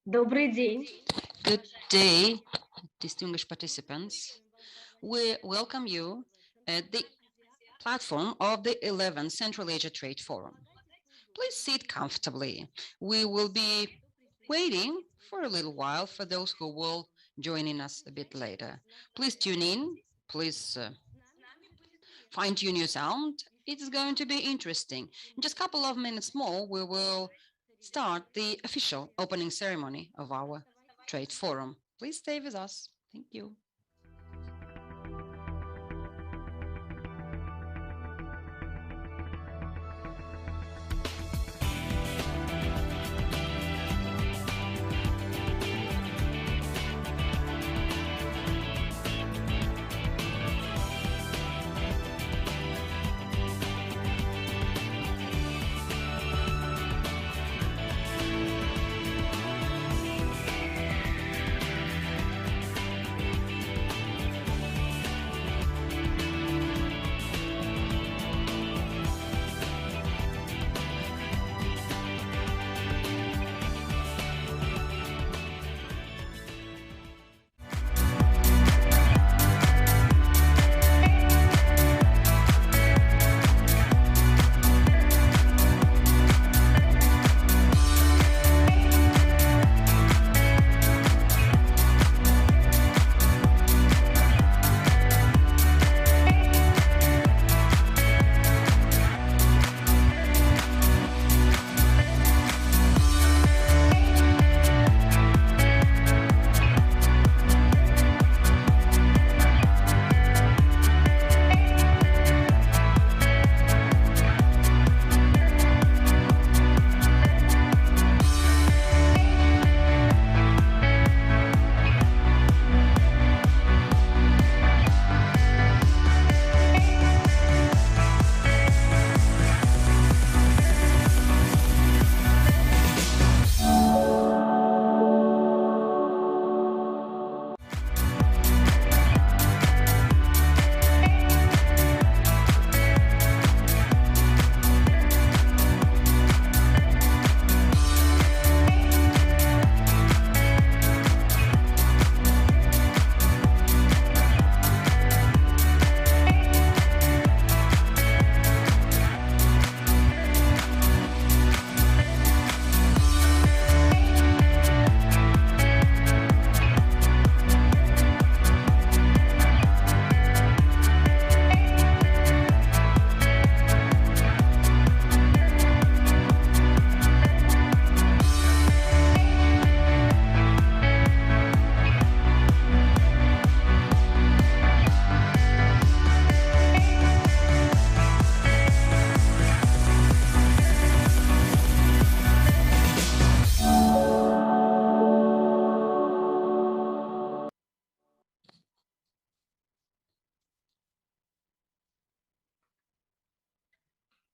Добрый день. Good day, distinguished participants. We welcome you at the platform of the 11th Central Asia Trade Forum. Please sit comfortably. We will be waiting for a little while for those who will join in us a bit later. Please tune in. Please fine tune your sound. It's going to be interesting. In just a couple of minutes more, we will start the official opening ceremony of our trade forum. Please stay with us. Thank you.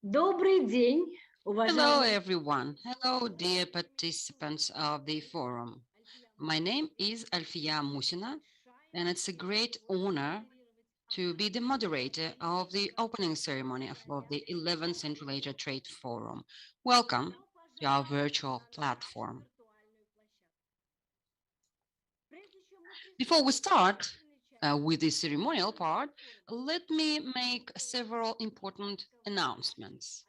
Добрый день, Hello, уважаемые. everyone. Hello, dear participants of the forum. My name is Alfia Musina, and it's a great honor to be the moderator of the opening ceremony of the 11th Central Asia Trade Forum. Welcome to our virtual platform. Before we start with the ceremonial part, let me make several important announcements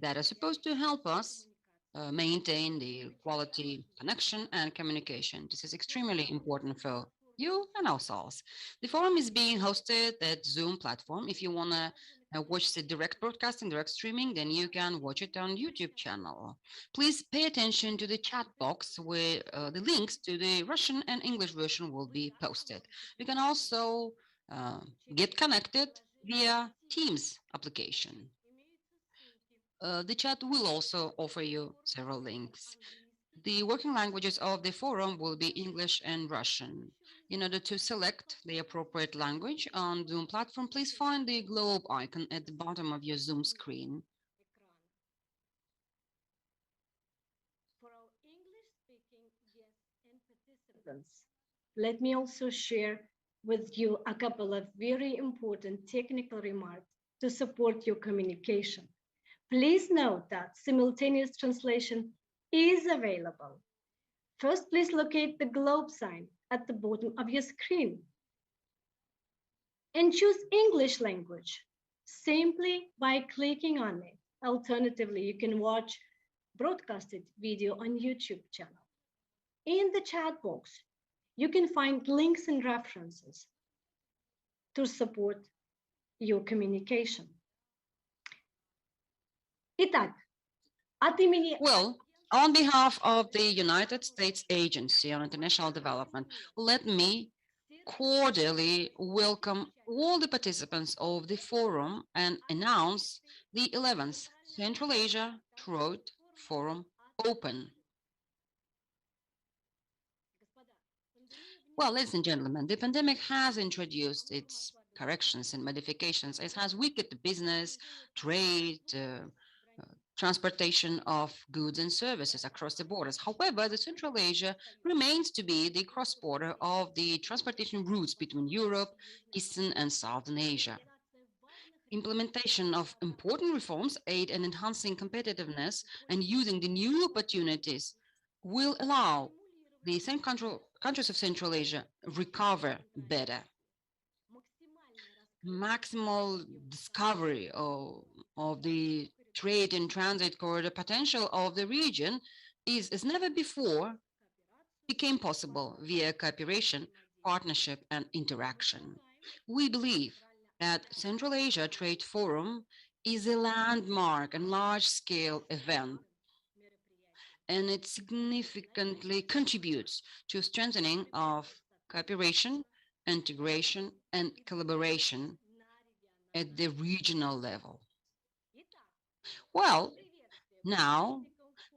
that are supposed to help us maintain the quality connection and communication. This is extremely important for you and ourselves. The forum is being hosted at Zoom platform. If you want to watch the direct broadcasting, direct streaming, then you can watch it on YouTube channel. Please pay attention to the chat box where the links to the Russian and English version will be posted. You can also get connected via Teams application. The chat will also offer you several links. The working languages of the forum will be English and Russian. In order to select the appropriate language on Zoom platform, please find the globe icon at the bottom of your Zoom screen. For our English-speaking guests and participants, let me also share with you a couple of very important technical remarks to support your communication. Please note that simultaneous translation is available. First, please locate the globe sign at the bottom of your screen and choose English language simply by clicking on it. Alternatively, you can watch broadcasted video on YouTube channel. In the chat box, you can find links and references to support your communication. Итак, от имени... Well, on behalf of the United States Agency on International Development, let me cordially welcome all the participants of the forum and announce the 11th Central Asia Trade Forum open. Well, ladies and gentlemen, the pandemic has introduced its corrections and modifications. It has weakened the business, trade, transportation of goods and services across the borders. However, the Central Asia remains to be the cross-border of the transportation routes between Europe, Eastern and Southern Asia. Implementation of important reforms aid in enhancing competitiveness and using the new opportunities will allow the same countries of Central Asia recover better. Maximal discovery of the trade and transit corridor potential of the region is, as never before, became possible via cooperation, partnership, and interaction. We believe that Central Asia Trade Forum is a landmark and large-scale event, and it significantly contributes to strengthening of cooperation, integration, and collaboration at the regional level. Well, now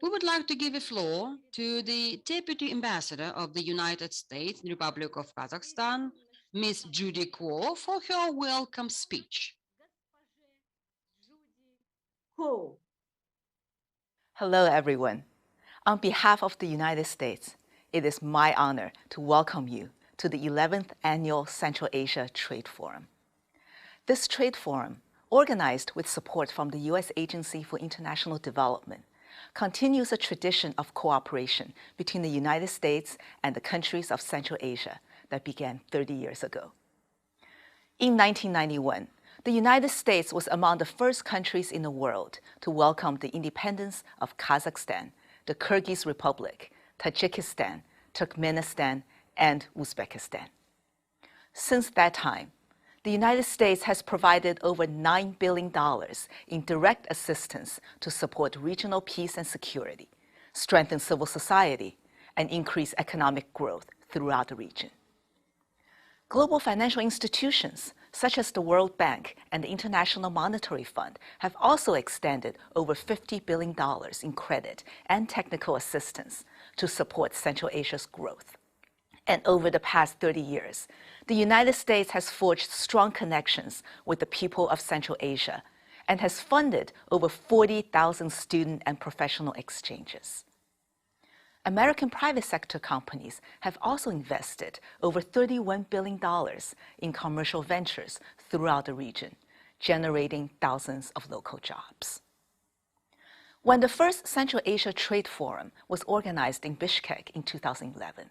we would like to give a floor to the Deputy Ambassador of the United States in the Republic of Kazakhstan, Ms. Judy Kuo, for her welcome speech. Hello, everyone. On behalf of the United States, it is my honor to welcome you to the 11th Annual Central Asia Trade Forum. This trade forum, organized with support from the U.S. Agency for International Development, continues a tradition of cooperation between the United States and the countries of Central Asia that began 30 years ago. In 1991, the United States was among the first countries in the world to welcome the independence of Kazakhstan, the Kyrgyz Republic, Tajikistan, Turkmenistan, and Uzbekistan. Since that time, the United States has provided over $9 billion in direct assistance to support regional peace and security, strengthen civil society, and increase economic growth throughout the region. Global financial institutions, such as the World Bank and the International Monetary Fund, have also extended over $50 billion in credit and technical assistance to support Central Asia's growth. And over the past 30 years, the United States has forged strong connections with the people of Central Asia and has funded over 40,000 student and professional exchanges. American private sector companies have also invested over $31 billion in commercial ventures throughout the region, generating thousands of local jobs. When the first Central Asia Trade Forum was organized in Bishkek in 2011,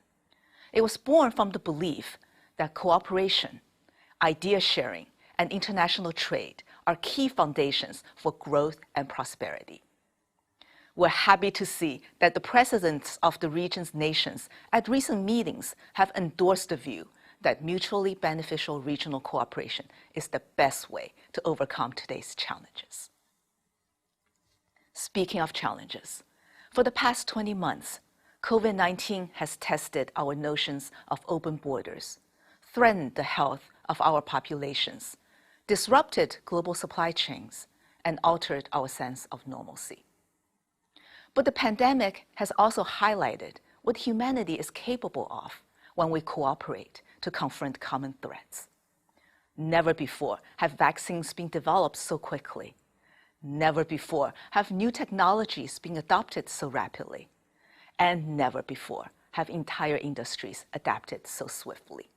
it was born from the belief that cooperation, idea sharing, and international trade are key foundations for growth and prosperity. We're happy to see that the presidents of the region's nations at recent meetings have endorsed the view that mutually beneficial regional cooperation is the best way to overcome today's challenges. Speaking of challenges, for the past 20 months, COVID-19 has tested our notions of open borders, threatened the health of our populations, disrupted global supply chains, and altered our sense of normalcy. But the pandemic has also highlighted what humanity is capable of when we cooperate to confront common threats. Never before have vaccines been developed so quickly. Never before have new technologies been adopted so rapidly. And never before have entire industries adapted so swiftly.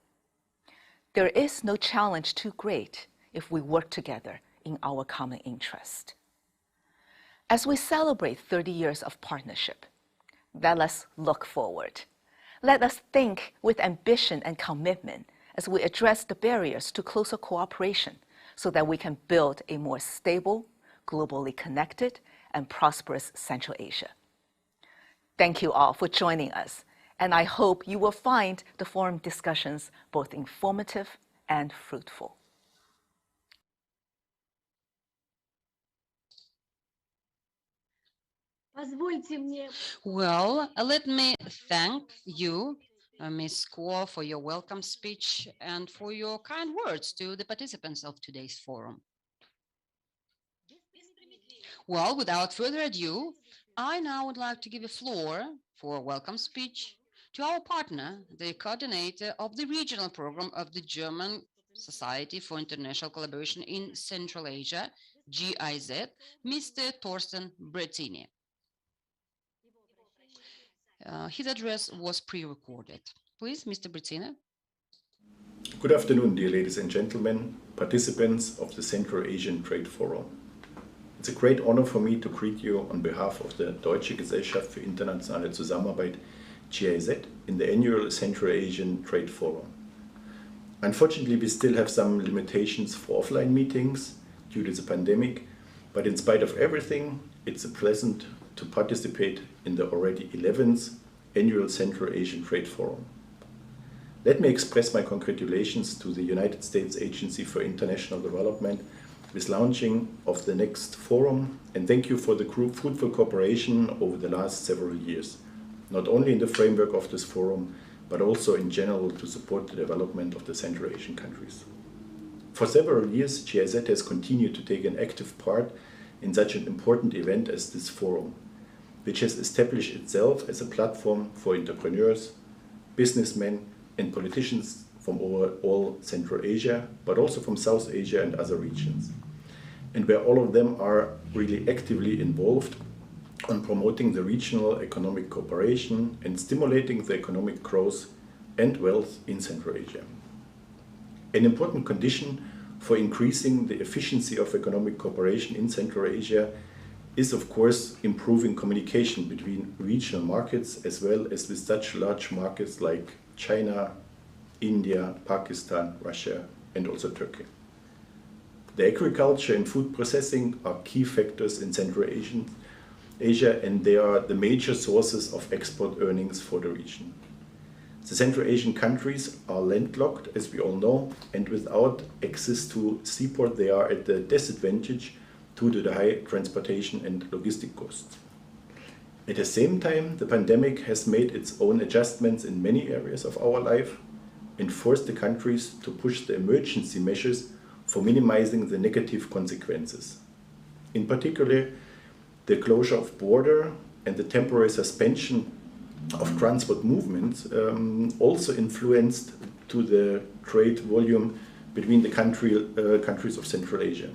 There is no challenge too great if we work together in our common interest. As we celebrate 30 years of partnership, Let us look forward. Let us think with ambition and commitment as we address the barriers to closer cooperation so that we can build a more stable, globally connected, and prosperous Central Asia. Thank you all for joining us, and I hope you will find the forum discussions both informative and fruitful. Well, let me thank you, Ms. Kuo, for your welcome speech and for your kind words to the participants of today's forum. Well, without further ado, I now would like to give the floor for a welcome speech to our partner, the coordinator of the regional program of the German Society for International Collaboration in Central Asia, GIZ, Mr. Thorsten Brettini. His address was pre-recorded. Please, Mr. Brettini. Good afternoon, dear ladies and gentlemen, participants of the Central Asian Trade Forum. It's a great honor for me to greet you on behalf of the Deutsche Gesellschaft für internationale Zusammenarbeit, GIZ, in the annual Central Asian Trade Forum. Unfortunately, we still have some limitations for offline meetings due to the pandemic, but in spite of everything, it's a pleasant to participate in the already 11th annual Central Asian Trade Forum. Let me express my congratulations to the United States Agency for International Development with launching of the next forum, and thank you for the fruitful cooperation over the last several years, not only in the framework of this forum, but also in general to support the development of the Central Asian countries. For several years, GIZ has continued to take an active part in such an important event as this forum, which has established itself as a platform for entrepreneurs, businessmen, and politicians from all Central Asia, but also from South Asia and other regions, and where all of them are really actively involved on promoting the regional economic cooperation and stimulating the economic growth and wealth in Central Asia. An important condition for increasing the efficiency of economic cooperation in Central Asia is, of course, improving communication between regional markets as well as with such large markets like China, India, Pakistan, Russia, and also Turkey. The agriculture and food processing are key factors in Central Asia, and they are the major sources of export earnings for the region. The Central Asian countries are landlocked, as we all know, and without access to seaport, they are at a disadvantage due to the high transportation and logistic costs. At the same time, the pandemic has made its own adjustments in many areas of our life and forced the countries to push the emergency measures for minimizing the negative consequences. In particular, the closure of border and the temporary suspension of transport movements also influenced to the trade volume between the countries of Central Asia.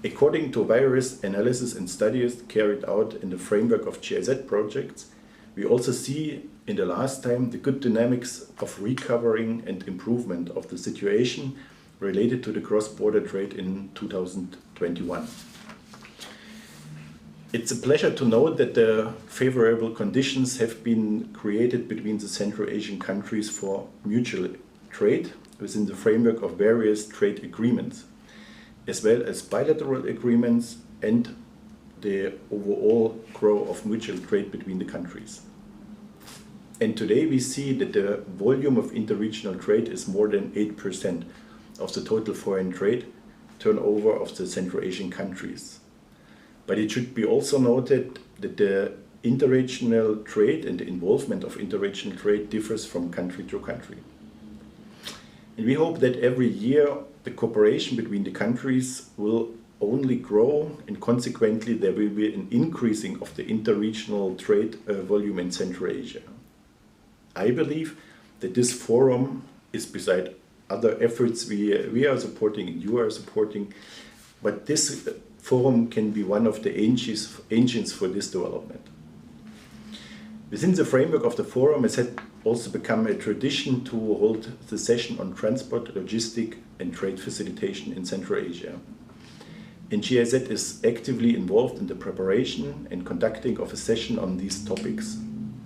According to various analysis and studies carried out in the framework of GIZ projects, we also see in the last time the good dynamics of recovering and improvement of the situation related to the cross-border trade in 2021. It's a pleasure to note that the favorable conditions have been created between the Central Asian countries for mutual trade within the framework of various trade agreements, as well as bilateral agreements and the overall growth of mutual trade between the countries. And today we see that the volume of interregional trade is more than 8% of the total foreign trade turnover of the Central Asian countries. But it should be also noted that the interregional trade and the involvement of interregional trade differs from country to country. And we hope that every year the cooperation between the countries will only grow, and consequently there will be an increasing of the interregional trade volume in Central Asia. I believe that this forum is, beside other efforts we are supporting and you are supporting, but this forum can be one of the engines for this development. Within the framework of the forum, it has also become a tradition to hold the session on transport, logistic, and trade facilitation in Central Asia. And GIZ is actively involved in the preparation and conducting of a session on these topics.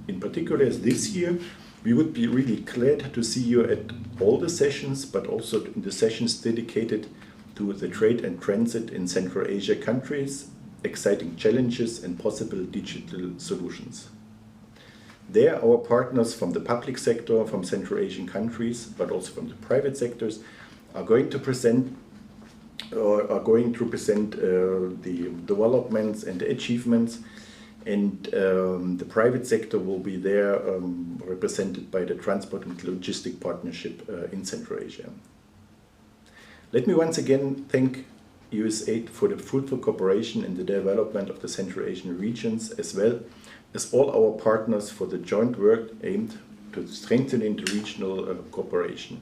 In particular, this year, we would be really glad to see you at all the sessions, but also in the sessions dedicated to the trade and transit in Central Asia countries, exciting challenges and possible digital solutions. There, our partners from the public sector, from Central Asian countries, but also from the private sectors, are going to present the developments and the achievements, and the private sector will be there represented by the Transport and Logistic Partnership in Central Asia. Let me once again thank USAID for the fruitful cooperation in the development of the Central Asian regions, as well as all our partners for the joint work aimed to strengthening the regional cooperation.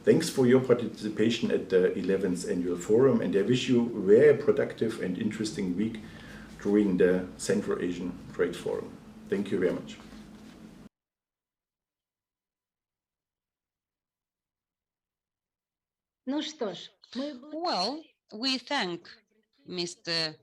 Thanks for your participation at the 11th Annual Forum, and I wish you a very productive and interesting week during the Central Asian Trade Forum. Thank you very much. Ну что ж, Well, we thank Mr.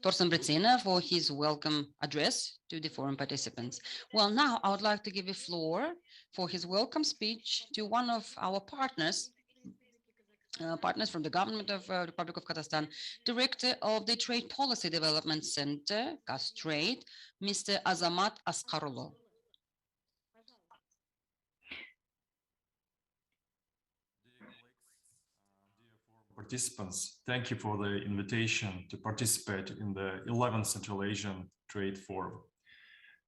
Torsten Brezina for his welcome address to the forum participants. Well, now I would like to give the floor for his welcome speech to one of our partners from the government of Republic of Kazakhstan, Director of the Trade Policy Development Center, KazTrade, Mr. Azamat Askarullo. Participants, thank you for the invitation to participate in the 11th Central Asian Trade Forum.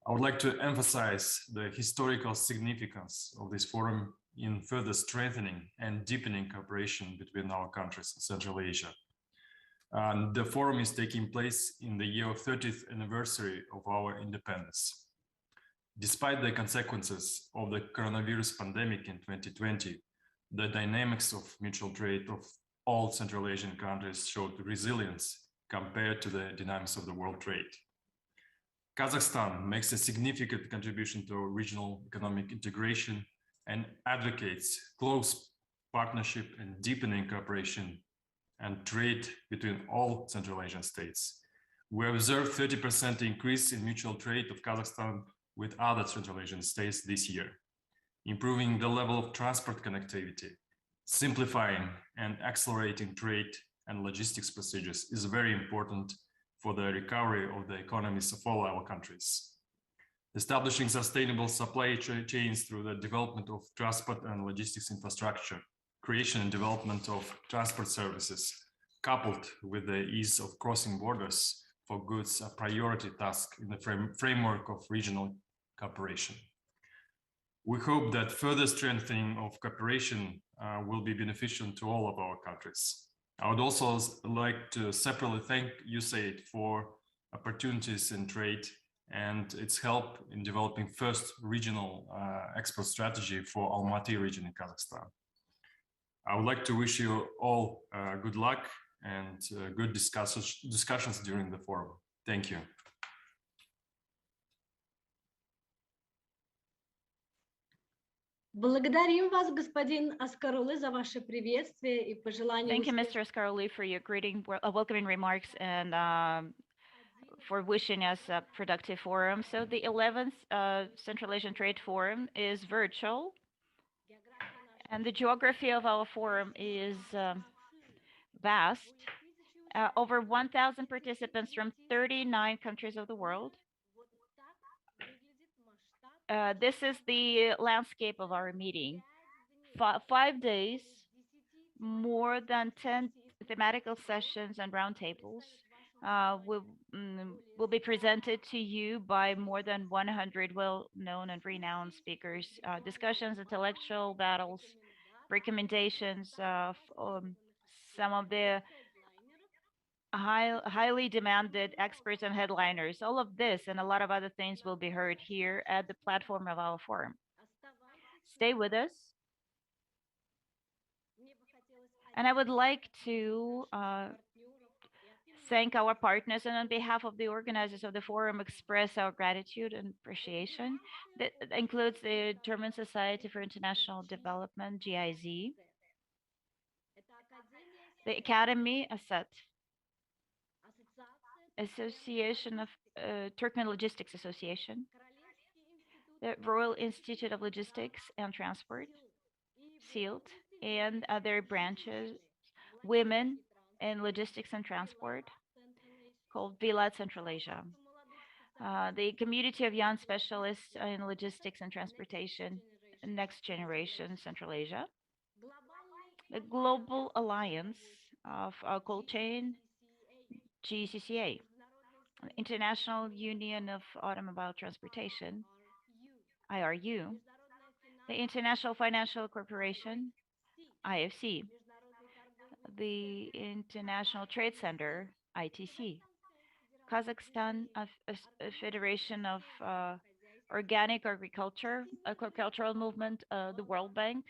I would like to emphasize the historical significance of this forum in further strengthening and deepening cooperation between our countries in Central Asia. And the forum is taking place in the year of 30th anniversary of our independence. Despite the consequences of the coronavirus pandemic in 2020, the dynamics of mutual trade of all Central Asian countries showed resilience compared to the dynamics of the world trade. Kazakhstan makes a significant contribution to regional economic integration and advocates close partnership and deepening cooperation and trade between all Central Asian states. We observed 30% increase in mutual trade of Kazakhstan with other Central Asian states this year, improving the level of transport connectivity. Simplifying and accelerating trade and logistics procedures is very important for the recovery of the economies of all our countries. Establishing sustainable supply chains through the development of transport and logistics infrastructure, creation and development of transport services, coupled with the ease of crossing borders for goods, a priority task in the framework of regional cooperation. We hope that further strengthening of cooperation will be beneficial to all of our countries. I would also like to separately thank USAID for opportunities in trade and its help in developing first regional export strategy for Almaty region in Kazakhstan. I would like to wish you all good luck and good discussions during the forum. Thank you. Благодарим вас, господин Аскарулы, за ваше приветствие и пожелания. Thank you, Mr. Askaroli, for your welcoming remarks and for wishing us a productive forum. So the 11th Central Asian Trade Forum is virtual, and the geography of our forum is vast. Over 1,000 participants from 39 countries of the world. This is the landscape of our meeting. 5 days, more than 10 thematical sessions and roundtables will be presented to you by more than 100 well-known and renowned speakers. Discussions, intellectual battles, recommendations of some of the highly demanded experts and headliners. All of this and a lot of other things will be heard here at the platform of our forum. Stay with us. And I would like to thank our partners, and on behalf of the organizers of the forum, express our gratitude and appreciation. That includes the German Society for International Development, GIZ. the Academy Asset, Association of Turkmen Logistics Association, the Royal Institute of Logistics and Transport, SEALT, and other branches, Women in Logistics and Transport, called VLAD Central Asia. The Community of Young Specialists in Logistics and Transportation, Next Generation Central Asia, the Global Alliance of Cold Chain, GCCA, International Union of Automobile Transportation, IRU, the International Financial Corporation, IFC, the International Trade Center, ITC, Kazakhstan Federation of Organic Agricultural Movement, the World Bank,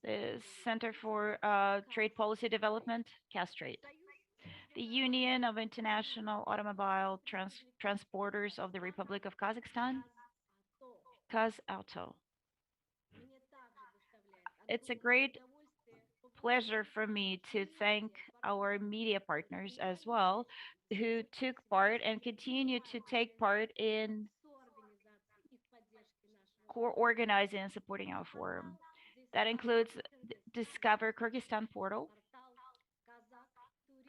the Center for Trade Policy Development, Castrade, the Union of International Automobile Transporters of the Republic of Kazakhstan, KazAuto. It's a great pleasure for me to thank our media partners as well, who took part and continue to take part in organizing and supporting our forum. That includes Discover Kyrgyzstan portal,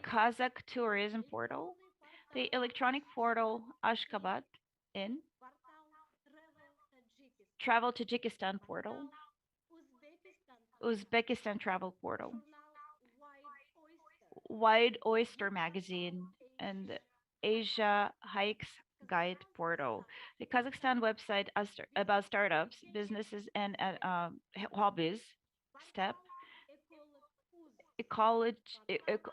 Kazakh tourism portal, the electronic portal Ashgabat in, Travel Tajikistan portal, Uzbekistan travel portal, Wide Oyster magazine, and Asia Hikes Guide portal. The Kazakhstan website about startups, businesses, and hobbies, STEP,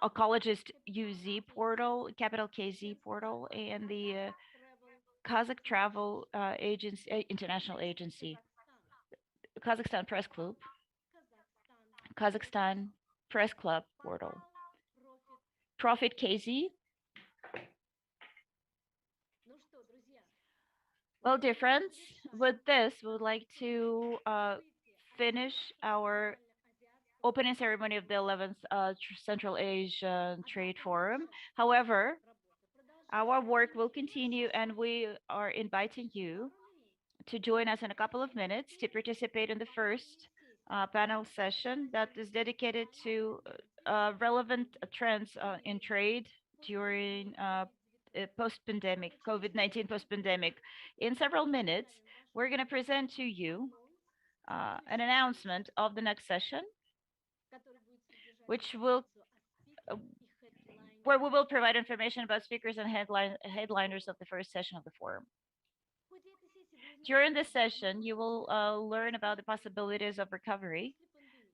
Ecologist UZ portal, Capital KZ portal, and the Kazakh Travel Agency, International Agency, Kazakhstan Press Club, Kazakhstan Press Club portal, Profit KZ. Well, dear friends, with this, we would like to finish our opening ceremony of the 11th Central Asian Trade Forum. However, our work will continue, and we are inviting you to join us in a couple of minutes to participate in the first panel session that is dedicated to relevant trends in trade during post-pandemic, COVID-19 post-pandemic. In several minutes, we're going to present to you an announcement of the next session, which will where we will provide information about speakers and headliners of the first session of the forum. During this session, you will learn about the possibilities of recovery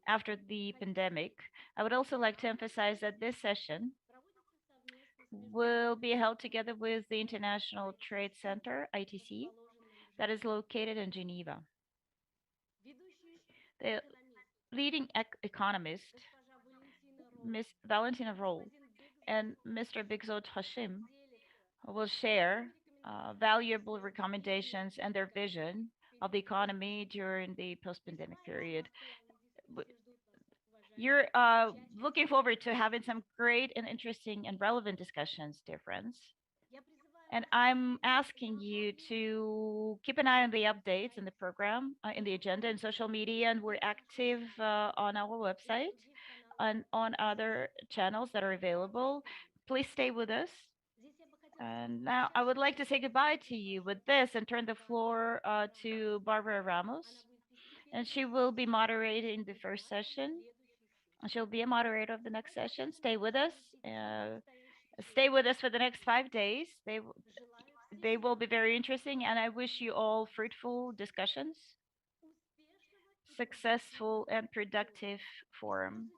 after the pandemic. I would also like to emphasize that this session will be held together with the International Trade Center, ITC, that is located in Geneva. The leading economist, Ms. Valentina Roll, and Mr. Bigzod Hashim will share valuable recommendations and their vision of the economy during the post-pandemic period. You're looking forward to having some great and interesting and relevant discussions, dear friends. And I'm asking you to keep an eye on the updates in the program, in the agenda and social media, and we're active on our website and on other channels that are available. Please stay with us. And now I would like to say goodbye to you with this and turn the floor to Barbara Ramos, and she will be moderating the first session. She'll be a moderator of the next session. Stay with us. Stay with us for the next 5 days. They will be very interesting, and I wish you all fruitful discussions, successful and productive forum.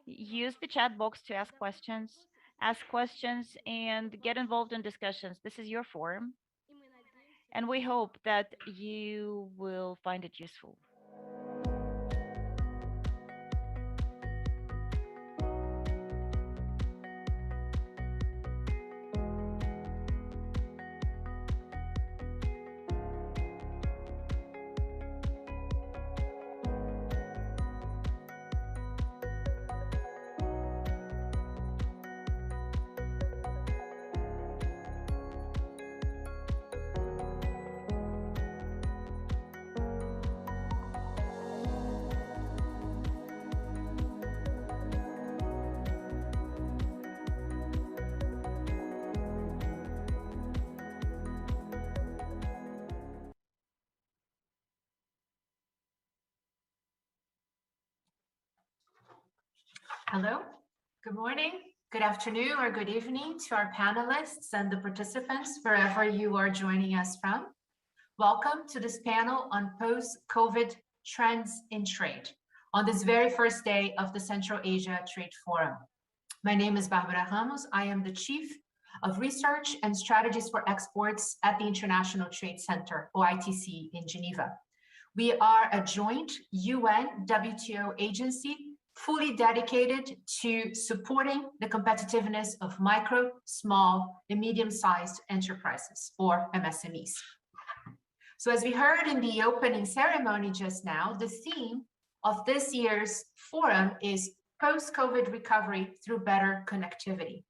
Use the chat box to ask questions, and get involved in discussions. This is your forum, and we hope that you will find it useful. Hello, good morning, good afternoon, or good evening to our panelists and the participants wherever you are joining us from. Welcome to this panel on post-COVID trends in trade on this very first day of the Central Asia Trade Forum. My name is Barbara Ramos. I am the Chief of Research and Strategies for Exports at the International Trade Center, OITC, in Geneva. We are a joint UN WTO agency fully dedicated to supporting the competitiveness of micro, small, and medium-sized enterprises, or MSMEs. So as we heard in the opening ceremony just now, the theme of this year's forum is post-COVID recovery through better connectivity.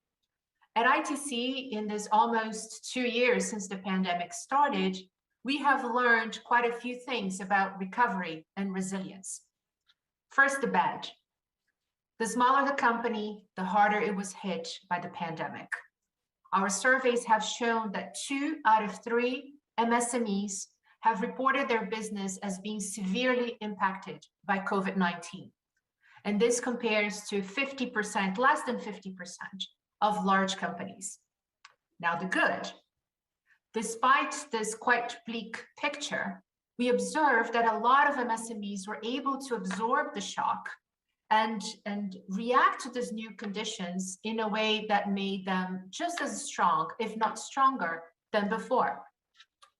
At ITC, in this almost 2 years since the pandemic started, we have learned quite a few things about recovery and resilience. First, the bad. The smaller the company, the harder it was hit by the pandemic. Our surveys have shown that 2 out of 3 MSMEs have reported their business as being severely impacted by COVID-19. And this compares to 50%, less than 50% of large companies. Now the good. Despite this quite bleak picture, we observed that a lot of MSMEs were able to absorb the shock and react to these new conditions in a way that made them just as strong, if not stronger, than before.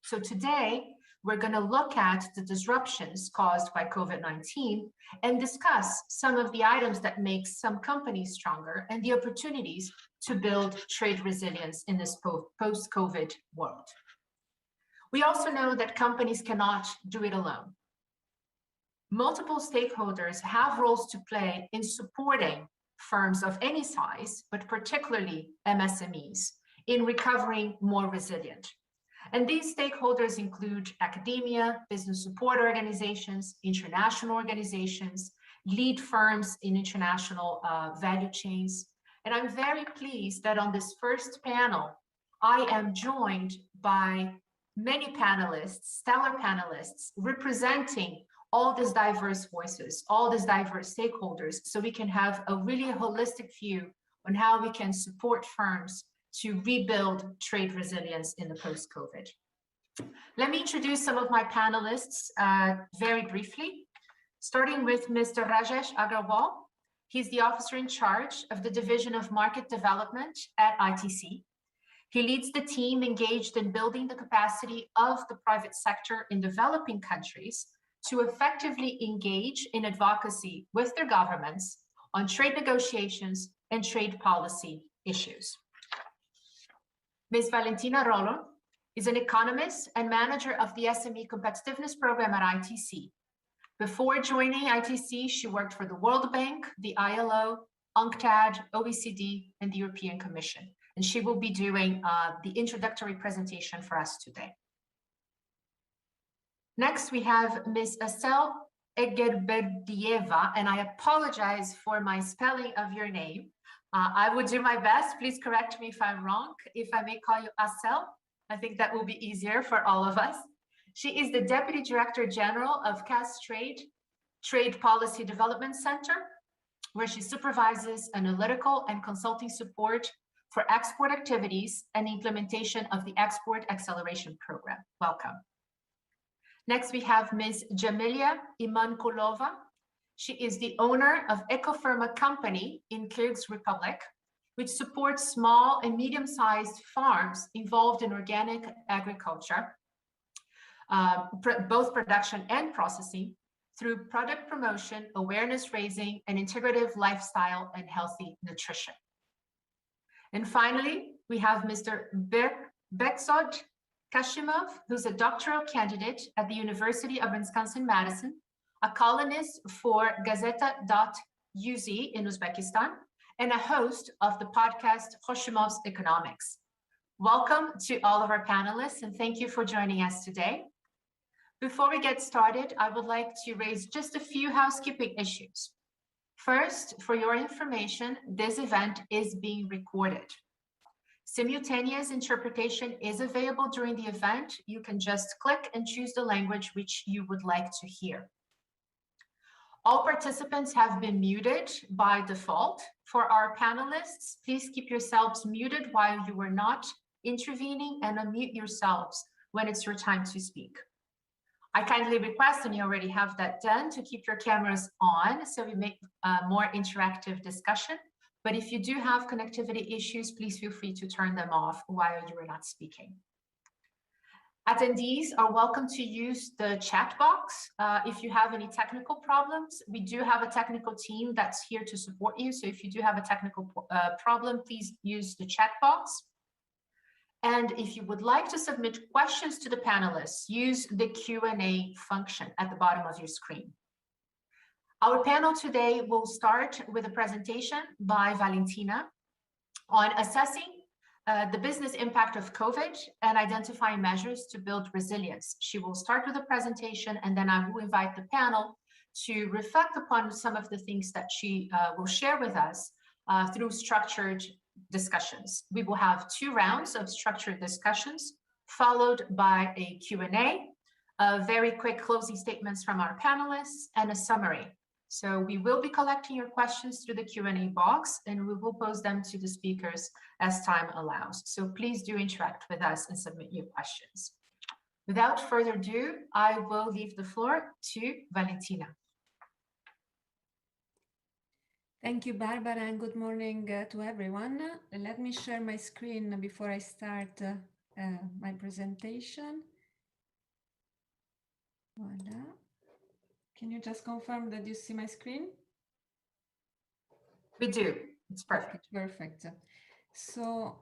So today, we're going to look at the disruptions caused by COVID-19 and discuss some of the items that make some companies stronger and the opportunities to build trade resilience in this post-COVID world. We also know that companies cannot do it alone. Multiple stakeholders have roles to play in supporting firms of any size, but particularly MSMEs, in recovering more resilient. And these stakeholders include academia, business support organizations, international organizations, lead firms in international value chains. And I'm very pleased that on this first panel, I am joined by many panelists, stellar panelists, representing all these diverse voices, all these diverse stakeholders, so we can have a really holistic view on how we can support firms to rebuild trade resilience in the post-COVID. Let me introduce some of my panelists very briefly, starting with Mr. Rajesh Agarwal. He's the officer in charge of the Division of Market Development at ITC. He leads the team engaged in building the capacity of the private sector in developing countries to effectively engage in advocacy with their governments on trade negotiations and trade policy issues. Ms. Valentina Rollo is an economist and manager of the SME Competitiveness Program at ITC. Before joining ITC, she worked for the World Bank, the ILO, UNCTAD, OECD, and the European Commission. And she will be doing the introductory presentation for us today. Next, we have Ms. Asel Egerberdieva, and I apologize for my spelling of your name. I will do my best. Please correct me if I'm wrong. If I may call you Asel, I think that will be easier for all of us. She is the Deputy Director General of CAS Trade Policy Development Center, where she supervises analytical and consulting support for export activities and implementation of the Export Acceleration Program. Welcome. Next, we have Ms. Jamilia Imankulova. She is the owner of Ecofirma company in Kyrgyz Republic, which supports small and medium-sized farms involved in organic agriculture, both production and processing, through product promotion, awareness raising, and integrative lifestyle and healthy nutrition. And finally, we have Mr. Beksod Kashimov, who's a doctoral candidate at the University of Wisconsin-Madison, a columnist for Gazeta.uz in Uzbekistan, and a host of the podcast Khoshimov's Economics. Welcome to all of our panelists, and thank you for joining us today. Before we get started, I would like to raise just a few housekeeping issues. First, for your information, this event is being recorded. Simultaneous interpretation is available during the event. You can just click and choose the language which you would like to hear. All participants have been muted by default. For our panelists, please keep yourselves muted while you are not intervening and unmute yourselves when it's your time to speak. I kindly request, and you already have that done, to keep your cameras on so we make more interactive discussion. But if you do have connectivity issues, please feel free to turn them off while you are not speaking. Attendees are welcome to use the chat box if you have any technical problems. We do have a technical team that's here to support you. So if you do have a technical problem, please use the chat box. And if you would like to submit questions to the panelists, use the Q&A function at the bottom of your screen. Our panel today will start with a presentation by Valentina on assessing the business impact of COVID and identifying measures to build resilience. She will start with a presentation, and then I will invite the panel to reflect upon some of the things that she will share with us through structured discussions. We will have 2 rounds of structured discussions, followed by a Q&A, very quick closing statements from our panelists, and a summary. So we will be collecting your questions through the Q&A box, and we will pose them to the speakers as time allows. So please do interact with us and submit your questions. Without further ado, I will leave the floor to Valentina. Thank you, Barbara, and good morning to everyone. Let me share my screen before I start my presentation. Voila. Can you just confirm that you see my screen? We do. It's perfect. Perfect. So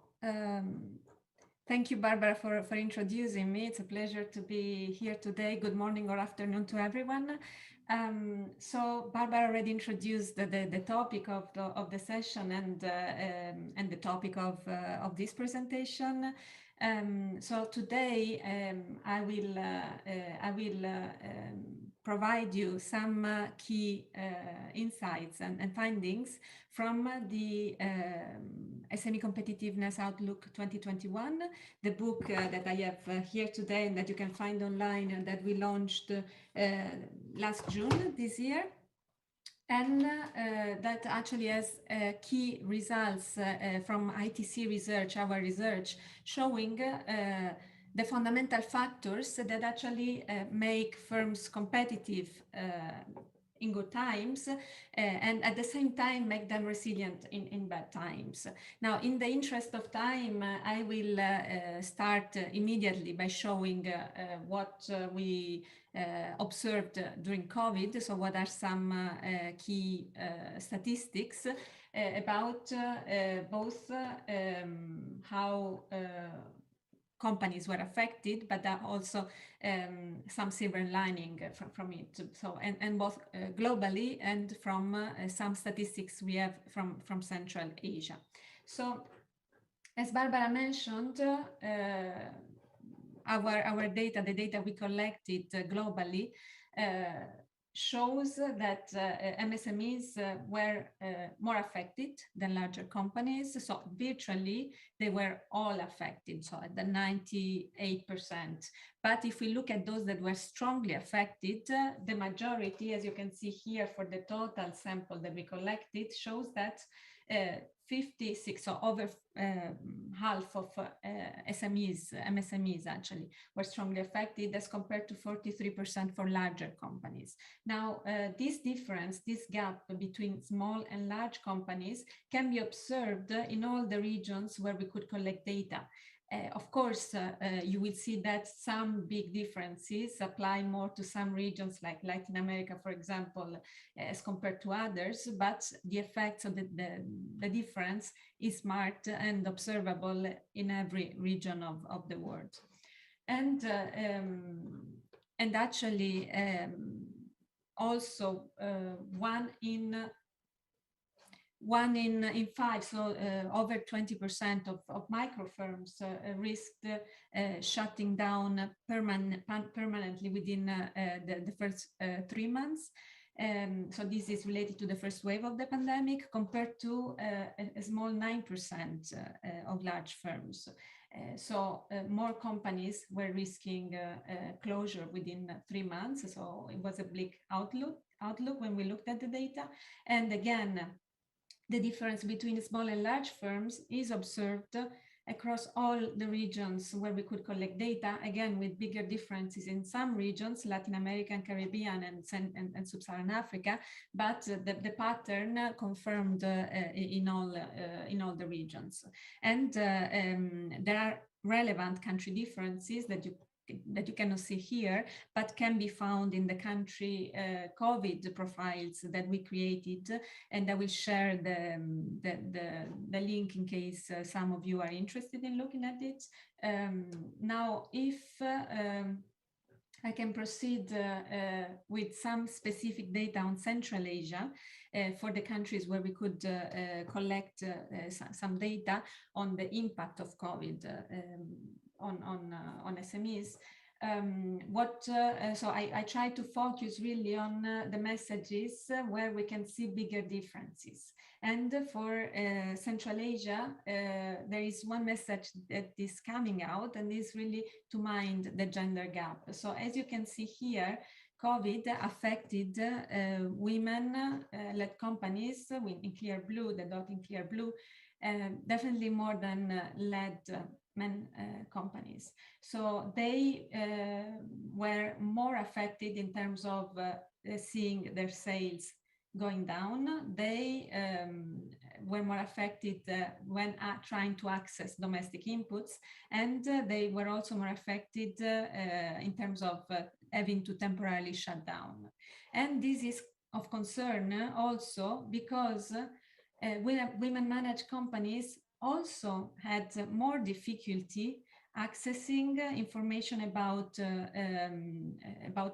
thank you, Barbara, for introducing me. It's a pleasure to be here today. Good morning or afternoon to everyone. So Barbara already introduced the topic of the session and the topic of this presentation. So today I will provide you some key insights and findings from the SME Competitiveness Outlook 2021, the book that I have here today and that you can find online and that we launched last June this year. And that actually has key results from ITC research, our research, showing the fundamental factors that actually make firms competitive in good times and at the same time make them resilient in bad times. Now, in the interest of time, I will start immediately by showing what we observed during COVID. So what are some key statistics about both how companies were affected, but also some silver lining from it. So, and both globally and from some statistics we have from Central Asia. So, as Barbara mentioned, our data, the data we collected globally, shows that MSMEs were more affected than larger companies. So virtually, they were all affected, so at the 98%. But if we look at those that were strongly affected, the majority, as you can see here for the total sample that we collected, shows that 56, so over half of MSMEs actually were strongly affected as compared to 43% for larger companies. Now, this difference, this gap between small and large companies can be observed in all the regions where we could collect data. Of course, you will see that some big differences apply more to some regions like Latin America, for example, as compared to others, but the effects of the difference is marked and observable in every region of the world. And actually, also one in five, so over 20% of micro firms risked shutting down permanently within the first 3 months. So this is related to the first wave of the pandemic compared to a small 9% of large firms. So more companies were risking closure within 3 months. So it was a bleak outlook. outlook when we looked at the data. And again, the difference between small and large firms is observed across all the regions where we could collect data, again, with bigger differences in some regions, Latin America and Caribbean and Sub-Saharan Africa, but the pattern confirmed in all the regions. And there are relevant country differences that you cannot see here, but can be found in the country COVID profiles that we created, and I will share the link in case some of you are interested in looking at it. Now, if I can proceed with some specific data on Central Asia for the countries where we could collect some data on the impact of COVID on SMEs. So I try to focus really on the messages where we can see bigger differences. And for Central Asia, there is one message that is coming out, and is really to mind the gender gap. So as you can see here, COVID affected women-led companies in clear blue, the dot in clear blue, definitely more than led men companies. So they were more affected in terms of seeing their sales going down. They were more affected when trying to access domestic inputs, and they were also more affected in terms of having to temporarily shut down. And this is of concern also because women-managed companies also had more difficulty accessing information about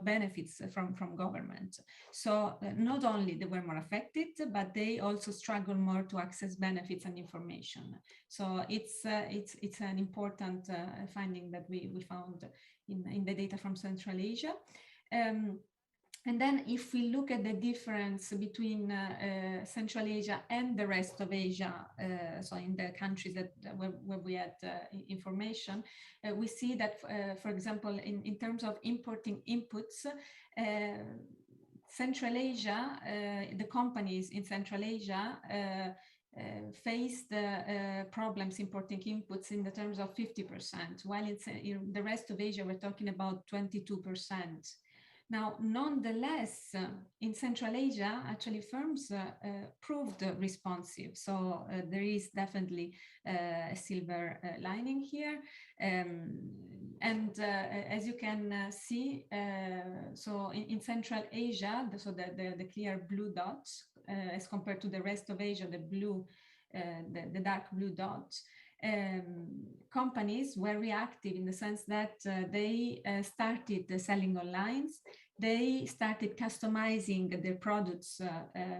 benefits from government. So not only they were more affected, but they also struggle more to access benefits and information. So it's an important finding that we found in the data from Central Asia. And then if we look at the difference between Central Asia and the rest of Asia, so in the countries where we had information, we see that, for example, in terms of importing inputs, Central Asia, the companies in Central Asia faced problems importing inputs in the terms of 50%, while it's in the rest of Asia, we're talking about 22%. Now, nonetheless, in Central Asia, actually firms proved responsive. So there is definitely a silver lining here. And as you can see, so in Central Asia, so the clear blue dots, as compared to the rest of Asia, the blue, the dark blue dots, companies were reactive in the sense that they started selling online. They started customizing their products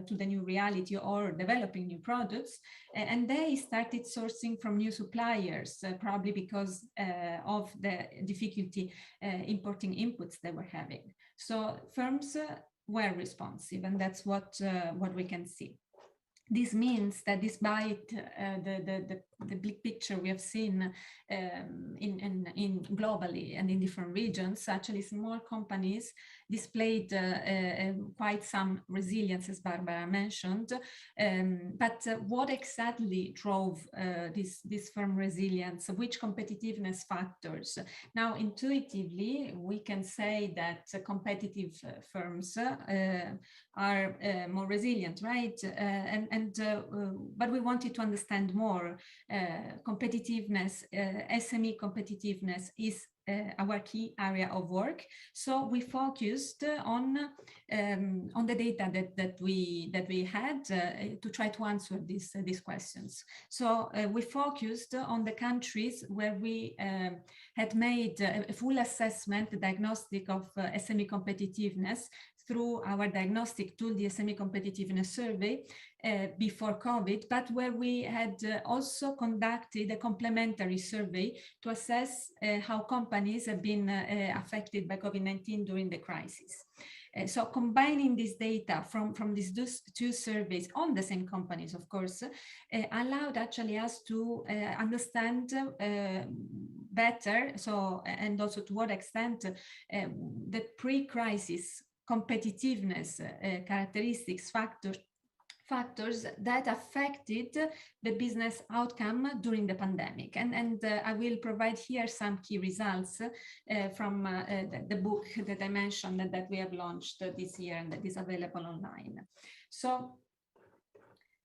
to the new reality or developing new products, and they started sourcing from new suppliers, probably because of the difficulty importing inputs they were having. So firms were responsive, and that's what we can see. This means that despite the big picture we have seen in globally and in different regions, actually small companies displayed quite some resilience, as Barbara mentioned. But what exactly drove this firm resilience? Which competitiveness factors? Now, intuitively, we can say that competitive firms are more resilient, right? But we wanted to understand more. Competitiveness, SME competitiveness is our key area of work. So we focused on the data that we had to try to answer these questions. So we focused on the countries where we had made a full assessment, the diagnostic of SME competitiveness through our diagnostic tool, the SME Competitiveness Survey, before COVID, but where we had also conducted a complementary survey to assess how companies have been affected by COVID-19 during the crisis. So combining this data from these two surveys on the same companies, of course, allowed actually us to understand better, so, and also to what extent the pre-crisis competitiveness characteristics factors that affected the business outcome during the pandemic. And I will provide here some key results from the book that I mentioned that we have launched this year and that is available online. So,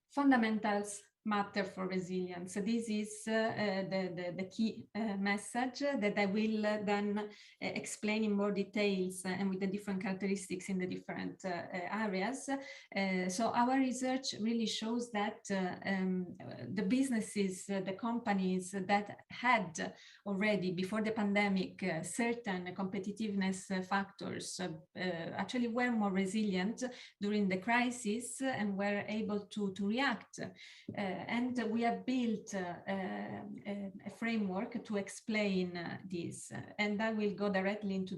fundamentals matter for resilience. So this is the key message that I will then explain in more details and with the different characteristics in the different areas. So our research really shows that the businesses, the companies that had already before the pandemic certain competitiveness factors actually were more resilient during the crisis and were able to react. And we have built a framework to explain this, and I will go directly into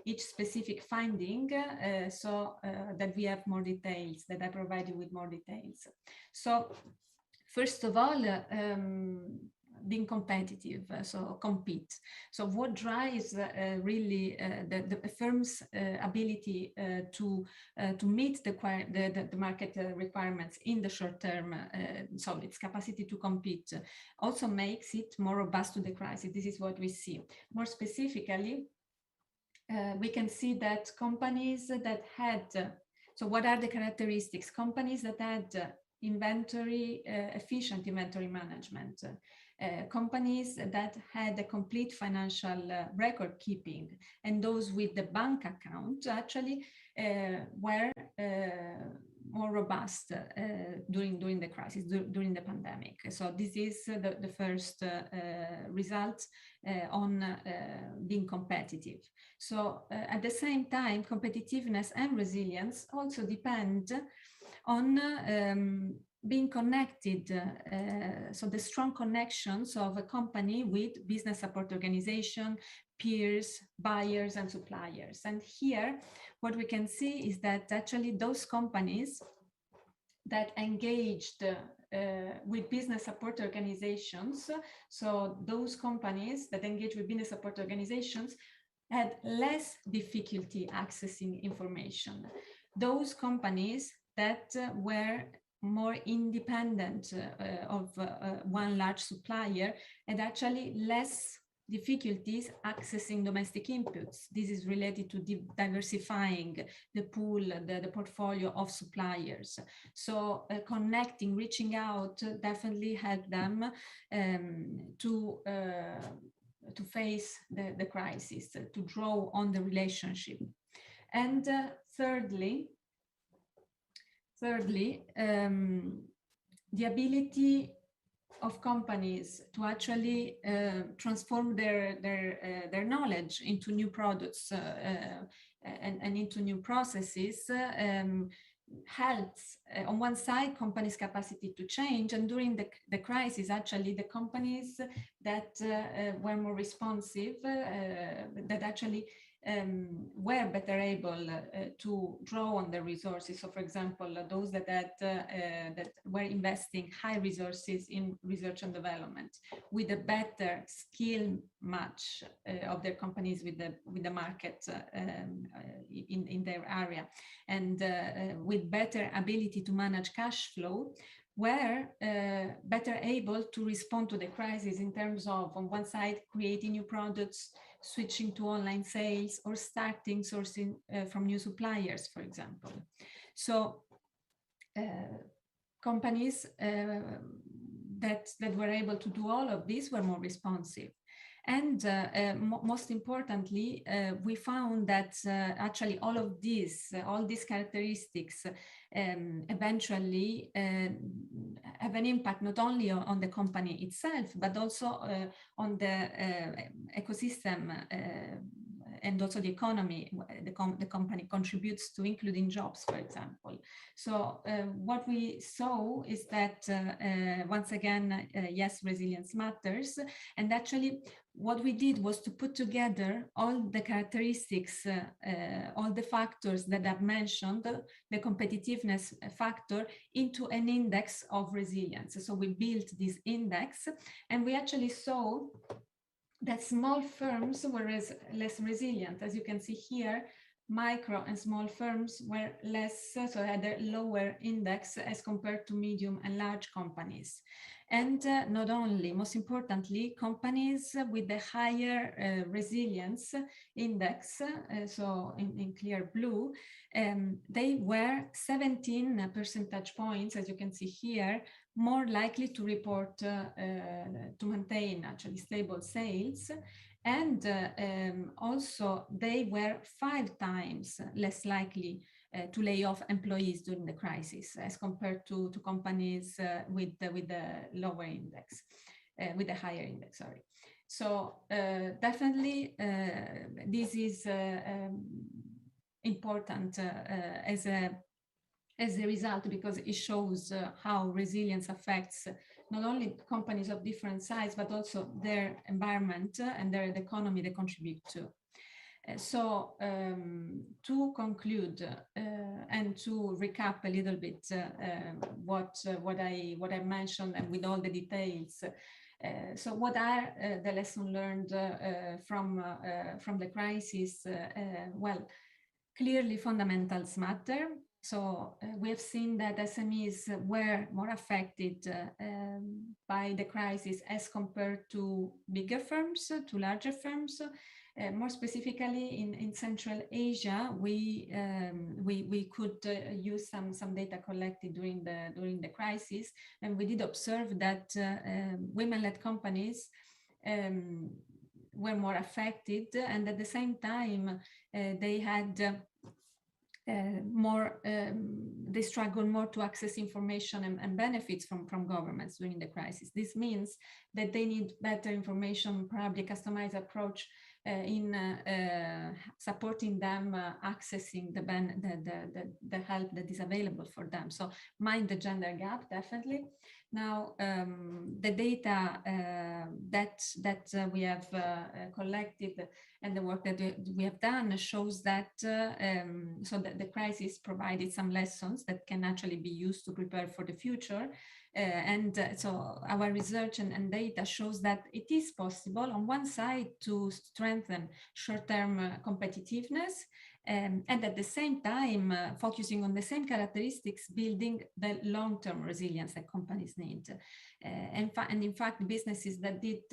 each specific finding so that we have more details, that I provide you with more details. So first of all, being competitive, so compete. So what drives really the firm's ability to meet the market requirements in the short term, so its capacity to compete also makes it more robust to the crisis. This is what we see. More specifically, we can see that companies that had, so what are the characteristics? Companies that had efficient inventory management, companies that had a complete financial record keeping, and those with the bank account actually were more robust during the crisis, during the pandemic. So this is the first result on being competitive. So at the same time, competitiveness and resilience also depend on being connected, so the strong connections of a company with business support organization, peers, buyers, and suppliers. And here, what we can see is that actually those companies that engaged with business support organizations, so those companies that engage with business support organizations had less difficulty accessing information. Those companies that were more independent of one large supplier and actually less difficulties accessing domestic inputs. This is related to diversifying the pool, the portfolio of suppliers. So connecting, reaching out definitely helped them to face the crisis, to draw on the relationship. And thirdly, the ability of companies to actually transform their knowledge into new products and into new processes helps, on one side, companies' capacity to change. And during the crisis, actually, the companies that were more responsive, that actually were better able to draw on the resources. So, for example, those that were investing high resources in research and development, with a better skill match of their companies with the market in their area, and with better ability to manage cash flow, were better able to respond to the crisis in terms of, on one side, creating new products, switching to online sales, or starting sourcing from new suppliers, for example. So companies that were able to do all of this were more responsive. And most importantly, we found that actually all these characteristics eventually have an impact not only on the company itself, but also on the ecosystem and also the economy the company contributes to, including jobs, for example. So what we saw is that, once again, yes, resilience matters. And actually, what we did was to put together all the characteristics, all the factors that I've mentioned, the competitiveness factor, into an index of resilience. So we built this index, and we actually saw that small firms were less resilient. As you can see here, micro and small firms were less, so had a lower index as compared to medium and large companies. And not only, most importantly, companies with the higher resilience index, so in clear blue, they were 17 percentage points, as you can see here, more likely to report, to maintain actually stable sales. And also they were 5 times less likely to lay off employees during the crisis as compared to companies with the lower index, with the higher index, sorry. So definitely this is important as a result, because it shows how resilience affects not only companies of different size, but also their environment and their economy they contribute to. So to conclude and to recap a little bit what I mentioned, and with all the details. So what are the lessons learned from the crisis? Well, clearly fundamentals matter. So we have seen that SMEs were more affected by the crisis as compared to bigger firms, to larger firms. More specifically, in Central Asia, we could use some data collected during the crisis, and we did observe that women-led companies were more affected, and at the same time they had they struggle more to access information and benefits from governments during the crisis. This means that they need better information, probably customized approach in supporting them accessing the help that is available for them. So mind the gender gap, definitely. Now, the data that we have collected and the work that we have done shows that so that the crisis provided some lessons that can actually be used to prepare for the future. So our research and data shows that it is possible on one side to strengthen short-term competitiveness, and at the same time focusing on the same characteristics, building the long-term resilience that companies need. And in fact, businesses that did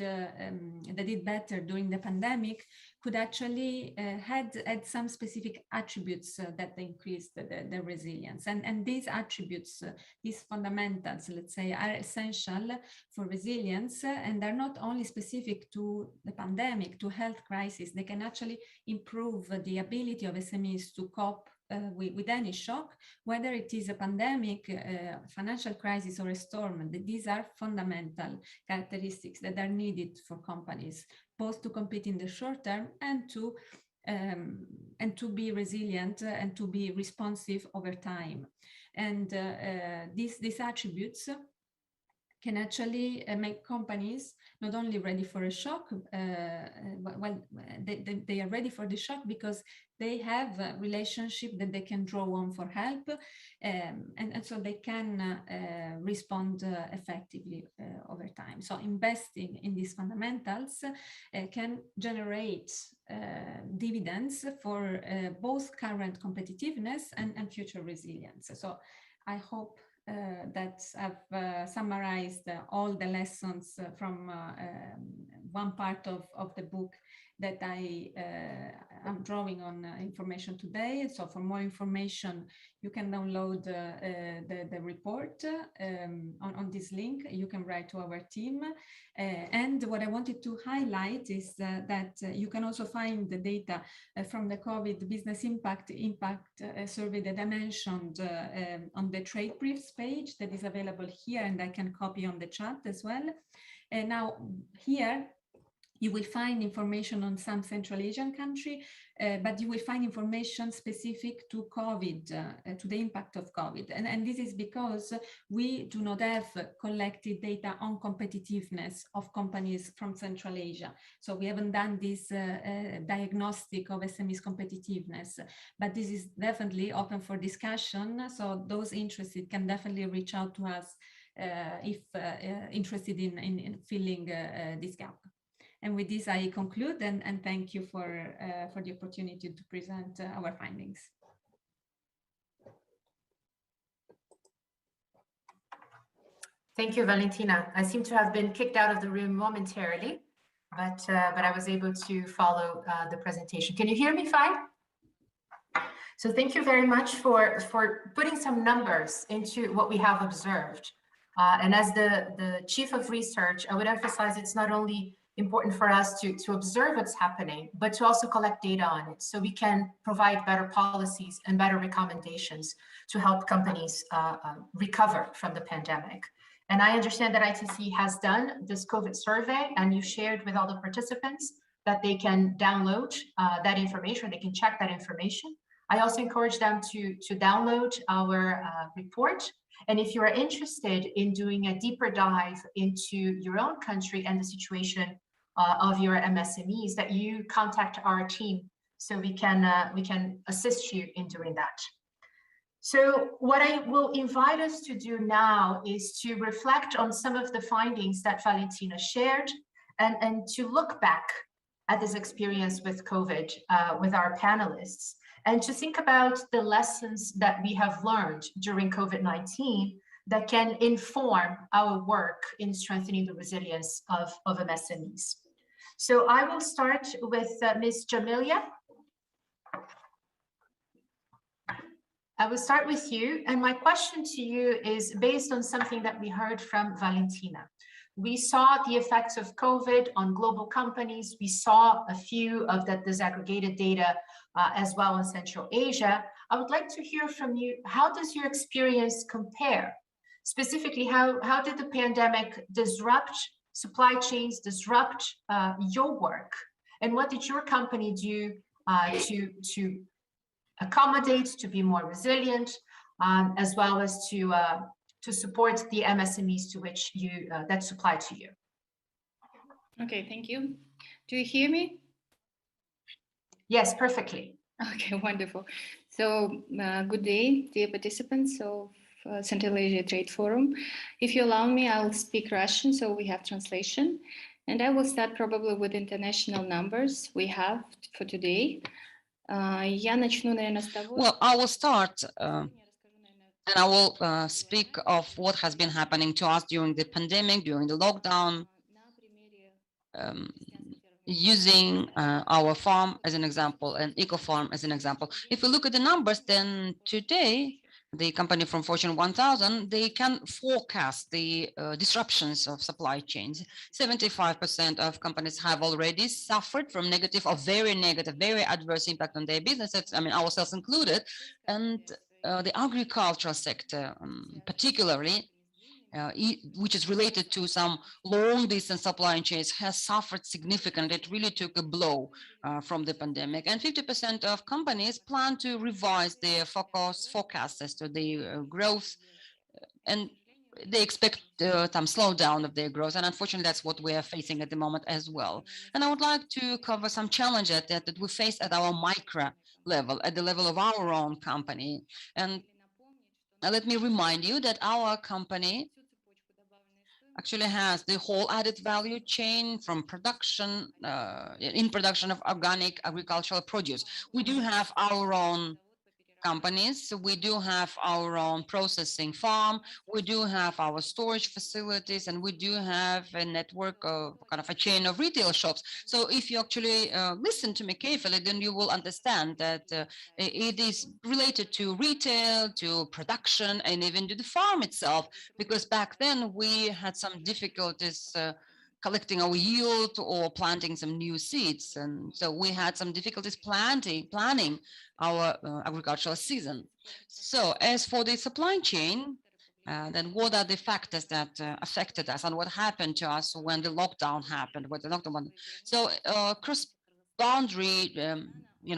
better during the pandemic could actually had some specific attributes that increased the resilience. And these attributes, these fundamentals, let's say, are essential for resilience, and are not only specific to the pandemic, to health crisis. They can actually improve the ability of SMEs to cope with any shock, whether it is a pandemic, financial crisis, or a storm. These are fundamental characteristics that are needed for companies, both to compete in the short term and to be resilient and to be responsive over time. And these attributes can actually make companies not only ready for a shock, well, they are ready for the shock because they have a relationship that they can draw on for help, and so they can respond effectively over time. So investing in these fundamentals can generate dividends for both current competitiveness and future resilience. So I hope that I've summarized all the lessons from one part of the book that I'm drawing on information today. So for more information, you can download the report on this link. You can write to our team. And what I wanted to highlight is that you can also find the data from the COVID business impact survey that I mentioned on the trade briefs page that is available here, and I can copy on the chat as well. And now here, you will find information on some Central Asian country, but you will find information specific to COVID, to the impact of COVID. And this is because we do not have collected data on competitiveness of companies from Central Asia. So we haven't done this diagnostic of SMEs competitiveness, but this is definitely open for discussion. So those interested can definitely reach out to us if interested in filling this gap. And with this, I conclude and thank you for the opportunity to present our findings. Thank you, Valentina. I seem to have been kicked out of the room momentarily, but I was able to follow the presentation. Can you hear me fine? So thank you very much for putting some numbers into what we have observed. And as the chief of research, I would emphasize it's not only important for us to observe what's happening, but to also collect data on it so we can provide better policies and better recommendations to help companies recover from the pandemic. And I understand that ITC has done this COVID survey, and you shared with all the participants that they can download that information, they can check that information. I also encourage them to download our report. And if you are interested in doing a deeper dive into your own country and the situation of your MSMEs, that you contact our team so we can assist you in doing that. So what I will invite us to do now is to reflect on some of the findings that Valentina shared and to look back at this experience with COVID with our panelists, and to think about the lessons that we have learned during COVID-19 that can inform our work in strengthening the resilience of MSMEs. So I will start with Ms. Jamilia. I will start with you, and my question to you is based on something that we heard from Valentina. We saw the effects of COVID on global companies. We saw a few of that disaggregated data as well in Central Asia. I would like to hear from you, how does your experience compare? Specifically, how did the pandemic disrupt supply chains, disrupt your work? And what did your company do to accommodate, to be more resilient, as well as to support the MSMEs to which you that supply to you? Okay, thank you. Do you hear me? Yes, perfectly. Okay, wonderful. So good day, dear participants of Central Asia Trade Forum. If you allow me, I'll speak Russian, so we have translation. And I will start probably with international numbers we have for today. Well, I will start and I will speak of what has been happening to us during the pandemic, during the lockdown, using our farm as an example and EcoFarm as an example. If we look at the numbers, then today, the company from Fortune 1000, they can forecast the disruptions of supply chains. 75% of companies have already suffered from negative or very negative, very adverse impact on their businesses, I mean, ourselves included. And the agricultural sector, particularly, which is related to some long-distance supply chains, has suffered significantly. It really took a blow from the pandemic. And 50% of companies plan to revise their forecasts as to the growth, and they expect some slowdown of their growth. And unfortunately, that's what we are facing at the moment as well. And I would like to cover some challenges that we face at our micro level, at the level of our own company. And let me remind you that our company actually has the whole added value chain from production, in production of organic agricultural produce. We do have our own companies, so we do have our own processing farm, we do have our storage facilities, and we do have a network of kind of a chain of retail shops. So if you actually listen to me carefully, then you will understand that it is related to retail, to production, and even to the farm itself, because back then we had some difficulties collecting our yield or planting some new seeds. And so we had some difficulties planning our agricultural season. So as for the supply chain, then what are the factors that affected us and what happened to us when the lockdown happened? So cross-boundary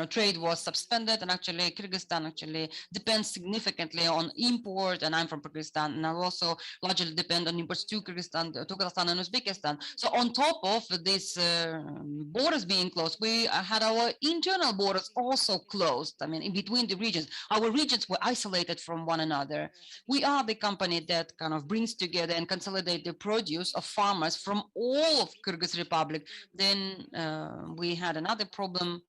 trade was suspended, and actually Kyrgyzstan actually depends significantly on import, and I'm from Kyrgyzstan, and I also largely depend on imports to Kyrgyzstan, to Kazakhstan and Uzbekistan. So on top of these borders being closed, we had our internal borders also closed. I mean, in between the regions, our regions were isolated from one another. We are the company that kind of brings together and consolidate the produce of farmers from all of Kyrgyz Republic. Then we had another problem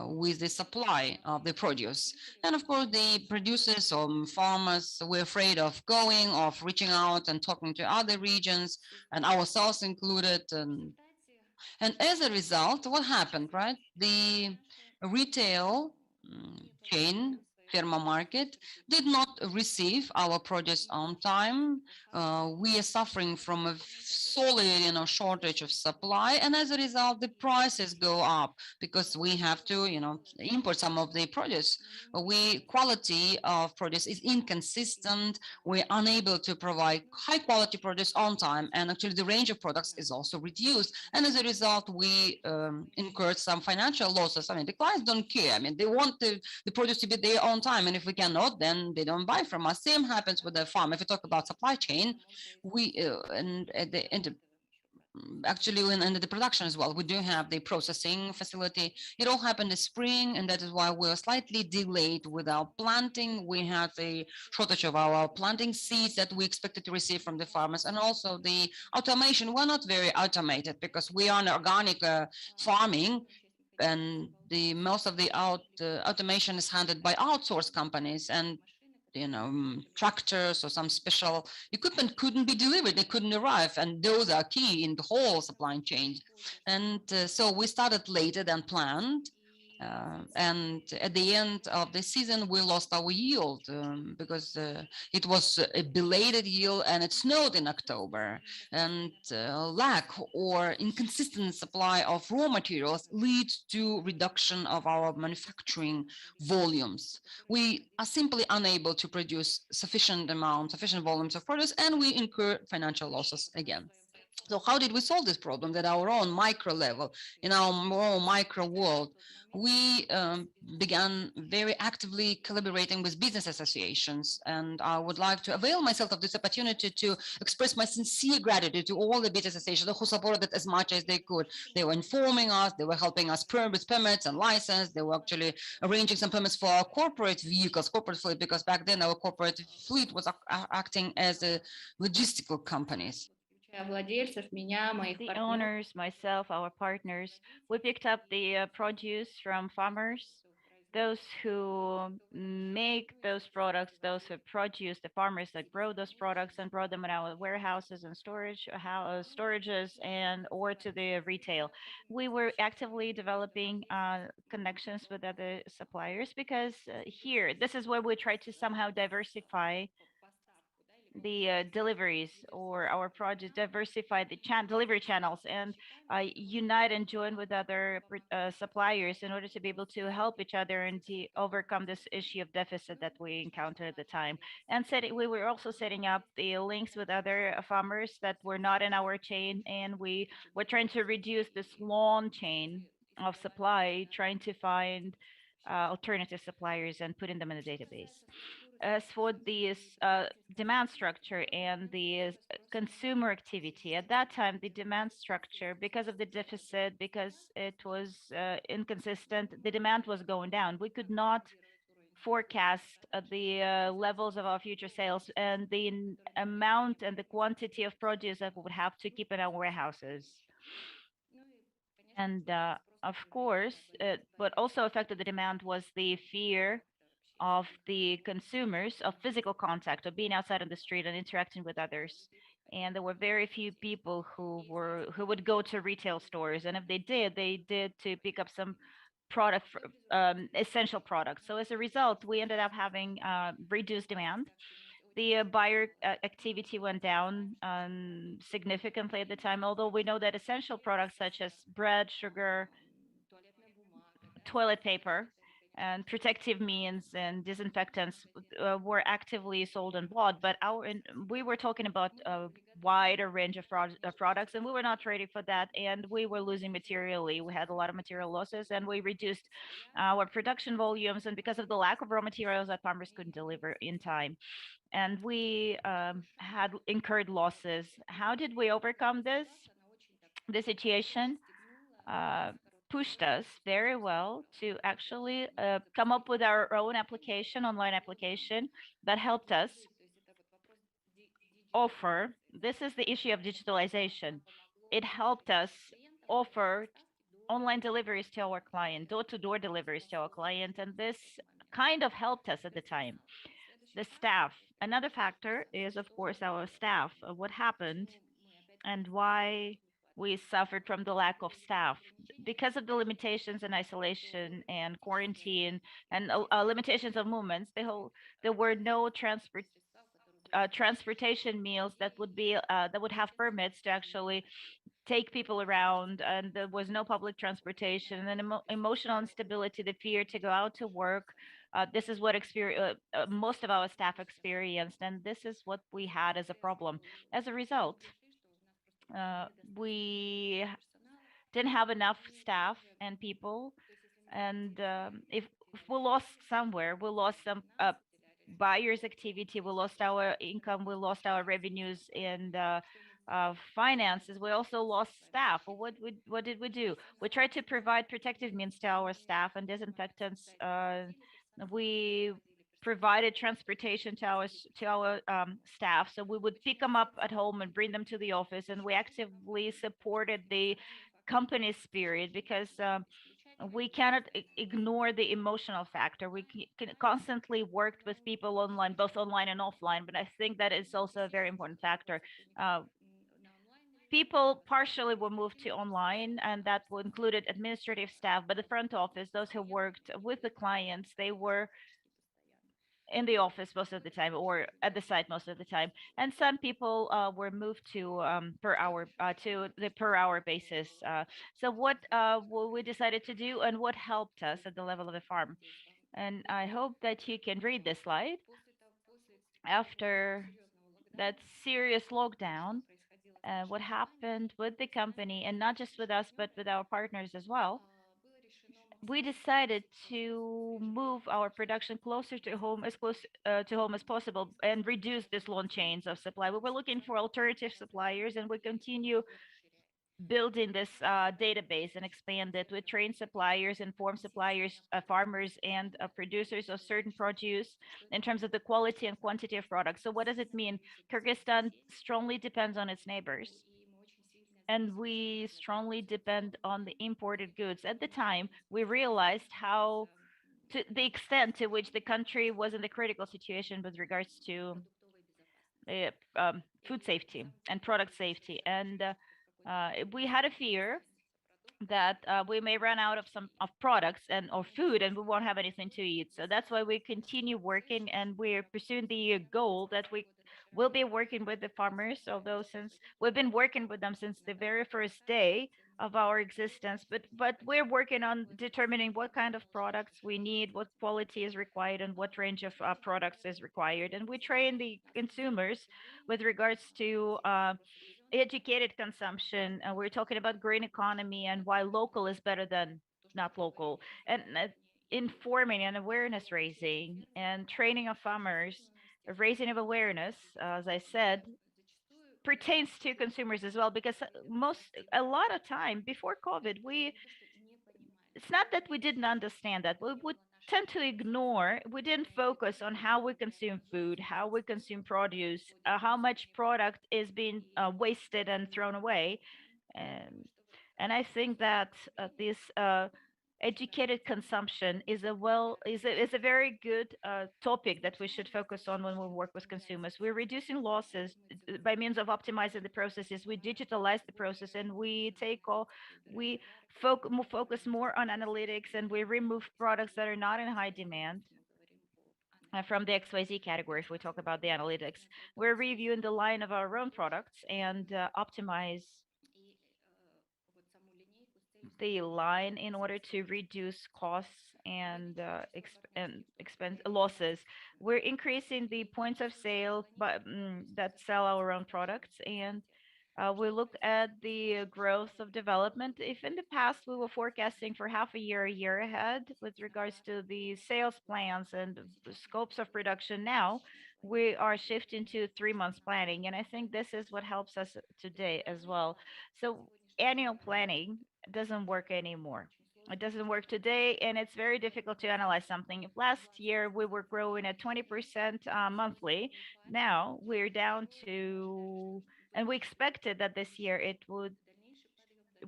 with the supply of the produce. And of course, the producers or farmers were afraid of going, of reaching out and talking to other regions, and ourselves included. And as a result, what happened, right? The retail chain, Ferma Market, did not receive our produce on time. We are suffering from a solid, shortage of supply, and as a result, the prices go up because we have to, import some of the produce. Quality of produce is inconsistent. We're unable to provide high quality produce on time, and actually the range of products is also reduced. And as a result, we incurred some financial losses. I mean, the clients don't care. I mean, they want the produce to be there on time, and if we cannot, then they don't buy from us. Same happens with the farm. If we talk about supply chain, we and at the end, actually in the production as well, we do have the processing facility. It all happened this spring, and that is why we're slightly delayed with our planting. We had a shortage of our planting seeds that we expected to receive from the farmers, and also the automation. We're not very automated because we are an organic farming, and the most of the automation is handled by outsourced companies, and tractors or some special equipment couldn't be delivered, they couldn't arrive, and those are key in the whole supply chain. And so we started later than planned, and at the end of the season we lost our yield because it was a belated yield, and it snowed in October, and lack or inconsistent supply of raw materials leads to reduction of our manufacturing volumes. We are simply unable to produce sufficient volumes of produce, and we incur financial losses again. So how did we solve this problem at our own micro level, in our own micro world? We began very actively collaborating with business associations, and I would like to avail myself of this opportunity to express my sincere gratitude to all the business associations who supported as much as they could. They were informing us, they were helping us with permits and license, they were actually arranging some permits for our corporate vehicles, corporate fleet, because back then our corporate fleet was acting as a logistical companies. The owners, myself, our partners, we picked up the produce from farmers, those who make those products, those who produce, the farmers that grow those products and brought them in our warehouses and storages and or to the retail. We were actively developing connections with other suppliers because here, this is where we try to somehow diversify the deliveries or our project, diversify the delivery channels, and unite and join with other suppliers in order to be able to help each other and to overcome this issue of deficit that we encountered at the time. And we were also setting up the links with other farmers that were not in our chain, and we were trying to reduce this long chain of supply, trying to find alternative suppliers and putting them in the database. As for the demand structure and the consumer activity, at that time, the demand structure, because of the deficit, because it was inconsistent, the demand was going down. We could not forecast the levels of our future sales and the amount and the quantity of produce that we would have to keep in our warehouses. And of course, what also affected the demand was the fear of the consumers of physical contact, of being outside on the street and interacting with others. And there were very few people who would go to retail stores, and if they did to pick up some product, essential products. So as a result, we ended up having reduced demand. The buyer activity went down significantly at the time, although we know that essential products such as bread, sugar, toilet paper, and protective means and disinfectants were actively sold and bought, but we were talking about wider range of products, and we were not ready for that, and we were losing materially. We had a lot of material losses, and we reduced our production volumes, and because of the lack of raw materials, that farmers couldn't deliver in time, and we had incurred losses. How did we overcome this? The situation pushed us very well to actually come up with our own application, online application, that helped us offer. This is the issue of digitalization. It helped us offer online deliveries to our client, door-to-door deliveries to our client, and this kind of helped us at the time. The staff. Another factor is, of course, our staff. What happened and why we suffered from the lack of staff because of the limitations and isolation and quarantine and limitations of movements. There were no transportation meals that would have permits to actually take people around, and there was no public transportation, and emotional instability, the fear to go out to work. This is what most of our staff experienced, and this is what we had as a problem. As a result, we didn't have enough staff and people, and if we lost somewhere, we lost some buyers activity, we lost our income, we lost our revenues and finances, we also lost staff. What did we do? We tried to provide protective means to our staff and disinfectants. We provided transportation to our staff, so we would pick them up at home and bring them to the office, and we actively supported the company spirit because we cannot ignore the emotional factor. We can constantly work with people online, both online and offline, but I think that is also a very important factor. People partially were moved to online, and that included administrative staff, but the front office, those who worked with the clients, they were in the office most of the time or at the site most of the time, and some people were moved to the per hour basis. So what we decided to do and what helped us at the level of the farm, and I hope that you can read this slide. After that serious lockdown, what happened with the company, and not just with us but with our partners as well, we decided to move our production closer to home, as close to home as possible, and reduce this long chains of supply. We were looking for alternative suppliers, and we continue building this database and expand it. We train suppliers, inform suppliers, farmers, and producers of certain produce in terms of the quality and quantity of products. So what does it mean? Kyrgyzstan strongly depends on its neighbors, and we strongly depend on the imported goods. At the time, we realized how to the extent to which the country was in the critical situation with regards to food safety and product safety, and we had a fear that we may run out of products and or food, and we won't have anything to eat. So that's why we continue working, and we're pursuing the goal that we will be working with the farmers, although since we've been working with them since the very first day of our existence, but we're working on determining what kind of products we need, what quality is required, and what range of products is required, and we train the consumers with regards to educated consumption. We're talking about green economy and why local is better than not local, and informing and awareness raising and training of farmers, raising of awareness, as I said, pertains to consumers as well, because a lot of time before COVID, it's not that we didn't understand that. We would tend to ignore, we didn't focus on how we consume food, how we consume produce, how much product is being wasted and thrown away. And I think that this educated consumption is a very good topic that we should focus on when we work with consumers. We're reducing losses by means of optimizing the processes. We digitalize the process, and we focus more on analytics, and we remove products that are not in high demand from the XYZ category. If we talk about the analytics, we're reviewing the line of our own products and optimize the line in order to reduce costs and expense losses. We're increasing the points of sale that sell our own products, and we look at the growth of development. If in the past we were forecasting for half a year ahead with regards to the sales plans and the scopes of production, now we are shifting to 3 months planning. And I think this is what helps us today as well. So annual planning doesn't work anymore. It doesn't work today, and it's very difficult to analyze something. If last year we were growing at 20% monthly, now we're down to, and we expected that this year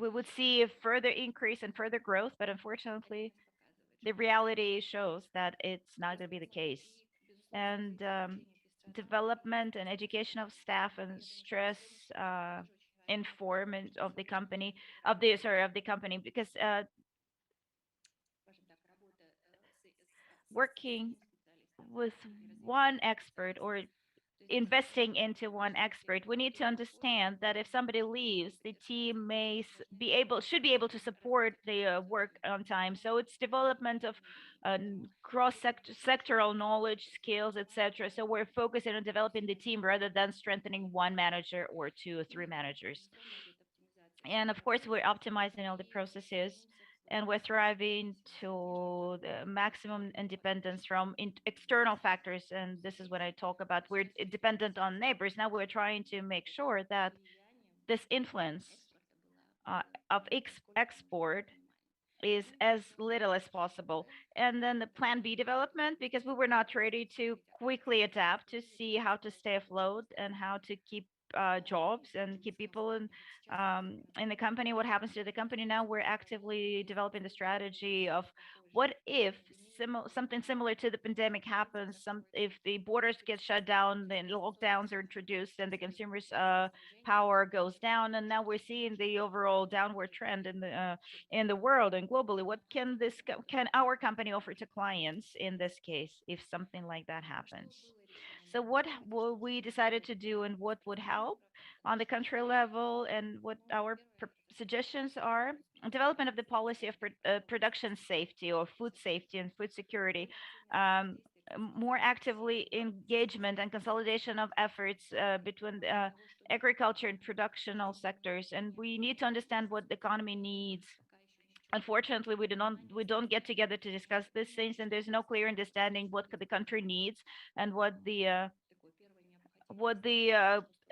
we would see a further increase and further growth, but unfortunately, the reality shows that it's not going to be the case. And development and education of staff and stress informant of the company of the company, because working with one expert or investing into one expert, we need to understand that if somebody leaves, the team should be able to support the work on time. So it's development of sectoral knowledge, skills, etc. So we're focusing on developing the team rather than strengthening one manager or 2 or 3 managers. And of course, we're optimizing all the processes, and we're thriving to the maximum independence from external factors. And this is what I talk about. We're dependent on neighbors. Now we're trying to make sure that this influence of export is as little as possible. And then the plan B development, because we were not ready to quickly adapt to see how to stay afloat and how to keep jobs and keep people in the company. What happens to the company now? We're actively developing the strategy of what if something similar to the pandemic happens. If the borders get shut down, then lockdowns are introduced, and the consumers' power goes down. And now we're seeing the overall downward trend in the world and globally. What can our company offer to clients in this case if something like that happens? So what we decided to do and what would help on the country level, and what our suggestions are: development of the policy of production safety or food safety and food security, more actively engagement and consolidation of efforts between agriculture and productional sectors. And we need to understand what the economy needs. Unfortunately, we don't get together to discuss these things, and there's no clear understanding what the country needs and what the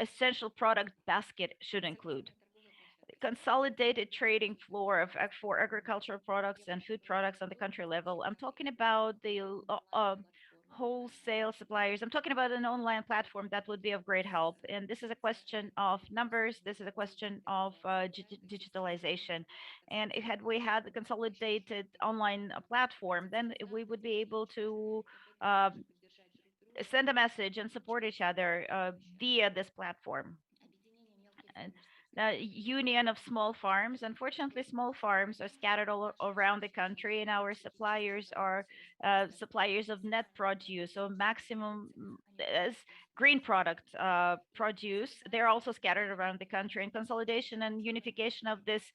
essential product basket should include. Consolidated trading floor for agricultural products and food products on the country level. I'm talking about the wholesale suppliers. I'm talking about an online platform that would be of great help. And this is a question of numbers. This is a question of digitalization. And had we had the consolidated online platform, then we would be able to send a message and support each other via this platform. And the union of small farms. Unfortunately, small farms are scattered all around the country, and our suppliers are suppliers of net produce, so maximum as green product produce. They're also scattered around the country, and consolidation and unification of this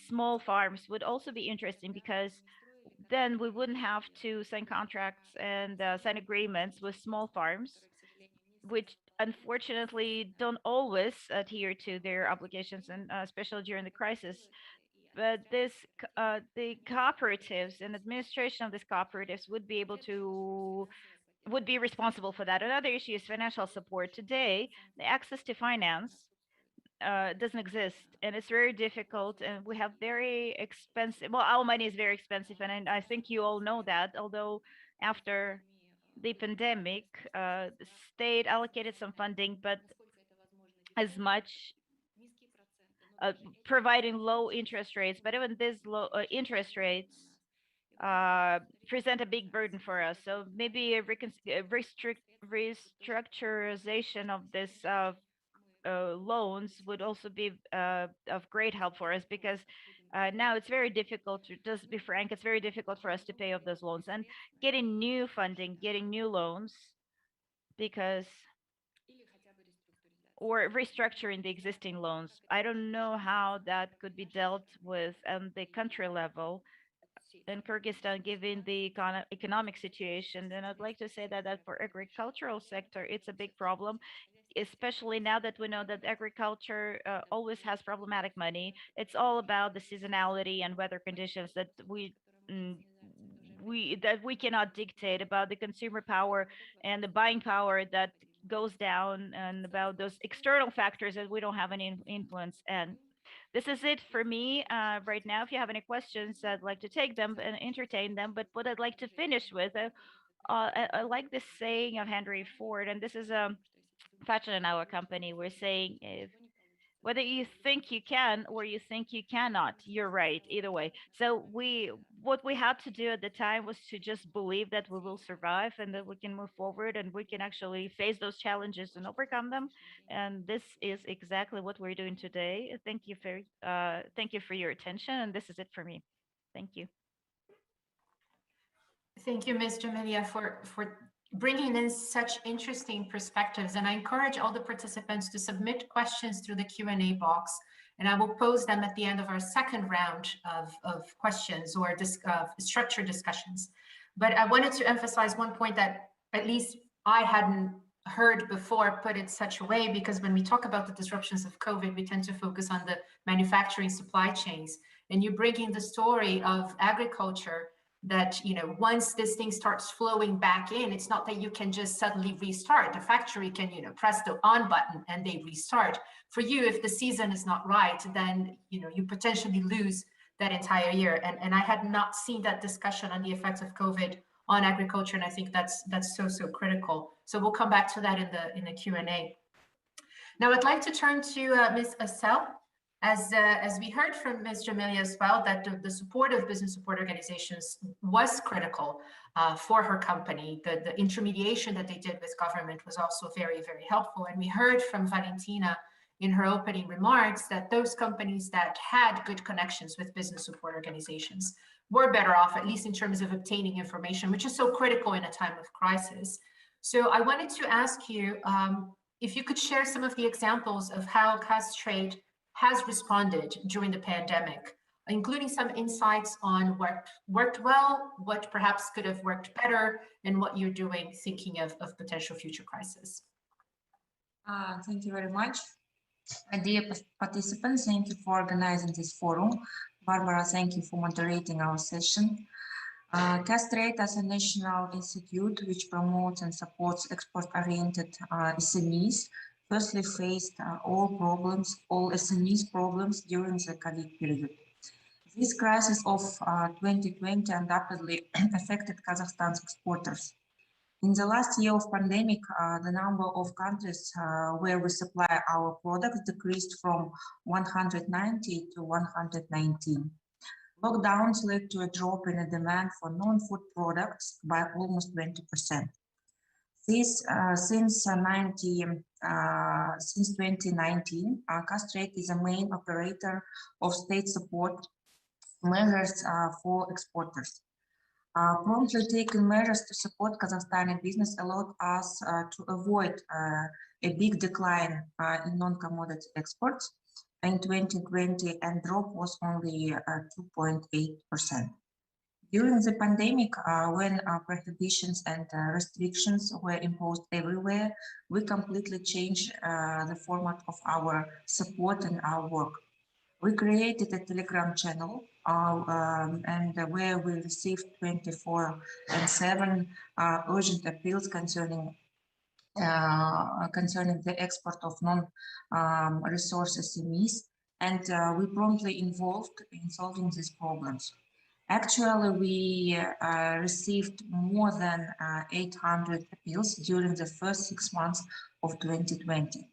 small farms would also be interesting, because then we wouldn't have to sign contracts and sign agreements with small farms, which unfortunately don't always adhere to their obligations, and especially during the crisis. But the cooperatives and administration of these cooperatives would be responsible for that. Another issue is financial support. Today, the access to finance doesn't exist, and it's very difficult, and we have very expensive, well, our money is very expensive, and I think you all know that. Although after the pandemic, the state allocated some funding, but as much providing low interest rates. But even these low interest rates present a big burden for us. So maybe a restructurization of this loans would also be of great help for us, because now it's very difficult to, just be frank, it's very difficult for us to pay off those loans and getting new funding, getting new loans, because or restructuring the existing loans. I don't know how that could be dealt with on the country level in Kyrgyzstan, given the economic situation. And I'd like to say that for agricultural sector, it's a big problem, especially now that we know that agriculture always has problematic money. It's all about the seasonality and weather conditions that mm, we cannot dictate, about the consumer power and the buying power that goes down, and about those external factors that we don't have any influence. And this is it for me right now. If you have any questions, I'd like to take them and entertain them. But what I'd like to finish with, I like this saying of Henry Ford, and this is fashion in our company. We're saying, if whether you think you can or you think you cannot, you're right either way. So what we had to do at the time was to just believe that we will survive and that we can move forward and we can actually face those challenges and overcome them. And this is exactly what we're doing today. Thank you for your attention, and this is it for me. Thank you. Thank you, Ms. Jamilia, for bringing in such interesting perspectives. And I encourage all the participants to submit questions through the Q&A box, and I will pose them at the end of our second round of questions or structured discussions. But I wanted to emphasize one point that at least I hadn't heard before put it such a way, because when we talk about the disruptions of COVID, we tend to focus on the manufacturing supply chains. And you're bringing the story of agriculture, that, you know, once this thing starts flowing back in, it's not that you can just suddenly restart. The factory can, you know, press the on button and they restart. For you, if the season is not right, then, you know, you potentially lose that entire year. And I had not seen that discussion on the effects of COVID on agriculture, and I think that's so critical. So we'll come back to that in the Q&A. Now I'd like to turn to Ms. Asel. As we heard from Ms. Jamilia as well, that the support of business support organizations was critical for her company. The intermediation that they did with government was also very helpful. And we heard from Valentina in her opening remarks that those companies that had good connections with business support organizations were better off, at least in terms of obtaining information, which is so critical in a time of crisis. So I wanted to ask you if you could share some of the examples of how Castrade has responded during the pandemic, including some insights on what worked well, what perhaps could have worked better, and what you're doing thinking of potential future crisis. Thank you very much. Dear participants, thank you for organizing this forum. Barbara, thank you for moderating our session. Castrade, as a national institute which promotes and supports export-oriented SMEs, firstly faced all SMEs problems during the COVID period. This crisis of 2020 undoubtedly affected Kazakhstan's exporters. In the last year of pandemic, the number of countries where we supply our products decreased from 190 to 119. Lockdowns led to a drop in the demand for non-food products by almost 20%. Since 2019, Castrade is a main operator of state support measures for exporters. Promptly taking measures to support Kazakhstani business allowed us to avoid a big decline in non-commodity exports in 2020, and drop was only 2.8%. During the pandemic, when prohibitions and restrictions were imposed everywhere, we completely changed the format of our support and our work. We created a Telegram channel and where we received 24/7 urgent appeals concerning the export of non-resource SMEs, and we promptly involved in solving these problems. Actually, we received more than 800 appeals during the first 6 months of 2020.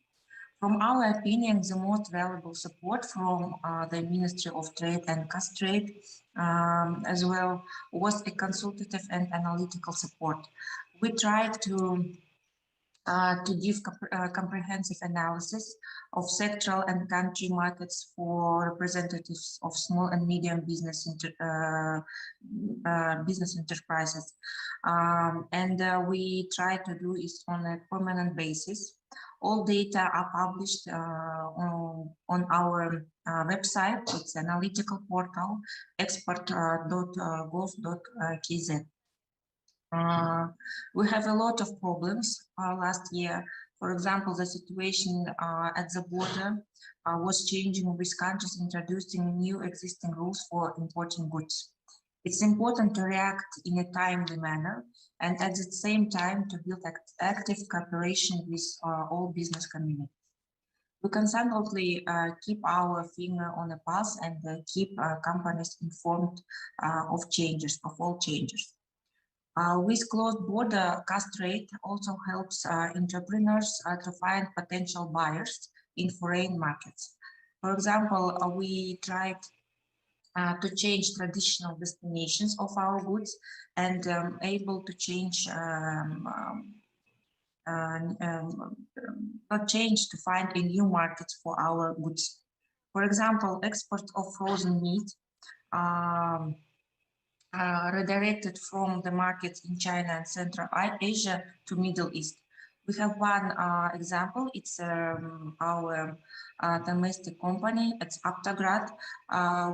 From our opinion, the most valuable support from the Ministry of Trade and Castrade as well was a consultative and analytical support. We tried to give comprehensive analysis of sectoral and country markets for representatives of small and medium business enterprises. And we try to do it on a permanent basis. All data are published on our website. It's an analytical portal, export.gov.kz. We have a lot of problems last year. For example, the situation at the border was changing with countries introducing new existing rules for importing goods. It's important to react in a timely manner and at the same time to build active cooperation with all business community. We constantly keep our finger on the pulse and keep companies informed of all changes. With closed border, Castrate also helps entrepreneurs to find potential buyers in foreign markets. For example, we tried to change traditional destinations of our goods and able to change change to find a new market for our goods. For example, export of frozen meat redirected from the markets in China and Central Asia to Middle East. We have one example. It's our domestic company. It's Aptograd,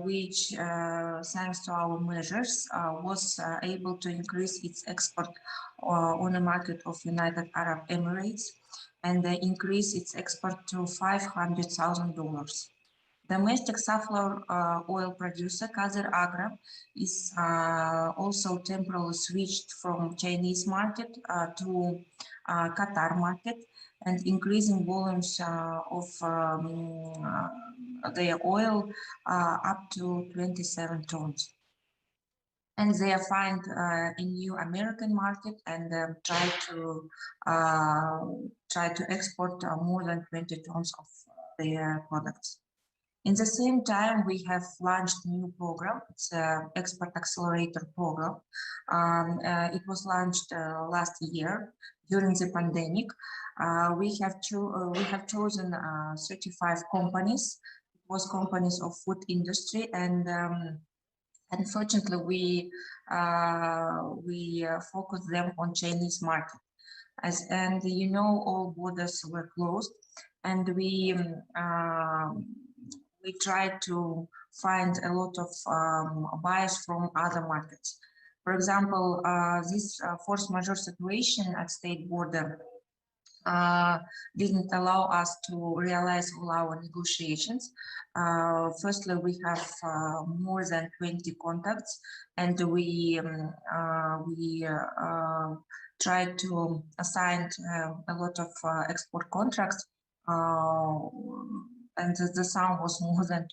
which, thanks to our measures, was able to increase its export on the market of United Arab Emirates and increase its export to $500,000. Domestic safflower oil producer Kazir Agra is also temporarily switched from Chinese market to Qatar market and increasing volumes of their oil up to 27 tons. And they find a new American market and try to export more than 20 tons of their products. In the same time, we have launched a new program. It's an Export Accelerator program. It was launched last year during the pandemic. We have chosen 35 companies. It was companies of food industry, and unfortunately, we focused them on Chinese market. And you know, all borders were closed, and we tried to find a lot of buyers from other markets. For example, this force majeure situation at state border didn't allow us to realize all our negotiations. Firstly, we have more than 20 contacts, and we tried to assign a lot of export contracts. And the sum was more than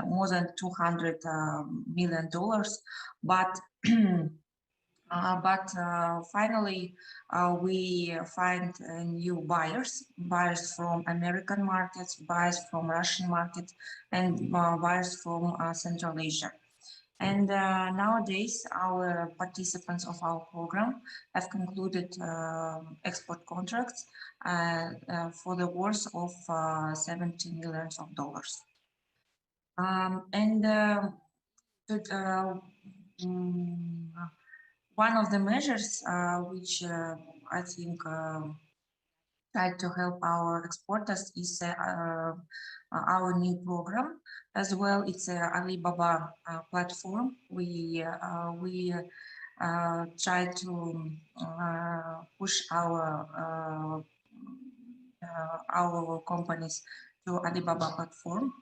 more than $200 million, but finally we find new buyers from American markets, buyers from Russian markets, and buyers from Central Asia. And nowadays, our participants of our program have concluded export contracts for the worth of $70 million. One of the measures which I think try to help our exporters is our new program. As well, it's a Alibaba platform. We try to push our companies to Alibaba platform.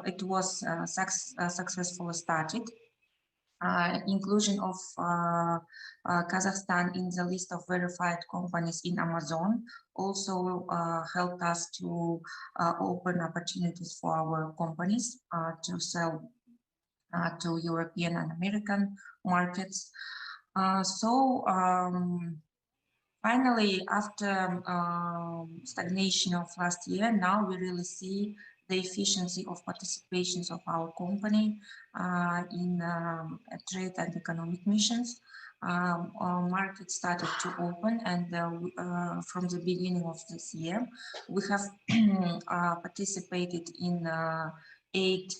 It was successfully started. Inclusion of Kazakhstan in the list of verified companies in Amazon also helped us to open opportunities for our companies to sell to European and American markets. Finally, after stagnation of last year, now we really see the efficiency of participations of our company in trade and economic missions. Our market started to open, and from the beginning of this year, we have participated in 8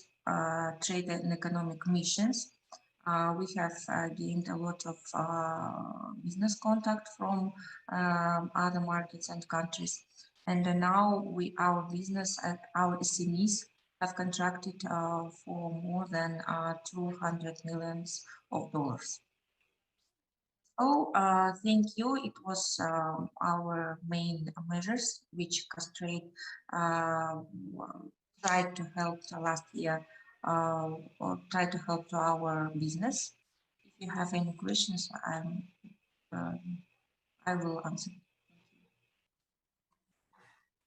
trade and economic missions. We have gained a lot of business contact from other markets and countries. And now our business and our SMEs have contracted for more than 200 millions of dollars. So thank you. It was our main measures which Castrate tried to help last year, or tried to help to our business. If you have any questions, I will answer.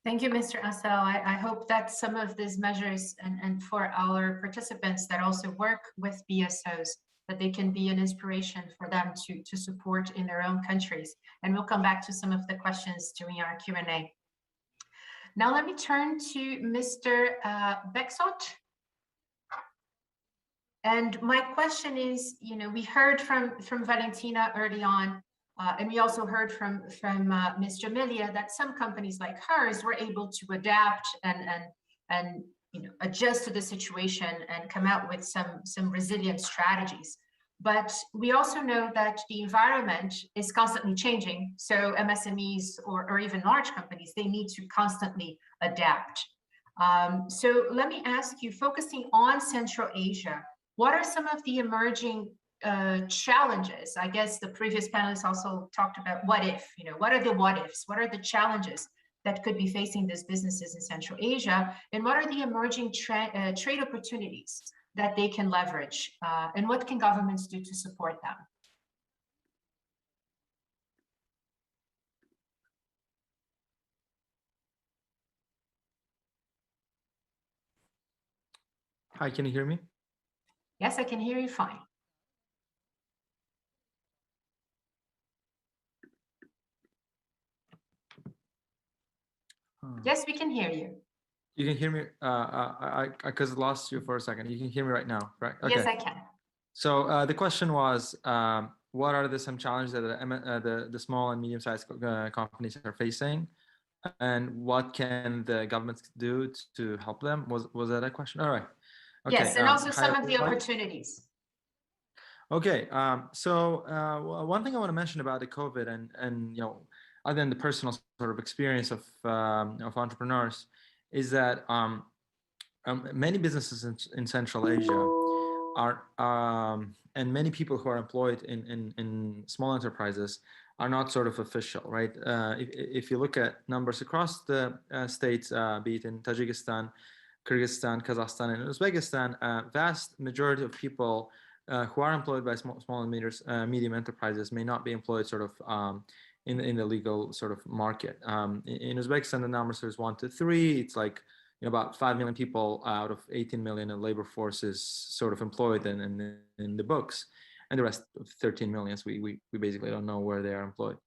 Thank you, Mr. Asel. I hope that some of these measures and for our participants that also work with BSOs, that they can be an inspiration for them to support in their own countries. And we'll come back to some of the questions during our Q&A. Now let me turn to Mr. Beksot. And my question is, you know, we heard from Valentina early on, and we also heard from Ms. Jamilia that some companies like hers were able to adapt and you know, adjust to the situation and come out with some resilient strategies. But we also know that the environment is constantly changing. So MSMEs or even large companies, they need to constantly adapt. So let me ask you, focusing on Central Asia, what are some of the emerging challenges? I guess the previous panelists also talked about what if, you know, what are the what ifs? What are the challenges that could be facing these businesses in Central Asia? And what are the emerging trade opportunities that they can leverage? And what can governments do to support them? Hi, can you hear me? Yes, I can hear you fine. Yes, we can hear you. You can hear me? I lost you for a second. You can hear me right now, right? Okay. Yes, I can. So the question was, what are some challenges that the small and medium-sized companies are facing, and what can the governments do to help them? Was that a question? All right. Okay. Yes, and also some of the opportunities. Okay. So one thing I want to mention about the COVID and you know, other than the personal sort of experience of entrepreneurs, is that many businesses in Central Asia are and many people who are employed in small enterprises are not sort of official, right? If you look at numbers across the states, be it in Tajikistan, Kyrgyzstan, Kazakhstan, and Uzbekistan, vast majority of people who are employed by small and medium enterprises may not be employed sort of in the legal sort of market. In Uzbekistan, the numbers is 1 to 3. It's like, you know, about 5 million people out of 18 million in labor force is sort of employed in the books, and the rest of 13 millions, we basically don't know where they are employed.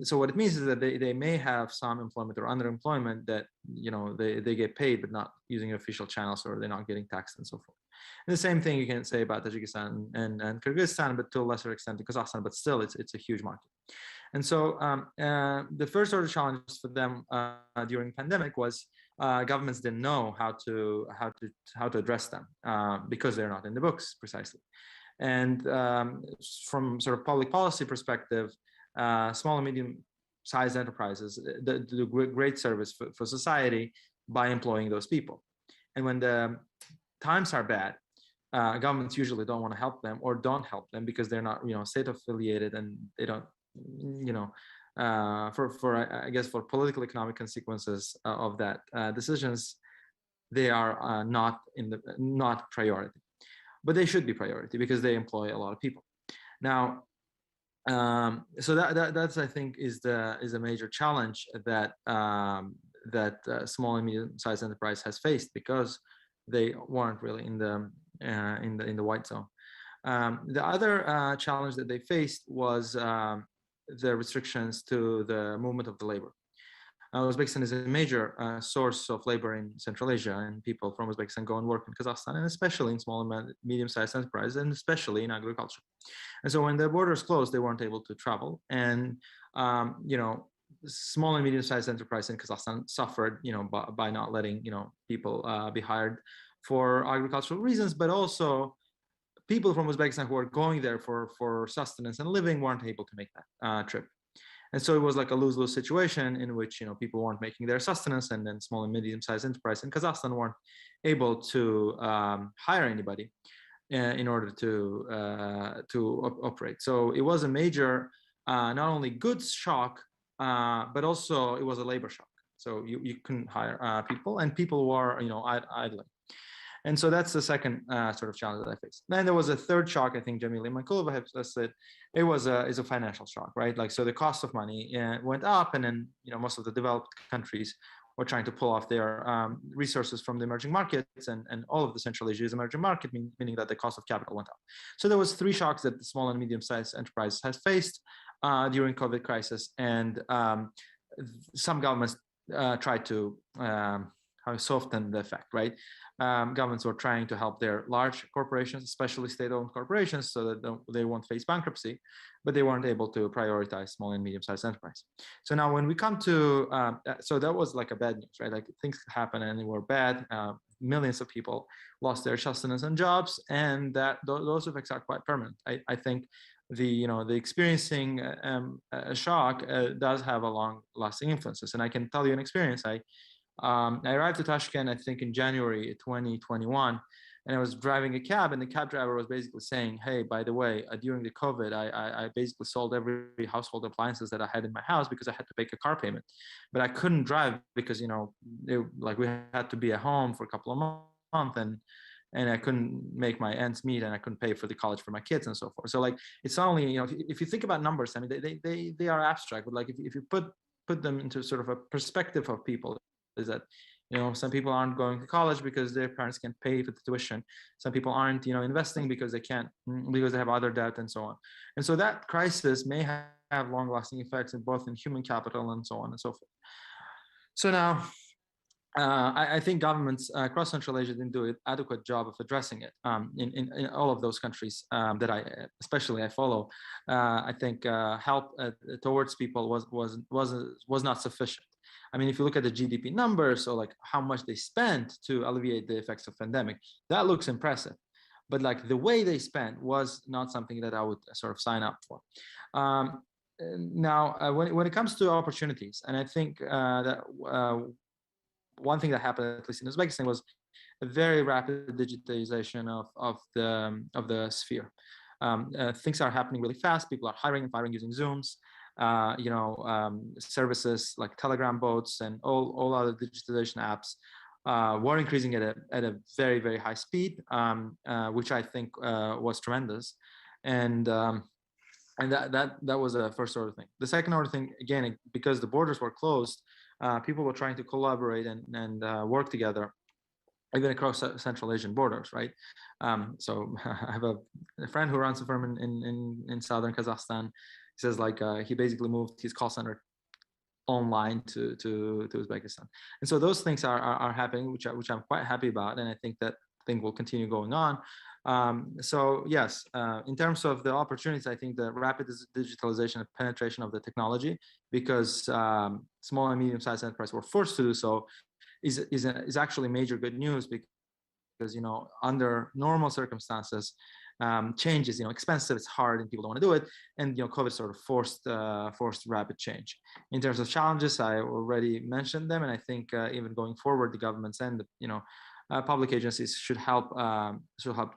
So what it means is that they may have some employment or underemployment that, you know, they get paid but not using official channels, or they're not getting taxed and so forth. And the same thing you can say about Tajikistan and Kyrgyzstan, but to a lesser extent in Kazakhstan, but still it's a huge market. And so the first order challenges for them during the pandemic was governments didn't know how to address them because they're not in the books precisely. And from sort of public policy perspective, small and medium-sized enterprises do great service for society by employing those people. And when the times are bad, governments usually don't want to help them or don't help them because they're not, you know, state affiliated, and they don't, you know, I guess for political economic consequences of that decisions, they are not priority, but they should be priority because they employ a lot of people. Now, so that's I think is a major challenge that small and medium-sized enterprise has faced because they weren't really in the white zone. The other challenge that they faced was the restrictions to the movement of the labor. Uzbekistan is a major source of labor in Central Asia, and people from Uzbekistan go and work in Kazakhstan, and especially in small and medium-sized enterprises, and especially in agriculture. And so when the borders closed, they weren't able to travel, and you know, small and medium-sized enterprise in Kazakhstan suffered, you know, by not letting, you know, people be hired for agricultural reasons, but also people from Uzbekistan who were going there for sustenance and living weren't able to make that trip. And so it was like a lose-lose situation in which, you know, people weren't making their sustenance, and then small and medium-sized enterprise in Kazakhstan weren't able to hire anybody in order to operate. So it was a major, not only goods shock, but also it was a labor shock. So you couldn't hire people, and people were, you know, idling. And so that's the second sort of challenge that I faced. Then there was a third shock. I think Jamila Imankulova has said is a financial shock, right? Like, so the cost of money went up, and then, you know, most of the developed countries were trying to pull off their resources from the emerging markets, and all of the Central Asia is emerging market, meaning that the cost of capital went up. So there was 3 shocks that the small and medium-sized enterprise has faced during COVID crisis, and some governments tried to soften the effect, right? Governments were trying to help their large corporations, especially state-owned corporations, so that they won't face bankruptcy, but they weren't able to prioritize small and medium-sized enterprise. So now when we come to, so that was like a bad news, right? Like, things happened and they were bad. Millions of people lost their sustenance and jobs, and that those effects are quite permanent. I think the experiencing a shock does have a long-lasting influences. And I can tell you an experience. I arrived to Tashkent, I think, in January 2021, and I was driving a cab, and the cab driver was basically saying, hey, by the way, during the COVID, I basically sold every household appliances that I had in my house because I had to pay a car payment. But I couldn't drive because, you know, we had to be at home for a couple of months, and I couldn't make my ends meet, and I couldn't pay for the college for my kids and so forth. So, like, it's only, you know, if you think about numbers, I mean, they are abstract, but like, if you put them into sort of a perspective of people, is that, you know, some people aren't going to college because their parents can't pay for the tuition. Some people aren't, you know, investing because they can't, because they have other debt and so on. And so that crisis may have long-lasting effects in both in human capital and so on and so forth. So now, I think governments across Central Asia didn't do an adequate job of addressing it in all of those countries that I follow. I think help towards people was not sufficient. I mean, if you look at the GDP numbers, or like how much they spent to alleviate the effects of pandemic, that looks impressive. But like, the way they spent was not something that I would sort of sign up for. Now, when it comes to opportunities, and I think that one thing that happened, at least in Uzbekistan, was a very rapid digitization of the sphere. Things are happening really fast. People are hiring and firing using Zooms. Services like Telegram bots and all other digitization apps were increasing at a very, very high speed, which I think was tremendous. And that was the first order thing. The second order thing, again, because the borders were closed, people were trying to collaborate and work together, even across Central Asian borders, right? So I have a friend who runs a firm in southern Kazakhstan. He says, like, he basically moved his call center online to Uzbekistan. And so those things are happening, which I'm quite happy about. And I think that thing will continue going on. So yes, in terms of the opportunities, I think the rapid digitalization and penetration of the technology, because small and medium-sized enterprises were forced to do so, is actually major good news, because, you know, under normal circumstances, change is, you know, expensive, it's hard, and people don't want to do it. And, you know, COVID sort of forced rapid change. In terms of challenges, I already mentioned them, and I think even going forward, the governments and the, you know, public agencies should help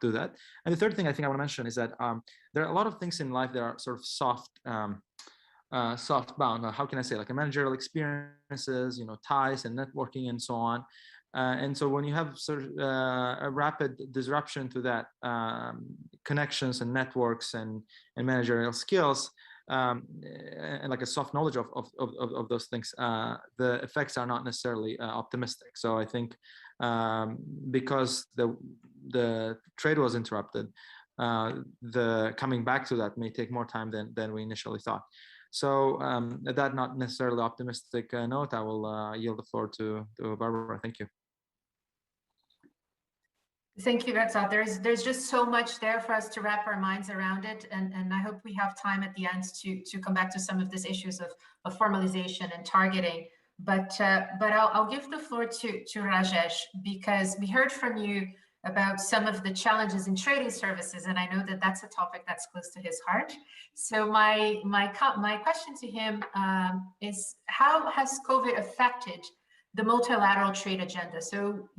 do that. And the third thing I think I want to mention is that there are a lot of things in life that are sort of soft bound. How can I say, like, a managerial experiences, you know, ties and networking and so on. And so when you have sort of a rapid disruption to that connections and networks and managerial skills, and like a soft knowledge of those things, the effects are not necessarily optimistic. So I think because the trade was interrupted, the coming back to that may take more time than we initially thought. So at that not necessarily optimistic note, I will yield the floor to Barbara. Thank you. Thank you, Reza. There's just so much there for us to wrap our minds around it, and I hope we have time at the end to come back to some of these issues of formalization and targeting. But I'll give the floor to Rajesh, because we heard from you about some of the challenges in trading services, and I know that that's a topic that's close to his heart. So my question to him is, how has COVID affected the multilateral trade agenda? So,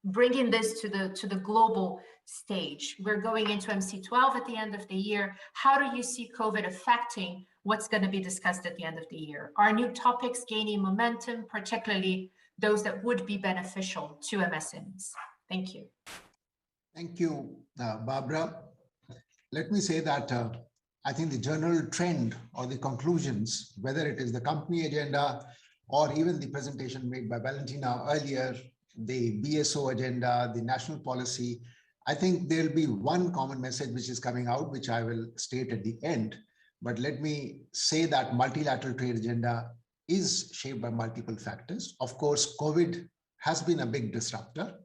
bringing this to the global stage. We're going into MC12 at the end of the year. How do you see COVID affecting what's going to be discussed at the end of the year? Are new topics gaining momentum, particularly those that would be beneficial to MSMEs? Thank you. Thank you, Barbara. Let me say that I think the general trend or the conclusions, whether it is the company agenda or even the presentation made by Valentina earlier, the BSO agenda, the national policy, I think there'll be one common message which is coming out, which I will state at the end. But let me say that multilateral trade agenda is shaped by multiple factors. Of course, COVID has been a big disruptor,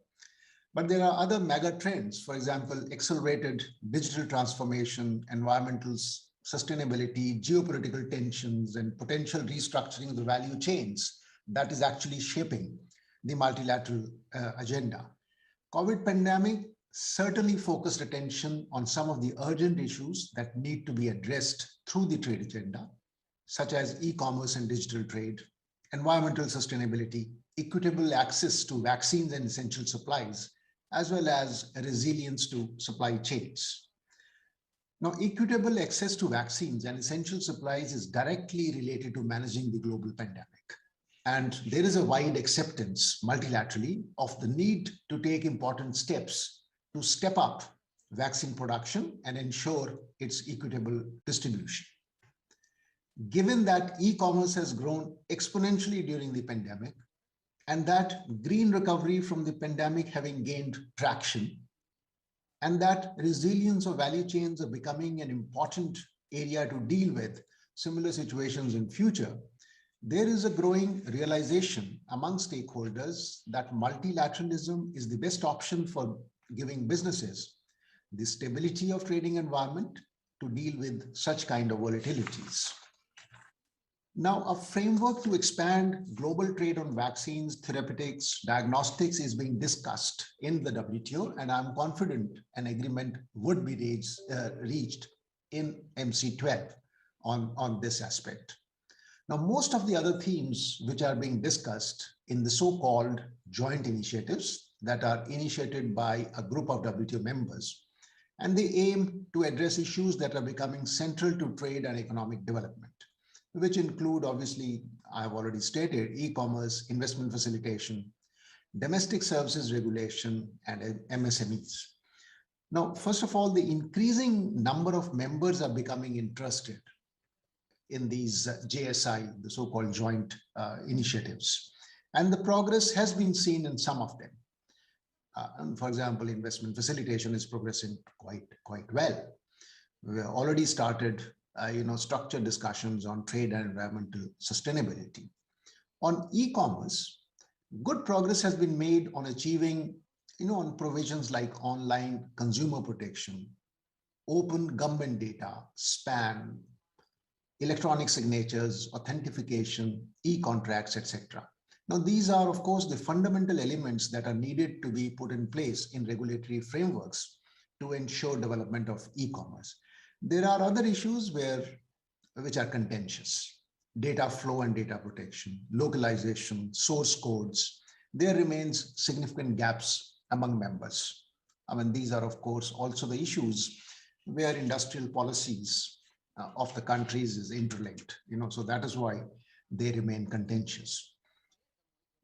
but there are other mega trends. For example, accelerated digital transformation, environmental sustainability, geopolitical tensions, and potential restructuring of the value chains that is actually shaping the multilateral agenda. COVID pandemic certainly focused attention on some of the urgent issues that need to be addressed through the trade agenda, such as e-commerce and digital trade, environmental sustainability, equitable access to vaccines and essential supplies, as well as resilience to supply chains. Now, equitable access to vaccines and essential supplies is directly related to managing the global pandemic. And there is a wide acceptance multilaterally of the need to take important steps to step up vaccine production and ensure its equitable distribution. Given that e-commerce has grown exponentially during the pandemic, and that green recovery from the pandemic having gained traction, and that resilience of value chains are becoming an important area to deal with similar situations in future, there is a growing realization among stakeholders that multilateralism is the best option for giving businesses the stability of trading environment to deal with such kind of volatilities. Now, a framework to expand global trade on vaccines, therapeutics, diagnostics is being discussed in the WTO, and I'm confident an agreement would be reached in MC12 on this aspect. Now, most of the other themes which are being discussed in the so-called joint initiatives that are initiated by a group of WTO members, and they aim to address issues that are becoming central to trade and economic development, which include, obviously, I've already stated, e-commerce, investment facilitation, domestic services regulation, and MSMEs. Now, first of all, the increasing number of members are becoming interested in these JSI, the so-called joint initiatives. And the progress has been seen in some of them. And for example, investment facilitation is progressing quite well. We've already started structured discussions on trade and environmental sustainability. On e-commerce, good progress has been made on achieving, on provisions like online consumer protection, open government data, SPAN, electronic signatures, authentication, e-contracts, etc. Now, these are, of course, the fundamental elements that are needed to be put in place in regulatory frameworks to ensure development of e-commerce. There are other issues which are contentious. Data flow and data protection, localization, source codes. There remains significant gaps among members. I mean, these are, of course, also the issues where industrial policies of the countries is interlinked, so that is why they remain contentious.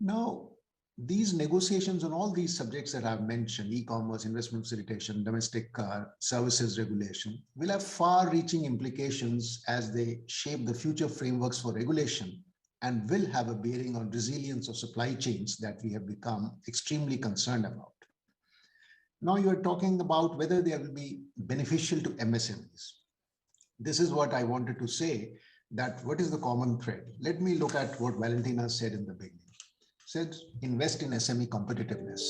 Now, these negotiations on all these subjects that I've mentioned, e-commerce, investment facilitation, domestic services regulation, will have far-reaching implications as they shape the future frameworks for regulation and will have a bearing on resilience of supply chains that we have become extremely concerned about. Now you're talking about whether they will be beneficial to MSMEs. This is what I wanted to say, that what is the common thread? Let me look at what Valentina said in the beginning. Said, invest in SME competitiveness.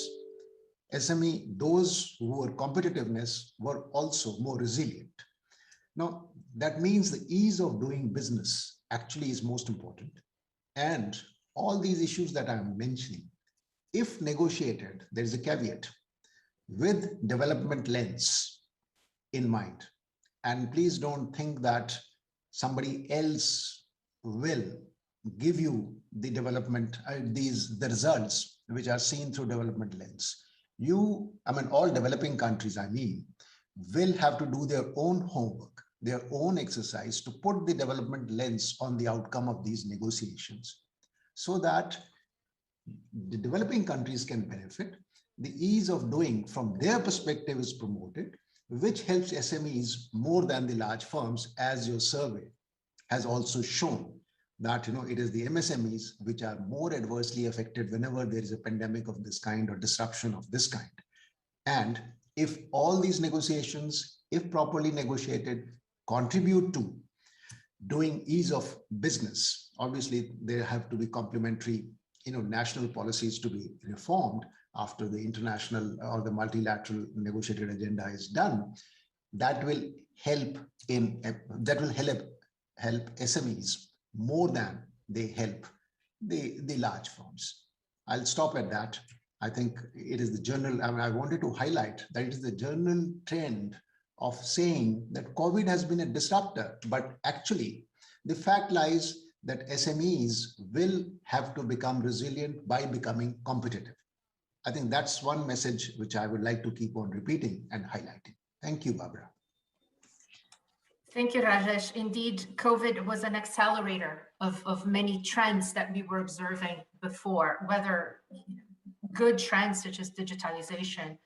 SME, those who were competitiveness were also more resilient. Now, that means the ease of doing business actually is most important. And all these issues that I'm mentioning, if negotiated, there is a caveat. with development lens in mind. And please don't think that somebody else will give you the development, the results which are seen through development lens. All developing countries, will have to do their own homework, their own exercise to put the development lens on the outcome of these negotiations so that the developing countries can benefit. The ease of doing from their perspective is promoted, which helps SMEs more than the large firms, as your survey has also shown that it is the MSMEs which are more adversely affected whenever there is a pandemic of this kind or disruption of this kind. And if all these negotiations, if properly negotiated, contribute to doing ease of business, obviously there have to be complementary national policies to be reformed after the international or the multilateral negotiated agenda is done. That will help help SMEs more than they help the large firms. I'll stop at that. I think it is the general, I wanted to highlight that it is the general trend of saying that COVID has been a disruptor, but actually the fact lies that SMEs will have to become resilient by becoming competitive. I think that's one message which I would like to keep on repeating and highlighting. Thank you, Barbara. Thank you, Rajesh. Indeed, COVID was an accelerator of many trends that we were observing before, whether good trends such as digitalization,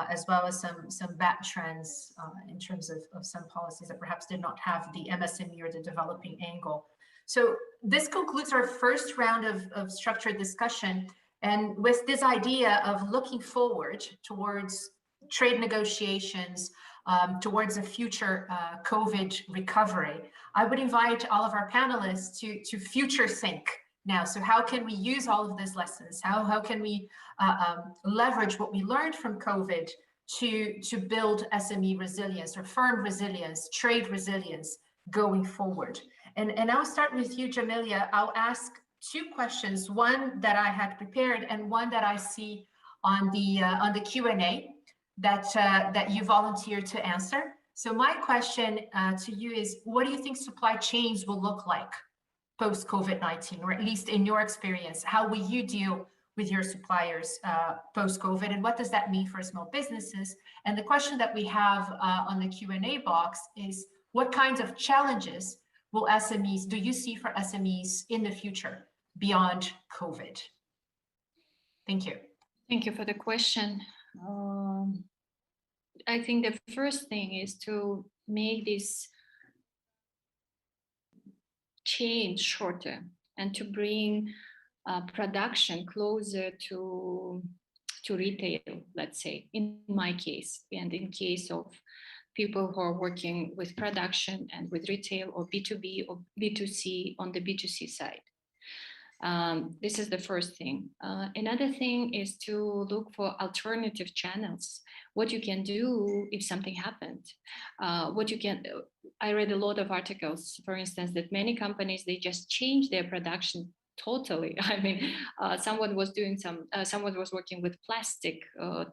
as well as some bad trends in terms of some policies that perhaps did not have the MSME or the developing angle. So this concludes our first round of structured discussion. And with this idea of looking forward towards trade negotiations, towards a future COVID recovery, I would invite all of our panelists to future think now. So how can we use all of these lessons? How can we leverage what we learned from COVID to build SME resilience or firm resilience, trade resilience going forward? And I'll start with you, Jamilia. I'll ask two questions, one that I had prepared and one that I see on the Q&A that you volunteered to answer. So my question to you is, what do you think supply chains will look like post-COVID-19, or at least in your experience? How will you deal with your suppliers post-COVID, and what does that mean for small businesses? And the question that we have on the Q&A box is, what kinds of challenges do you see for SMEs in the future beyond COVID? Thank you. Thank you for the question. I think the first thing is to make this chain shorter and to bring production closer to retail, let's say, in my case, and in case of people who are working with production and with retail or B2B or B2C on the B2C side. This is the first thing. Another thing is to look for alternative channels. What you can do if something happened. I read a lot of articles, for instance, that many companies, they just change their production totally. I mean, someone was working with plastic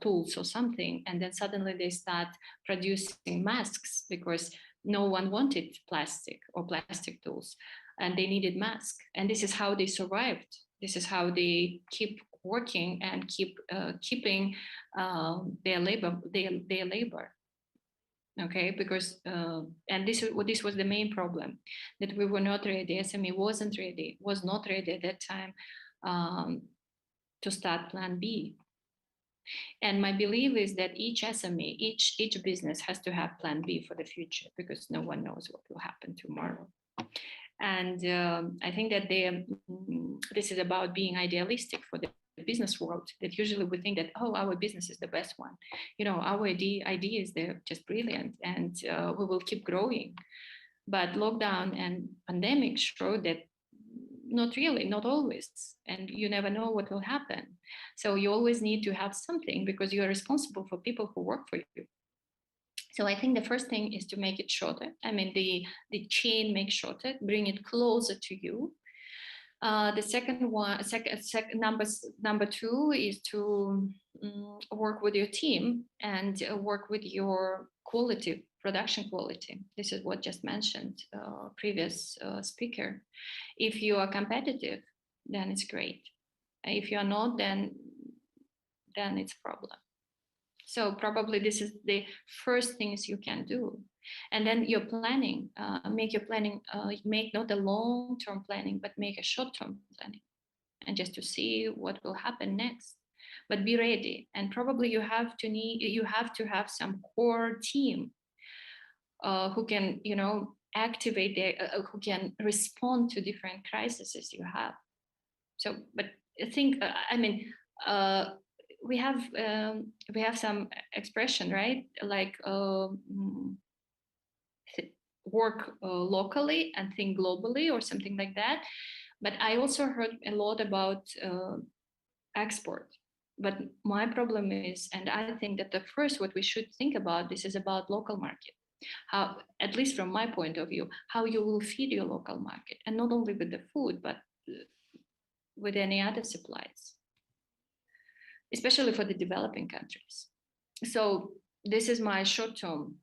tools or something, and then suddenly they start producing masks because no one wanted plastic or plastic tools, and they needed masks. And this is how they survived. This is how they keep working and keeping their labor. Okay, because and this was the main problem, that we were not ready. SME was not ready at that time to start Plan B. And my belief is that each SME, each business has to have Plan B for the future, because no one knows what will happen tomorrow. And I think that this is about being idealistic for the business world, that usually we think that, oh, our business is the best one. You know, our ideas, they're just brilliant, and we will keep growing. But lockdown and pandemic showed that not really, not always. And you never know what will happen. So you always need to have something, because you are responsible for people who work for you. So I think the first thing is to make it shorter. I mean, the chain make shorter, bring it closer to you. The second one, number two is to work with your team and work with your quality, production quality. This is what just mentioned previous speaker. If you are competitive, then it's great. If you are not, then it's a problem. So probably this is the first things you can do. And then your planning, make your planning, make not a long-term planning, but make a short-term planning, and just to see what will happen next. But be ready, and probably you have to have some core team who can, activate who can respond to different crises you have. So, but I think, we have some expression, right? Like work locally and think globally or something like that. But I also heard a lot about export. But my problem is, and I think that the first what we should think about, this is about local market. How, at least from my point of view, how you will feed your local market, and not only with the food, but with any other supplies, especially for the developing countries. So this is my short-term,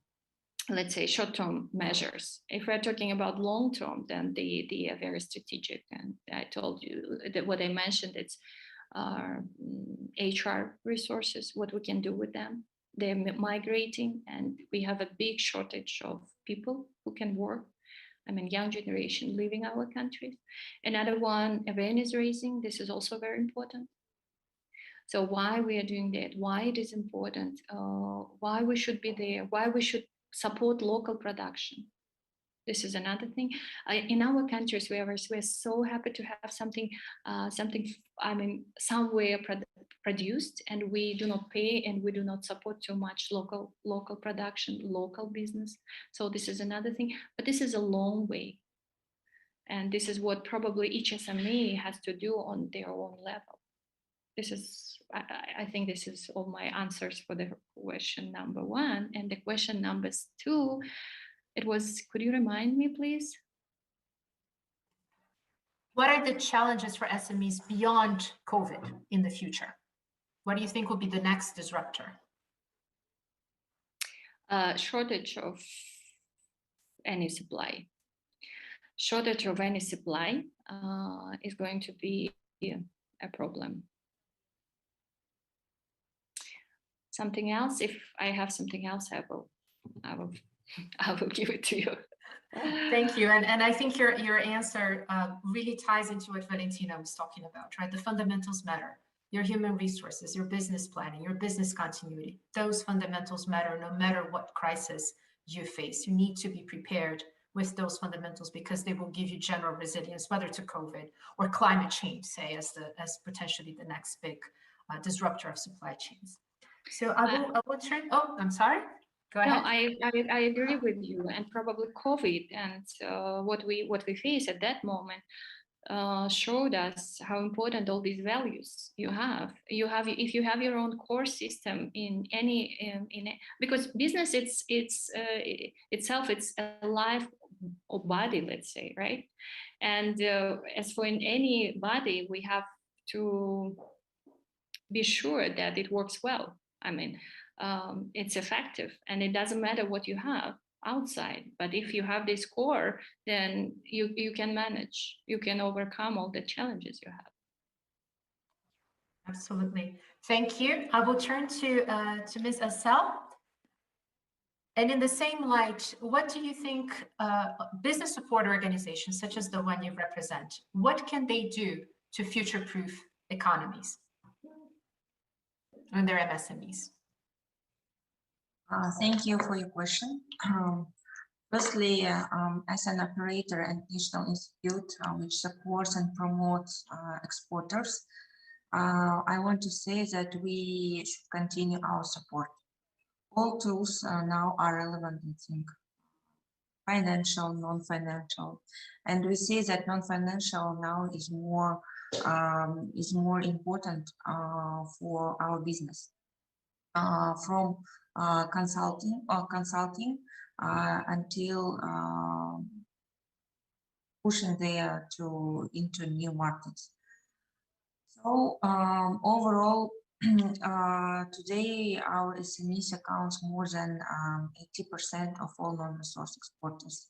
let's say short-term measures. If we're talking about long-term, then they are very strategic. And I told you that what I mentioned, it's HR resources, what we can do with them. They're migrating, and we have a big shortage of people who can work. I mean, young generation leaving our countries. Another one, awareness raising. This is also very important. So why we are doing that, why it is important, why we should be there, why we should support local production. This is another thing. In our countries, we're so happy to have something, somewhere produced, and we do not pay and we do not support too much local production, local business. So this is another thing, but this is a long way. And this is what probably each SME has to do on their own level. This is, I think this is all my answers for the question number one. And the question number two, it was, could you remind me, please? What are the challenges for SMEs beyond COVID in the future? What do you think will be the next disruptor? Shortage of any supply. Shortage of any supply is going to be a problem. Something else? If I have something else, I will give it to you. Thank you. And I think your answer really ties into what Valentina was talking about, right? The fundamentals matter. Your human resources, your business planning, your business continuity, those fundamentals matter no matter what crisis you face. You need to be prepared with those fundamentals because they will give you general resilience, whether to COVID or climate change, say, as potentially the next big disruptor of supply chains. So I will turn, oh, I'm sorry. Go ahead. No, I agree with you, and probably COVID and what we face at that moment showed us how important all these values you have. If you have your own core system in because business itself it's a life or body, let's say, right? And as for in any body, we have to be sure that it works well. I mean, it's effective, and it doesn't matter what you have outside, but if you have this core, then you can manage, you can overcome all the challenges you have. Absolutely. Thank you. I will turn to Ms. Asel. And in the same light, what do you think business support organizations such as the one you represent, what can they do to future-proof economies and their MSMEs? Thank you for your question. Firstly, as an operator and digital institute which supports and promotes exporters, I want to say that we should continue our support. All tools now are relevant, I think, financial, non-financial, and we see that non-financial now is more important for our business. From consulting until pushing there into new markets. So overall, today our SMEs accounts more than 80% of all non-resource exporters.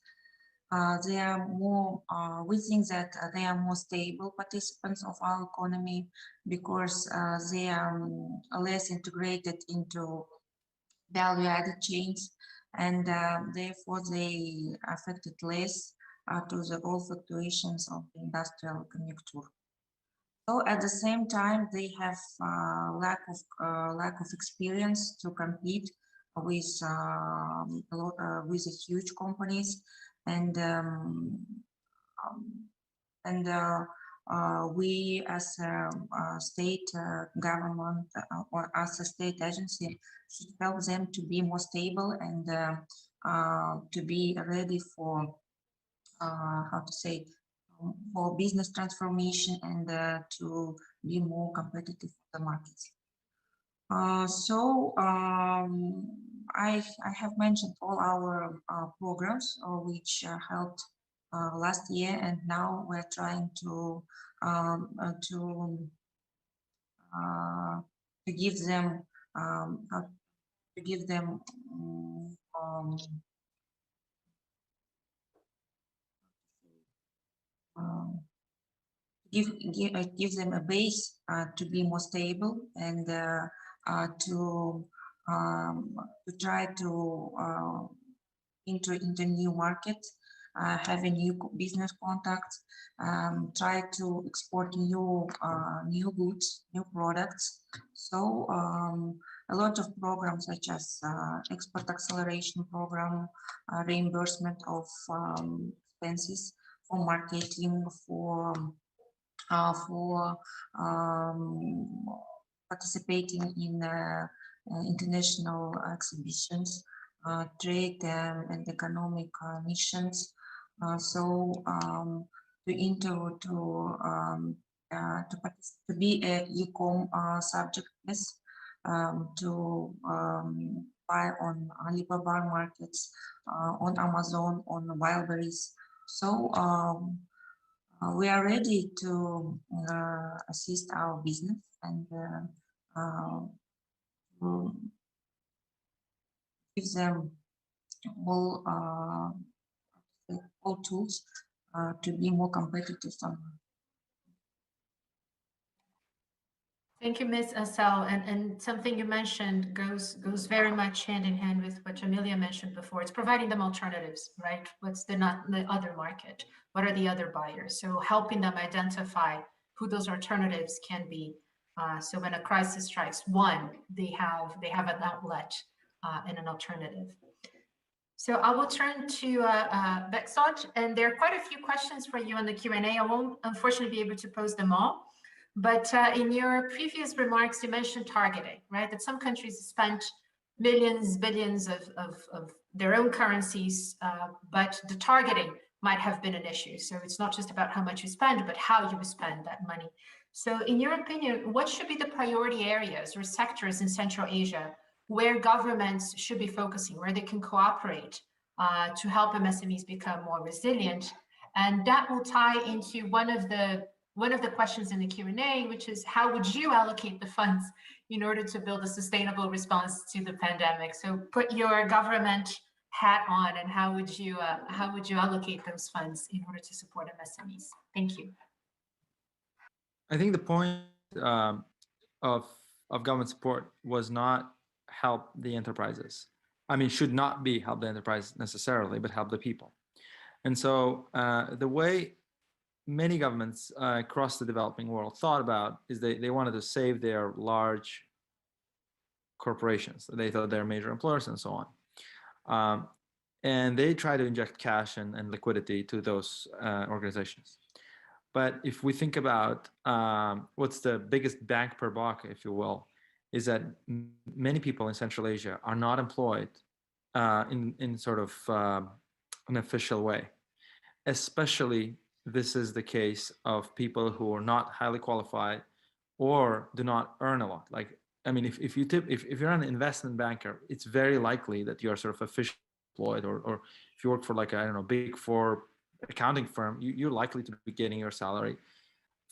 They are more, we think that they are more stable participants of our economy because they are less integrated into value-added chains, and therefore they affected less to the all fluctuations of the industrial conjuncture. So at the same time, they have lack of experience to compete with with the huge companies, and we as a state government or as a state agency should help them to be more stable and to be ready for how to say, for business transformation and to be more competitive in the markets. I have mentioned all our programs which helped last year, and now we're trying to give them give them a base to be more stable and to try to enter into new markets, have a new business contacts, try to export new goods, new products. So a lot of programs such as export acceleration program, reimbursement of expenses for marketing, for participating in international exhibitions, trade and economic missions. To be a e-com subject, yes, to buy on Alibaba markets, on Amazon, on Wildberries. So we are ready to assist our business and give them all tools to be more competitive. Thank you, Ms. Asel. And something you mentioned goes very much hand in hand with what Amelia mentioned before. It's providing them alternatives, right? What's the other market? What are the other buyers? So helping them identify who those alternatives can be. So when a crisis strikes one, they have an outlet and an alternative. So I will turn to Beksot, and there are quite a few questions for you on the Q&A. I won't unfortunately be able to pose them all. But in your previous remarks, you mentioned targeting, right? That some countries spent millions, billions of their own currencies, but the targeting might have been an issue. So it's not just about how much you spend, but how you spend that money. So in your opinion, what should be the priority areas or sectors in Central Asia where governments should be focusing, where they can cooperate to help MSMEs become more resilient? And that will tie into one of the questions in the Q&A, which is how would you allocate the funds in order to build a sustainable response to the pandemic? So put your government hat on, and how would you allocate those funds in order to support MSMEs? Thank you. I think the point of government support was not help the enterprises. I mean, should not be help the enterprise necessarily, but help the people. And so the way many governments across the developing world thought about is they wanted to save their large corporations. They thought they're major employers and so on. And they try to inject cash and liquidity to those organizations. But if we think about what's the biggest bang per buck, if you will, is that many people in Central Asia are not employed in sort of an official way. Especially this is the case of people who are not highly qualified or do not earn a lot. Like, I mean, if you're an investment banker, it's very likely that you are sort of officially employed, or if you work for like, I don't know, Big Four accounting firm, you're likely to be getting your salary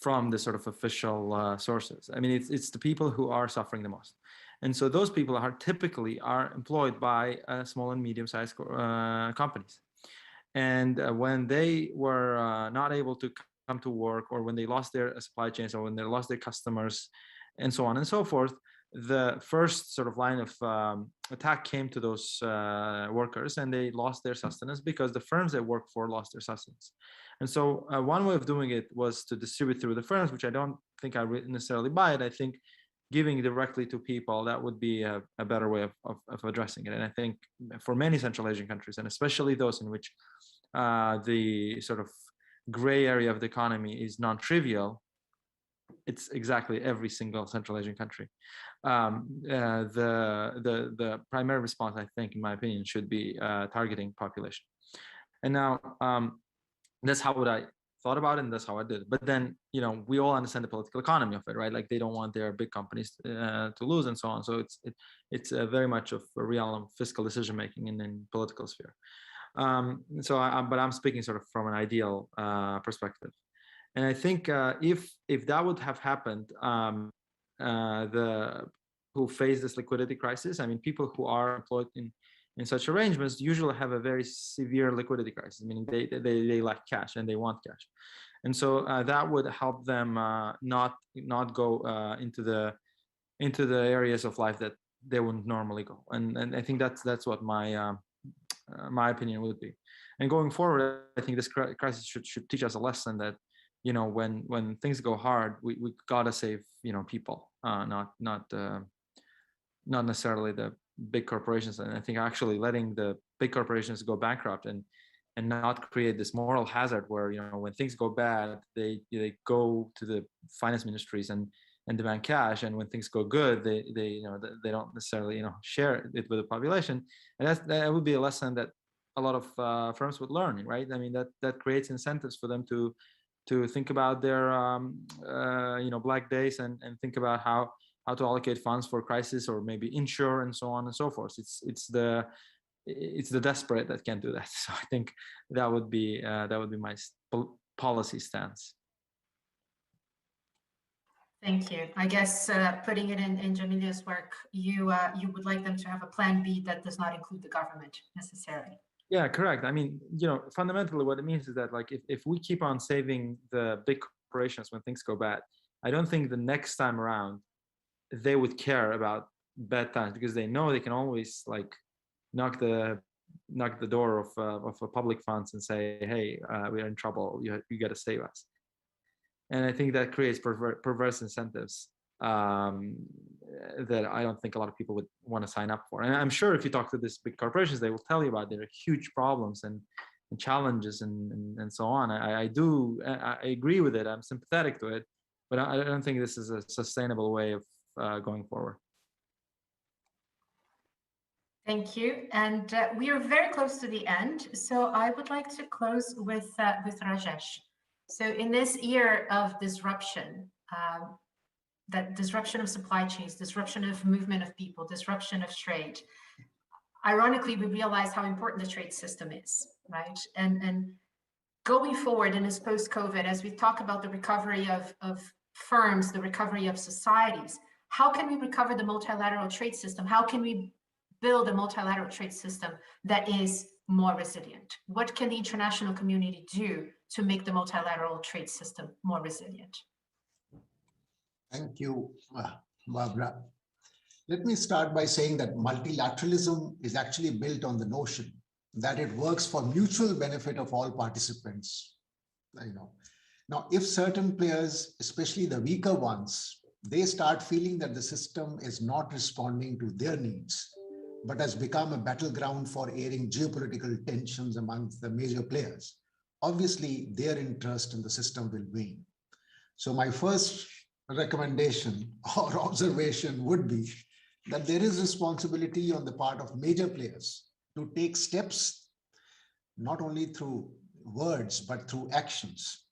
from the sort of official sources. I mean, it's the people who are suffering the most. And so those people are typically employed by small and medium-sized companies. And when they were not able to come to work, or when they lost their supply chains, or when they lost their customers, and so on and so forth, the first sort of line of attack came to those workers, and they lost their sustenance because the firms they work for lost their sustenance. And so one way of doing it was to distribute through the firms, which I don't think I necessarily buy it. I think giving directly to people, that would be a better way of addressing it. And I think for many Central Asian countries, and especially those in which the sort of gray area of the economy is non-trivial, it's exactly every single Central Asian country. The primary response, I think, in my opinion, should be targeting population. And now that's how I thought about it, and that's how I did it. But then, you know, we all understand the political economy of it, right? Like they don't want their big companies to lose and so on. So it's very much of a realm of fiscal decision making in political sphere. But I'm speaking sort of from an ideal perspective. And I think if that would have happened, who face this liquidity crisis, I mean, people who are employed in such arrangements usually have a very severe liquidity crisis, meaning they lack cash and they want cash. And so that would help them not go into the areas of life that they wouldn't normally go. And I think that's what my opinion would be. And going forward, I think this crisis should teach us a lesson that, you know, when things go hard, we gotta save, you know, people, not necessarily the big corporations. And I think actually letting the big corporations go bankrupt and not create this moral hazard where, you know, when things go bad, they go to the finance ministries and demand cash, and when things go good, they don't necessarily, you know, share it with the population. And that would be a lesson that a lot of firms would learn, right? I mean, that creates incentives for them to think about their you know, black days and think about how to allocate funds for crisis, or maybe insure, and so on and so forth. It's the desperate that can do that. So I think that would be my policy stance. Thank you. I guess putting it in Jamila's work, you would like them to have a plan B that does not include the government necessarily. Yeah, correct. I mean, you know, fundamentally what it means is that, like, if we keep on saving the big corporations when things go bad, I don't think the next time around they would care about bad times, because they know they can always, like, knock the door of a public funds and say, hey, we are in trouble, you got to save us. And I think that creates perverse incentives that I don't think a lot of people would want to sign up for. And I'm sure if you talk to these big corporations, they will tell you about their huge problems and challenges and so on. I agree with it. I'm sympathetic to it, but I don't think this is a sustainable way of going forward. Thank you. And we are very close to the end. So I would like to close with Rajesh. So in this year of disruption, that disruption of supply chains, disruption of movement of people, disruption of trade, ironically, we realize how important the trade system is, right? And going forward in this post-COVID, as we talk about the recovery of firms, the recovery of societies, how can we recover the multilateral trade system? How can we build a multilateral trade system that is more resilient? What can the international community do to make the multilateral trade system more resilient? Thank you, Barbara. Let me start by saying that multilateralism is actually built on the notion that it works for mutual benefit of all participants. You know, now, if certain players, especially the weaker ones, they start feeling that the system is not responding to their needs, but has become a battleground for airing geopolitical tensions amongst the major players, obviously their interest in the system will wane. So my first recommendation or observation would be that there is responsibility on the part of major players to take steps, not only through words, but through actions,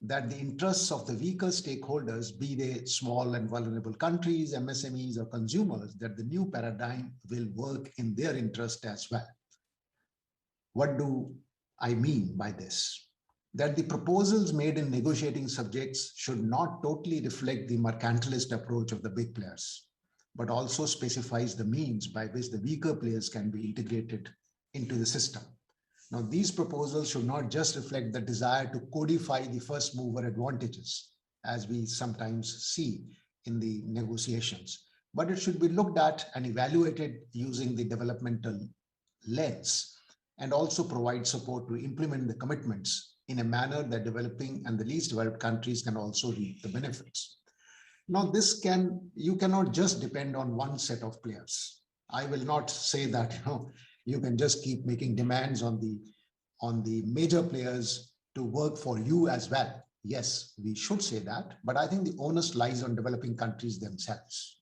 that the interests of the weaker stakeholders, be they small and vulnerable countries, MSMEs, or consumers, that the new paradigm will work in their interest as well. What do I mean by this? that the proposals made in negotiating subjects should not totally reflect the mercantilist approach of the big players, but also specifies the means by which the weaker players can be integrated into the system. Now, these proposals should not just reflect the desire to codify the first mover advantages, as we sometimes see in the negotiations, but it should be looked at and evaluated using the developmental lens, and also provide support to implement the commitments in a manner that developing and the least developed countries can also reap the benefits. Now, you cannot just depend on one set of players. I will not say that you can just keep making demands on the major players to work for you as well. Yes, we should say that, but I think the onus lies on developing countries themselves.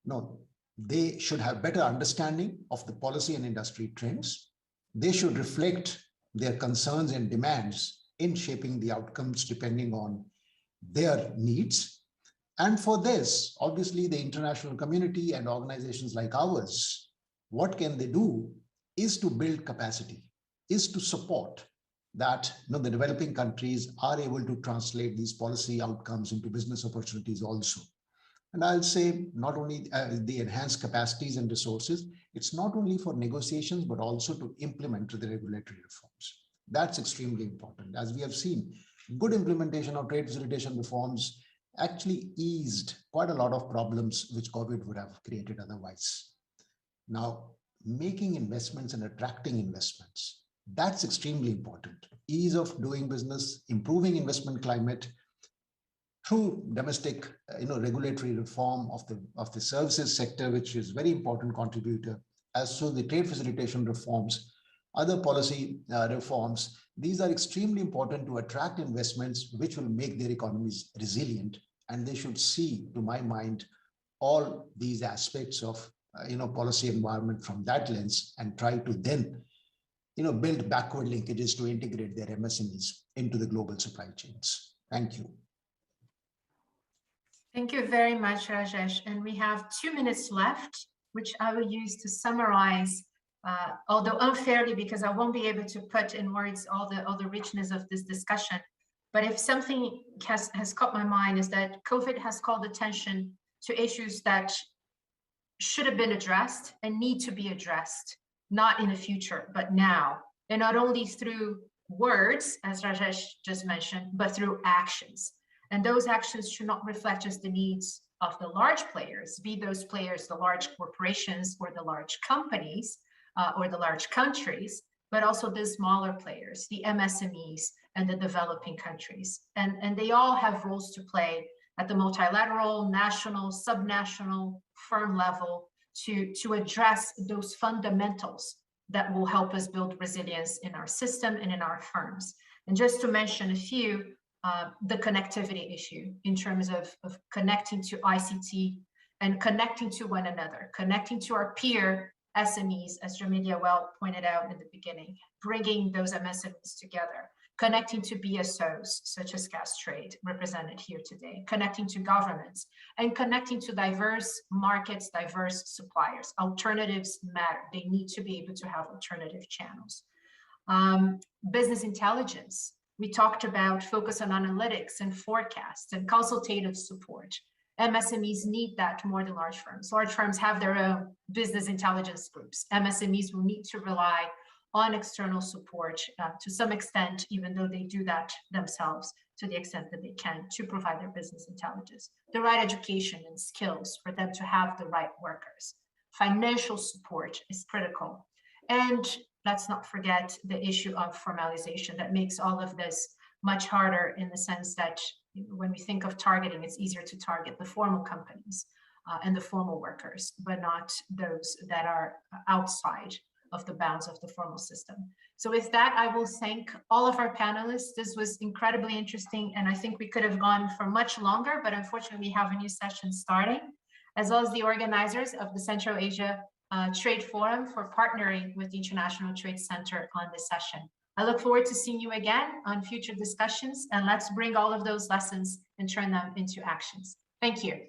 No, they should have better understanding of the policy and industry trends. They should reflect their concerns and demands in shaping the outcomes depending on their needs. And for this, obviously, the international community and organizations like ours, what can they do is to build capacity, is to support that the developing countries are able to translate these policy outcomes into business opportunities also. And I'll say not only the enhanced capacities and resources, it's not only for negotiations, but also to implement the regulatory reforms. That's extremely important. As we have seen, good implementation of trade facilitation reforms actually eased quite a lot of problems which COVID would have created otherwise. Now, making investments and attracting investments, that's extremely important. Ease of doing business, improving investment climate through domestic regulatory reform of the services sector, which is very important contributor, as so the trade facilitation reforms, other policy reforms. These are extremely important to attract investments which will make their economies resilient, and they should see, to my mind, all these aspects of policy environment from that lens and try to then build backward linkages to integrate their MSMEs into the global supply chains. Thank you. Thank you very much, Rajesh. And we have 2 minutes left, which I will use to summarize, although unfairly, because I won't be able to put in words all the richness of this discussion. But if something has caught my mind is that COVID has called attention to issues that should have been addressed and need to be addressed, not in the future, but now. And not only through words, as Rajesh just mentioned, but through actions. And those actions should not reflect just the needs of the large players, be those players the large corporations or the large companies or the large countries, but also the smaller players, the MSMEs and the developing countries. And they all have roles to play at the multilateral, national, subnational, firm level to address those fundamentals that will help us build resilience in our system and in our firms. And just to mention a few, the connectivity issue in terms of connecting to ICT and connecting to one another, connecting to our peer SMEs, as Jamelia well pointed out in the beginning, bringing those MSMEs together, connecting to BSOs, such as Castrade, represented here today, connecting to governments, and connecting to diverse markets, diverse suppliers. Alternatives matter. They need to be able to have alternative channels. Business intelligence. We talked about focus on analytics and forecasts and consultative support. MSMEs need that more than large firms. Large firms have their own business intelligence groups. MSMEs will need to rely on external support to some extent, even though they do that themselves to the extent that they can to provide their business intelligence. The right education and skills for them to have the right workers. Financial support is critical. And let's not forget the issue of formalization that makes all of this much harder in the sense that when we think of targeting, it's easier to target the formal companies and the formal workers, but not those that are outside of the bounds of the formal system. So with that, I will thank all of our panelists. This was incredibly interesting, and I think we could have gone for much longer, but unfortunately we have a new session starting, as well as the organizers of the Central Asia Trade Forum for partnering with the International Trade Center on this session. I look forward to seeing you again on future discussions, and let's bring all of those lessons and turn them into actions. Thank you.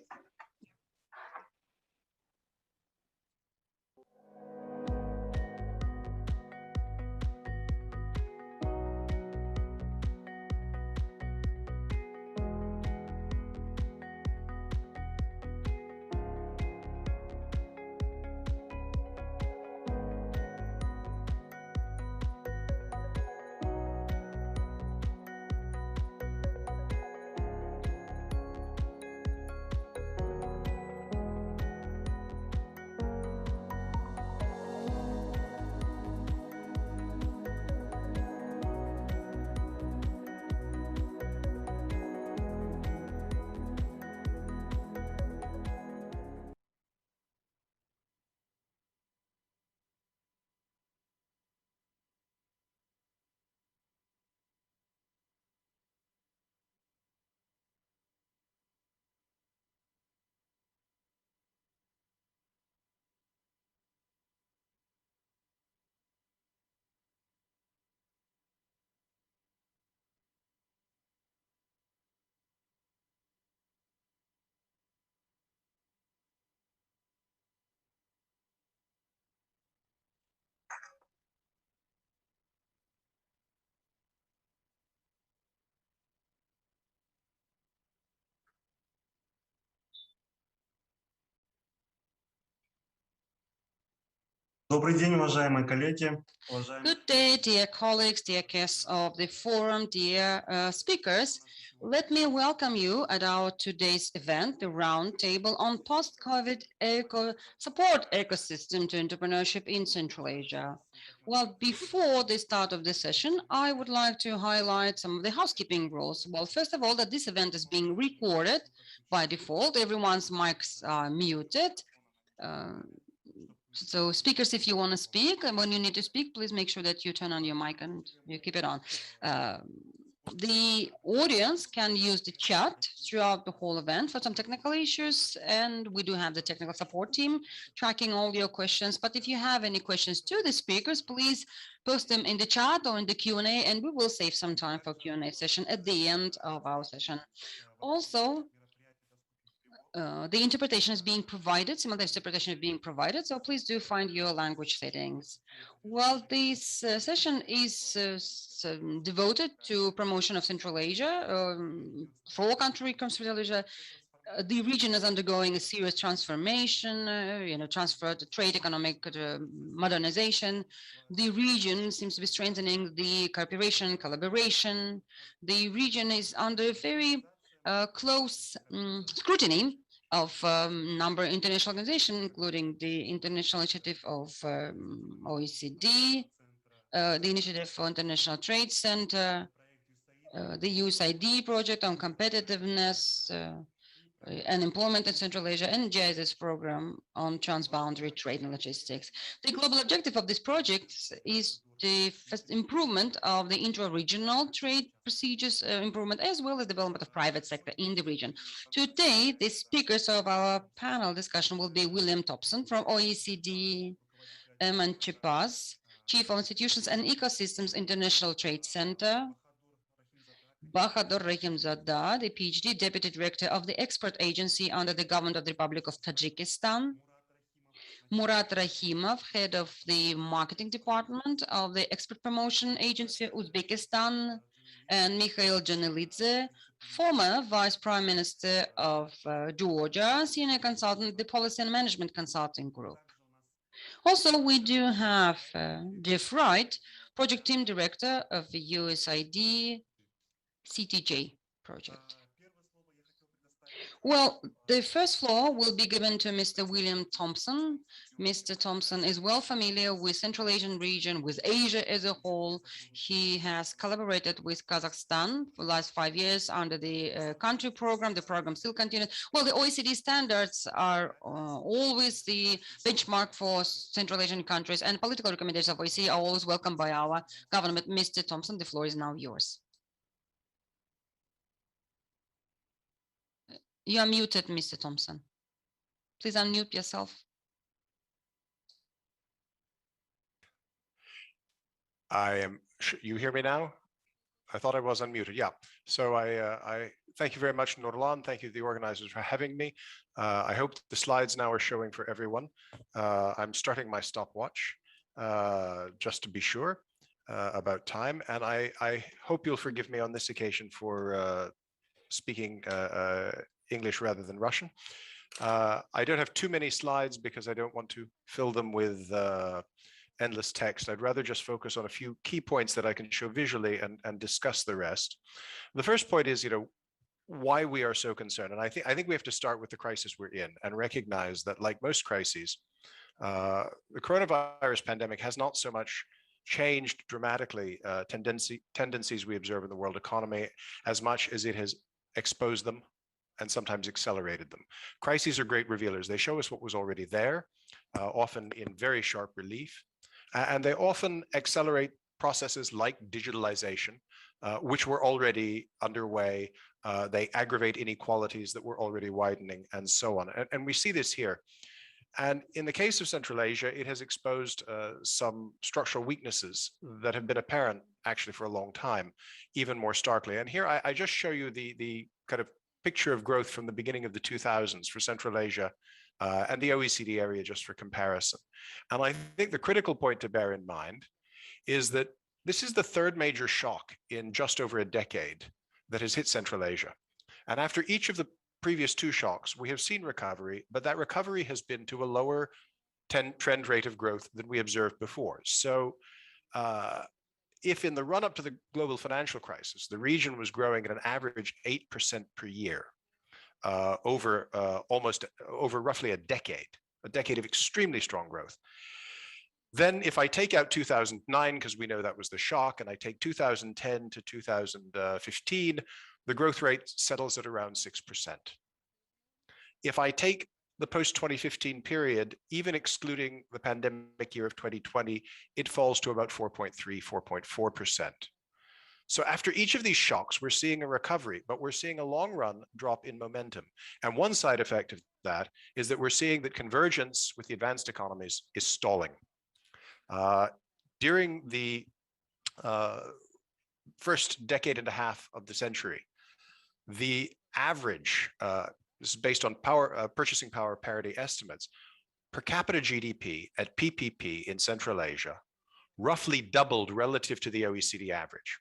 Добрый день, уважаемые коллеги. Good day, dear colleagues, dear guests of the forum, dear speakers. Let me welcome you at our today's event, the Roundtable on Post-COVID Support Ecosystem to Entrepreneurship in Central Asia. Well, before the start of the session, I would like to highlight some of the housekeeping rules. Well, first of all, that this event is being recorded by default. Everyone's mics are muted. So speakers, if you want to speak, and when you need to speak, please make sure that you turn on your mic and you keep it on. The audience can use the chat throughout the whole event for some technical issues, and we do have the technical support team tracking all your questions. But if you have any questions to the speakers, please post them in the chat or in the Q&A, and we will save some time for Q&A session at the end of our session. Also, the interpretation is being provided, simultaneous interpretation is being provided, so please do find your language settings. Well, this session is devoted to promotion of Central Asia. For all countries from Central Asia, the region is undergoing a serious transformation, transfer to trade, economic modernization. The region seems to be strengthening the cooperation, collaboration. The region is under very close scrutiny of number of international organizations, including the International Initiative of OECD, the Initiative for International Trade Center, the USAID project on competitiveness and employment in Central Asia, and GISS program on transboundary trade and logistics. The global objective of this project is the improvement of the intra-regional trade procedures improvement, as well as development of private sector in the region. Today, the speakers of our panel discussion will be William Thompson from OECD, Eman Chipaz, Chief of Institutions and Ecosystems International Trade Center, Bahadur Rahimzada, the PhD Deputy Director of the Expert Agency under the Government of the Republic of Tajikistan, Murat Rahimov, Head of the Marketing Department of the Expert Promotion Agency Uzbekistan, and Mikhail Janelidze, former Vice Prime Minister of Georgia, Senior Consultant, the Policy and Management Consulting Group. Also, we do have Jeff Wright, Project Team Director of the USAID CTJ project. Well, the first floor will be given to Mr. William Thompson. Mr. Thompson is well familiar with Central Asian region, with Asia as a whole. He has collaborated with Kazakhstan for the last 5 years under the country program. The program still continues. Well, the OECD standards are always the benchmark for Central Asian countries, and political recommendations of OECD are always welcomed by our government. Mr. Thompson, the floor is now yours. You are muted, Mr. Thompson. Please unmute yourself. You hear me now? I thought I was unmuted. Yeah. So I thank you very much, Nurlan. Thank you to the organizers for having me. I hope the slides now are showing for everyone. I'm starting my stopwatch just to be sure about time. And I hope you'll forgive me on this occasion for speaking English rather than Russian. I don't have too many slides because I don't want to fill them with endless text. I'd rather just focus on a few key points that I can show visually and discuss the rest. The first point is, why we are so concerned. And I think we have to start with the crisis we're in and recognize that, like most crises, the coronavirus pandemic has not so much changed dramatically tendencies we observe in the world economy as much as it has exposed them and sometimes accelerated them. Crises are great revealers. They show us what was already there, often in very sharp relief, and they often accelerate processes like digitalization, which were already underway. They aggravate inequalities that were already widening, and so on. And we see this here. And in the case of Central Asia, it has exposed some structural weaknesses that have been apparent actually for a long time, even more starkly. And here I just show you the kind of picture of growth from the beginning of the 2000s for Central Asia and the OECD area, just for comparison. And I think the critical point to bear in mind is that this is the third major shock in just over a decade that has hit Central Asia. And after each of the previous two shocks, we have seen recovery, but that recovery has been to a lower trend rate of growth than we observed before. So if in the run up to the global financial crisis, the region was growing at an average 8% per year over roughly a decade of extremely strong growth. Then if I take out 2009, because we know that was the shock, and I take 2010 to 2015, the growth rate settles at around 6%. If I take the post-2015 period, even excluding the pandemic year of 2020, it falls to about 4.3, 4.4%. So after each of these shocks, we're seeing a recovery, but we're seeing a long run drop in momentum. And one side effect of that is that we're seeing that convergence with the advanced economies is stalling. During the first decade and a half of the century, the average, this is based on purchasing power parity estimates, per capita GDP at PPP in Central Asia roughly doubled relative to the OECD average.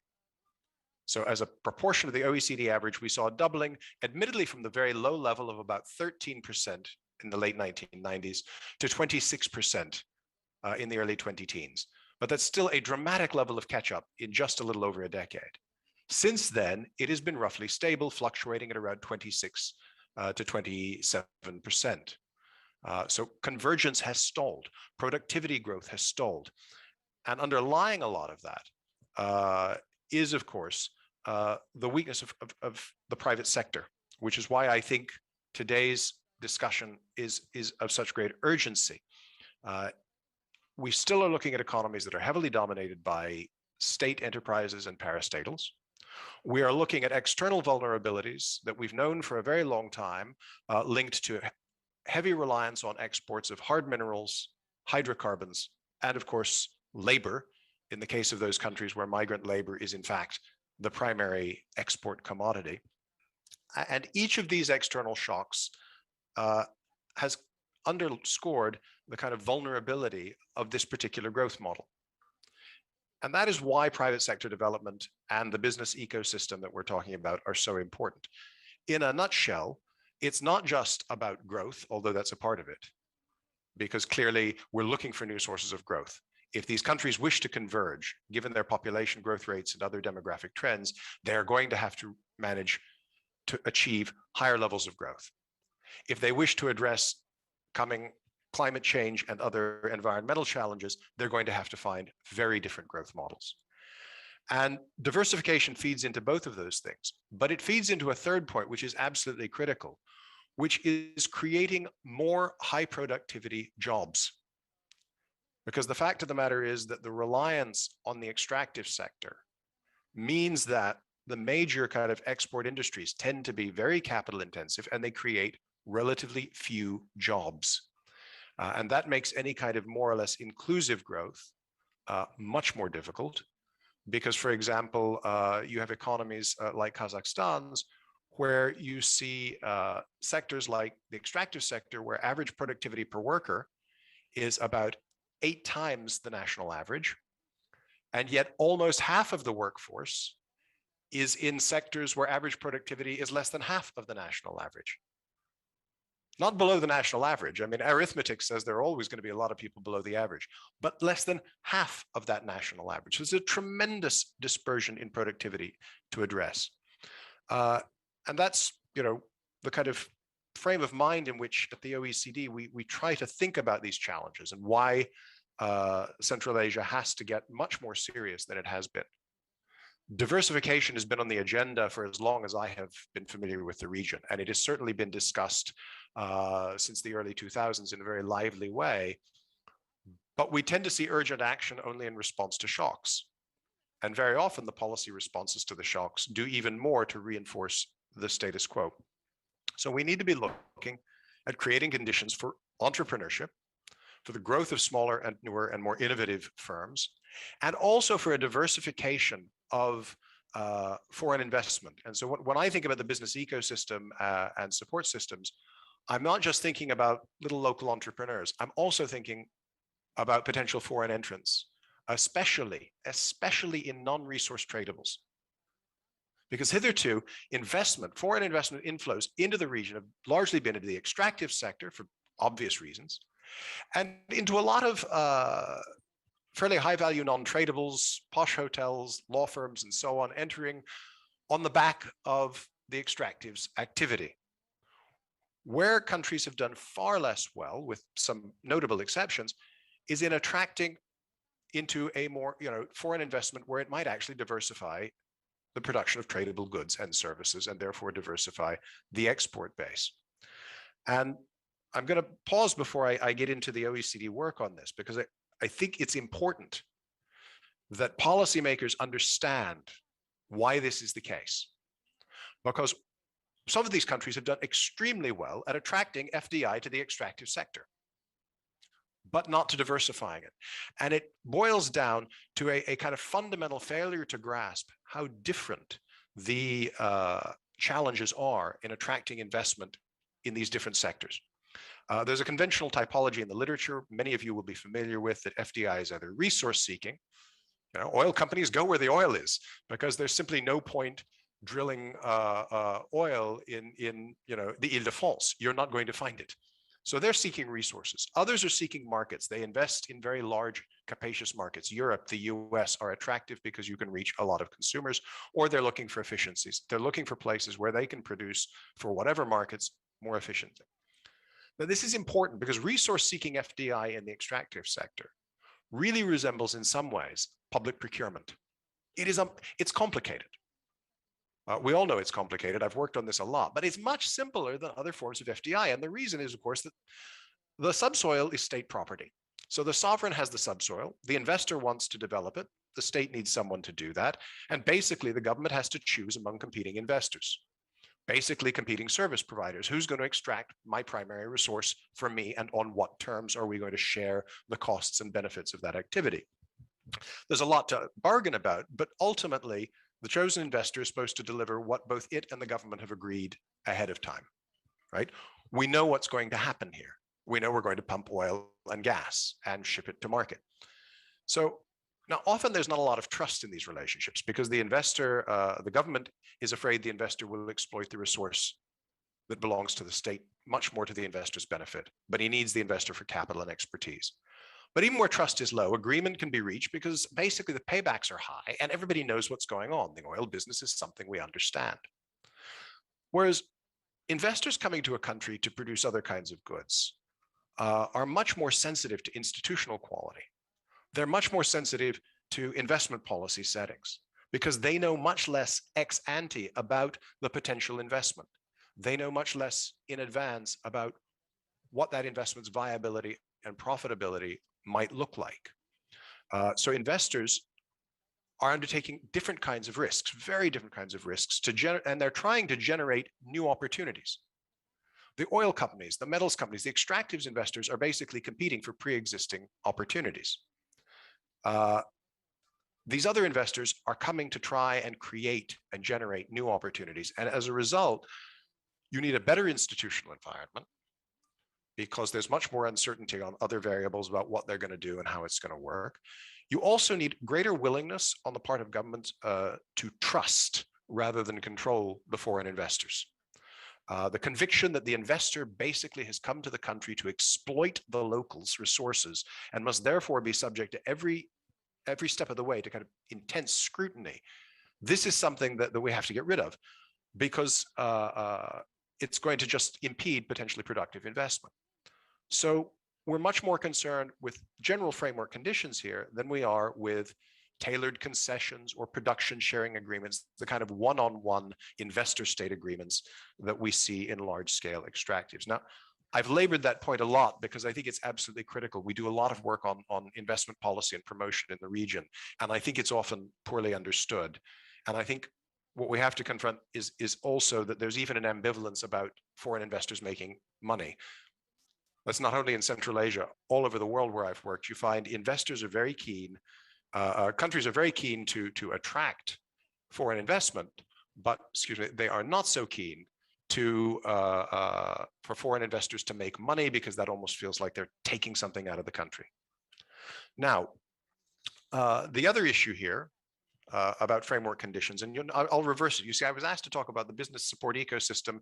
So as a proportion of the OECD average, we saw a doubling, admittedly from the very low level of about 13% in the late 1990s to 26% in the early 20-teens. But that's still a dramatic level of catch-up in just a little over a decade. Since then, it has been roughly stable, fluctuating at around 26 to 27%. So convergence has stalled, productivity growth has stalled. And underlying a lot of that is, of course, the weakness of the private sector, which is why I think today's discussion is of such great urgency. We still are looking at economies that are heavily dominated by state enterprises and parastatals. We are looking at external vulnerabilities that we've known for a very long time, linked to heavy reliance on exports of hard minerals, hydrocarbons, and of course, labor, in the case of those countries where migrant labor is in fact the primary export commodity. And each of these external shocks has underscored the kind of vulnerability of this particular growth model. And that is why private sector development and the business ecosystem that we're talking about are so important. In a nutshell, it's not just about growth, although that's a part of it, because clearly we're looking for new sources of growth. If these countries wish to converge, given their population growth rates and other demographic trends, they're going to have to manage to achieve higher levels of growth. If they wish to address coming climate change and other environmental challenges, they're going to have to find very different growth models. And diversification feeds into both of those things, but it feeds into a third point, which is absolutely critical, which is creating more high productivity jobs. Because the fact of the matter is that the reliance on the extractive sector means that the major kind of export industries tend to be very capital intensive and they create relatively few jobs. And that makes any kind of more or less inclusive growth much more difficult because, for example, you have economies like Kazakhstan's where you see sectors like the extractive sector where average productivity per worker is about 8 times the national average. And yet almost half of the workforce is in sectors where average productivity is less than half of the national average. Not below the national average. I mean, arithmetic says there are always going to be a lot of people below the average, but less than half of that national average. So there's a tremendous dispersion in productivity to address. And that's, you know, the kind of frame of mind in which at the OECD, we try to think about these challenges and why Central Asia has to get much more serious than it has been. Diversification has been on the agenda for as long as I have been familiar with the region, and it has certainly been discussed since the early 2000s in a very lively way. But we tend to see urgent action only in response to shocks. And very often the policy responses to the shocks do even more to reinforce the status quo. So we need to be looking at creating conditions for entrepreneurship, for the growth of smaller and newer and more innovative firms, and also for a diversification of foreign investment. And so when I think about the business ecosystem and support systems, I'm not just thinking about little local entrepreneurs. I'm also thinking about potential foreign entrants, especially in non-resource tradables. Because hitherto, foreign investment inflows into the region have largely been into the extractive sector for obvious reasons, and into a lot of fairly high value non-tradables, posh hotels, law firms, and so on, entering on the back of the extractives activity. Where countries have done far less well, with some notable exceptions, is in attracting into a more, foreign investment where it might actually diversify the production of tradable goods and services, and therefore diversify the export base. And I'm going to pause before I get into the OECD work on this, because I think it's important that policymakers understand why this is the case. Because some of these countries have done extremely well at attracting FDI to the extractive sector, but not to diversifying it. And it boils down to a kind of fundamental failure to grasp how different the challenges are in attracting investment in these different sectors. There's a conventional typology in the literature many of you will be familiar with, that FDI is either resource seeking. Oil companies go where the oil is, because there's simply no point drilling oil in the Ile-de-France. You're not going to find it. So they're seeking resources. Others are seeking markets. They invest in very large, capacious markets. Europe, the US are attractive because you can reach a lot of consumers, or they're looking for efficiencies. They're looking for places where they can produce for whatever markets more efficiently. Now, this is important because resource-seeking FDI in the extractive sector really resembles, in some ways, public procurement. It's complicated. We all know it's complicated. I've worked on this a lot, but it's much simpler than other forms of FDI. And the reason is, of course, that the subsoil is state property. So the sovereign has the subsoil. The investor wants to develop it. The state needs someone to do that. And basically, the government has to choose among competing investors, basically competing service providers. Who's going to extract my primary resource from me, and on what terms are we going to share the costs and benefits of that activity? There's a lot to bargain about, but ultimately, the chosen investor is supposed to deliver what both it and the government have agreed ahead of time, right? We know what's going to happen here. We know we're going to pump oil and gas and ship it to market. So now often there's not a lot of trust in these relationships, because the investor, the government is afraid the investor will exploit the resource that belongs to the state much more to the investor's benefit, but he needs the investor for capital and expertise. But even where trust is low, agreement can be reached because basically the paybacks are high and everybody knows what's going on. The oil business is something we understand. Whereas investors coming to a country to produce other kinds of goods are much more sensitive to institutional quality. They're much more sensitive to investment policy settings because they know much less ex ante about the potential investment. They know much less in advance about what that investment's viability and profitability might look like. So investors are undertaking different kinds of risks, very different kinds of risks, and they're trying to generate new opportunities. The oil companies, the metals companies, the extractives investors are basically competing for pre-existing opportunities. These other investors are coming to try and create and generate new opportunities. And as a result, you need a better institutional environment, because there's much more uncertainty on other variables about what they're going to do and how it's going to work. You also need greater willingness on the part of governments to trust rather than control the foreign investors. The conviction that the investor basically has come to the country to exploit the locals' resources and must therefore be subject to every step of the way to kind of intense scrutiny. This is something that we have to get rid of, because it's going to just impede potentially productive investment. So we're much more concerned with general framework conditions here than we are with tailored concessions or production sharing agreements, the kind of one-on-one investor state agreements that we see in large-scale extractives. Now, I've labored that point a lot because I think it's absolutely critical. We do a lot of work on investment policy and promotion in the region, and I think it's often poorly understood. And I think what we have to confront is also that there's even an ambivalence about foreign investors making money. That's not only in Central Asia, all over the world where I've worked, you find investors are very keen, countries are very keen to attract foreign investment, but they are not so keen to for foreign investors to make money, because that almost feels like they're taking something out of the country. Now, the other issue here about framework conditions, and I'll reverse it. You see, I was asked to talk about the business support ecosystem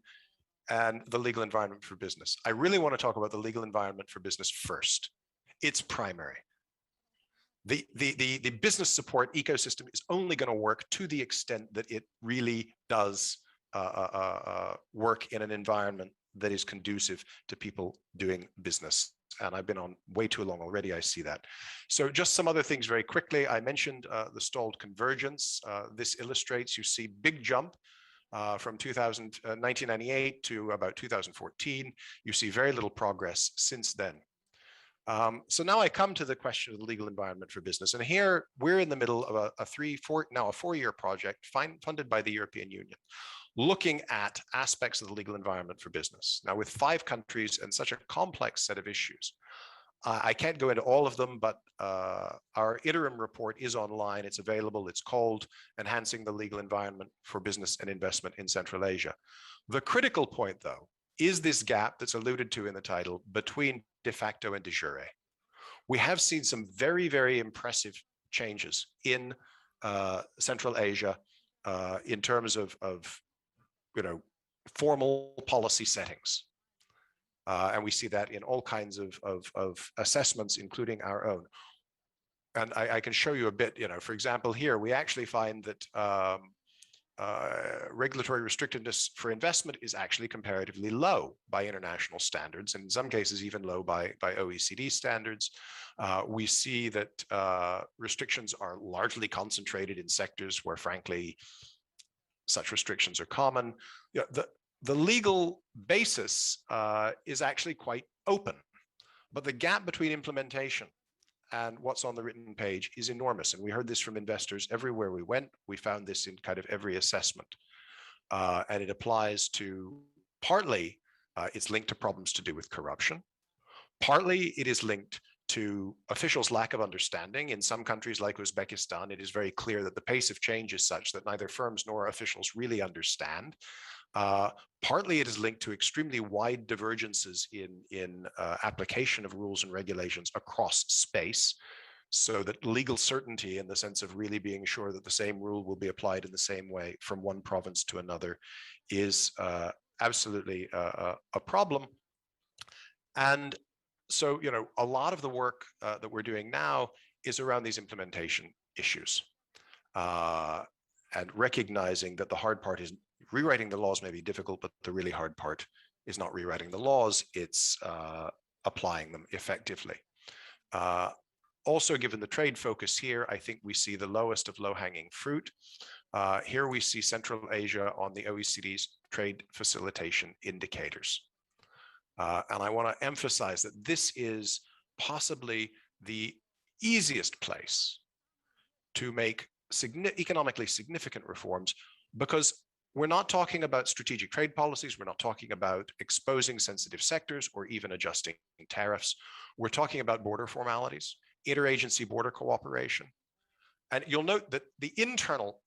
and the legal environment for business. I really want to talk about the legal environment for business first. It's primary. The business support ecosystem is only going to work to the extent that it really does work in an environment that is conducive to people doing business. And I've been on way too long already, I see that. So just some other things very quickly. I mentioned the stalled convergence. This illustrates, you see big jump from 1998 to about 2014. You see very little progress since then. So now I come to the question of the legal environment for business. And here we're in the middle of a 4-year project funded by the European Union, looking at aspects of the legal environment for business. Now with 5 countries and such a complex set of issues, I can't go into all of them, but our interim report is online. It's available. It's called Enhancing the Legal Environment for Business and Investment in Central Asia. The critical point, though, is this gap that's alluded to in the title between de facto and de jure. We have seen some very, very impressive changes in Central Asia in terms of formal policy settings. And we see that in all kinds of assessments, including our own. And I can show you a bit, for example, here, we actually find that regulatory restrictiveness for investment is actually comparatively low by international standards, and in some cases even low by OECD standards. We see that restrictions are largely concentrated in sectors where, frankly, such restrictions are common. The legal basis is actually quite open, but the gap between implementation and what's on the written page is enormous. And we heard this from investors everywhere we went. We found this in kind of every assessment. And it applies to, partly it's linked to problems to do with corruption. Partly it is linked to officials' lack of understanding. In some countries like Uzbekistan, it is very clear that the pace of change is such that neither firms nor officials really understand. Partly it is linked to extremely wide divergences in application of rules and regulations across space, so that legal certainty in the sense of really being sure that the same rule will be applied in the same way from one province to another is absolutely a problem. And so, a lot of the work that we're doing now is around these implementation issues and recognizing that the hard part is rewriting the laws may be difficult, but the really hard part is not rewriting the laws, it's applying them effectively. Also, given the trade focus here, I think we see the lowest of low-hanging fruit. Here we see Central Asia on the OECD's trade facilitation indicators. And I want to emphasize that this is possibly the easiest place to make economically significant reforms, because we're not talking about strategic trade policies. We're not talking about exposing sensitive sectors or even adjusting tariffs. We're talking about border formalities, interagency border cooperation. And you'll note that the internal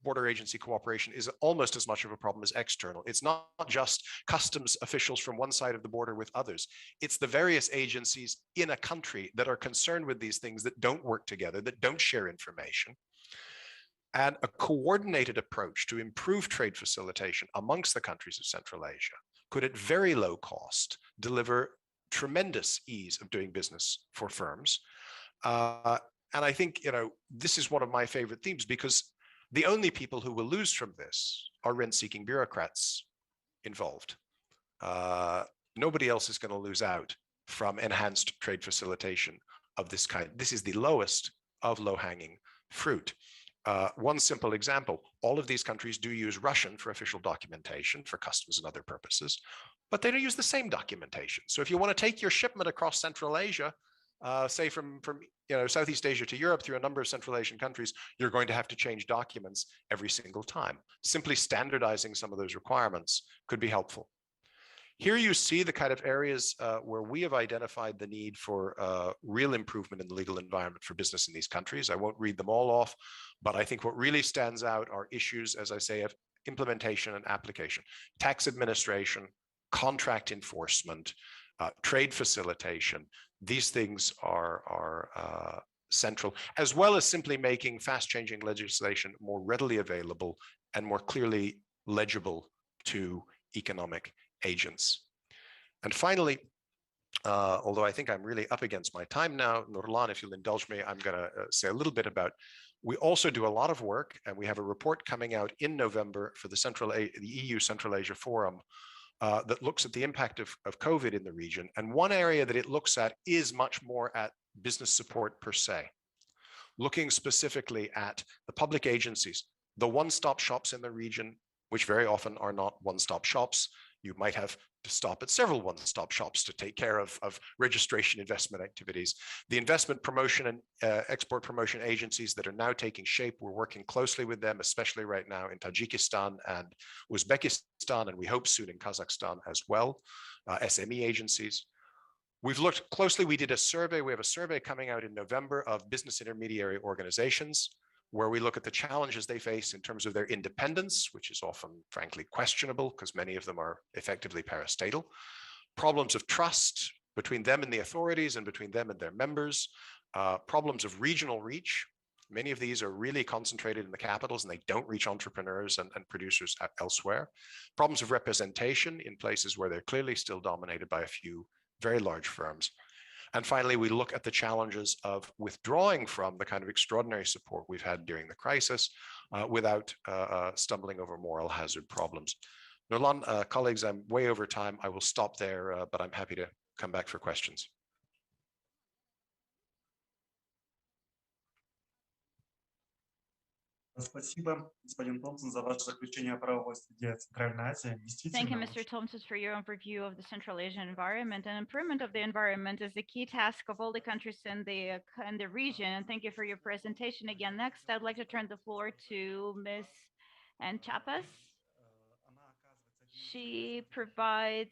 border agency cooperation is almost as much of a problem as external. It's not just customs officials from one side of the border with others. It's the various agencies in a country that are concerned with these things that don't work together, that don't share information. And a coordinated approach to improve trade facilitation amongst the countries of Central Asia could, at very low cost, deliver tremendous ease of doing business for firms. And I think, this is one of my favorite themes, because the only people who will lose from this are rent-seeking bureaucrats involved. Nobody else is going to lose out from enhanced trade facilitation of this kind. This is the lowest of low-hanging fruit. One simple example, all of these countries do use Russian for official documentation for customs and other purposes, but they don't use the same documentation. So if you want to take your shipment across Central Asia, say from Southeast Asia to Europe through a number of Central Asian countries, you're going to have to change documents every single time. Simply standardizing some of those requirements could be helpful. Here you see the kind of areas where we have identified the need for real improvement in the legal environment for business in these countries. I won't read them all off, but I think what really stands out are issues, as I say, of implementation and application, tax administration, contract enforcement, trade facilitation. These things are central, as well as simply making fast-changing legislation more readily available and more clearly legible to economic agents. And finally, although I think I'm really up against my time now, Nurlan, if you'll indulge me, I'm going to say a little bit about, we also do a lot of work, and we have a report coming out in November for the EU Central Asia Forum that looks at the impact of COVID in the region. And one area that it looks at is much more at business support per se, looking specifically at the public agencies, the one-stop shops in the region, which very often are not one-stop shops. You might have to stop at several one-stop shops to take care of registration investment activities. The investment promotion and export promotion agencies that are now taking shape, we're working closely with them, especially right now in Tajikistan and Uzbekistan, and we hope soon in Kazakhstan as well, SME agencies. We've looked closely, we did a survey, we have a survey coming out in November of business intermediary organizations, where we look at the challenges they face in terms of their independence, which is often, frankly, questionable because many of them are effectively parastatal, problems of trust between them and the authorities and between them and their members, problems of regional reach. Many of these are really concentrated in the capitals and they don't reach entrepreneurs and producers elsewhere. Problems of representation in places where they're clearly still dominated by a few very large firms. And finally, we look at the challenges of withdrawing from the kind of extraordinary support we've had during the crisis without stumbling over moral hazard problems. Nurlan, colleagues, I'm way over time. I will stop there, but I'm happy to come back for questions. Спасибо, господин Томпсон, за ваше заключение о правовой среде Центральной Азии. Thank you, Действительно, Mr. Thompson, for your overview of the Central Asian environment. And improvement of the environment is the key task of all the countries in the region. And thank you for your presentation again. Next, I'd like to turn the floor to Ms. Ann Chapas. She provides,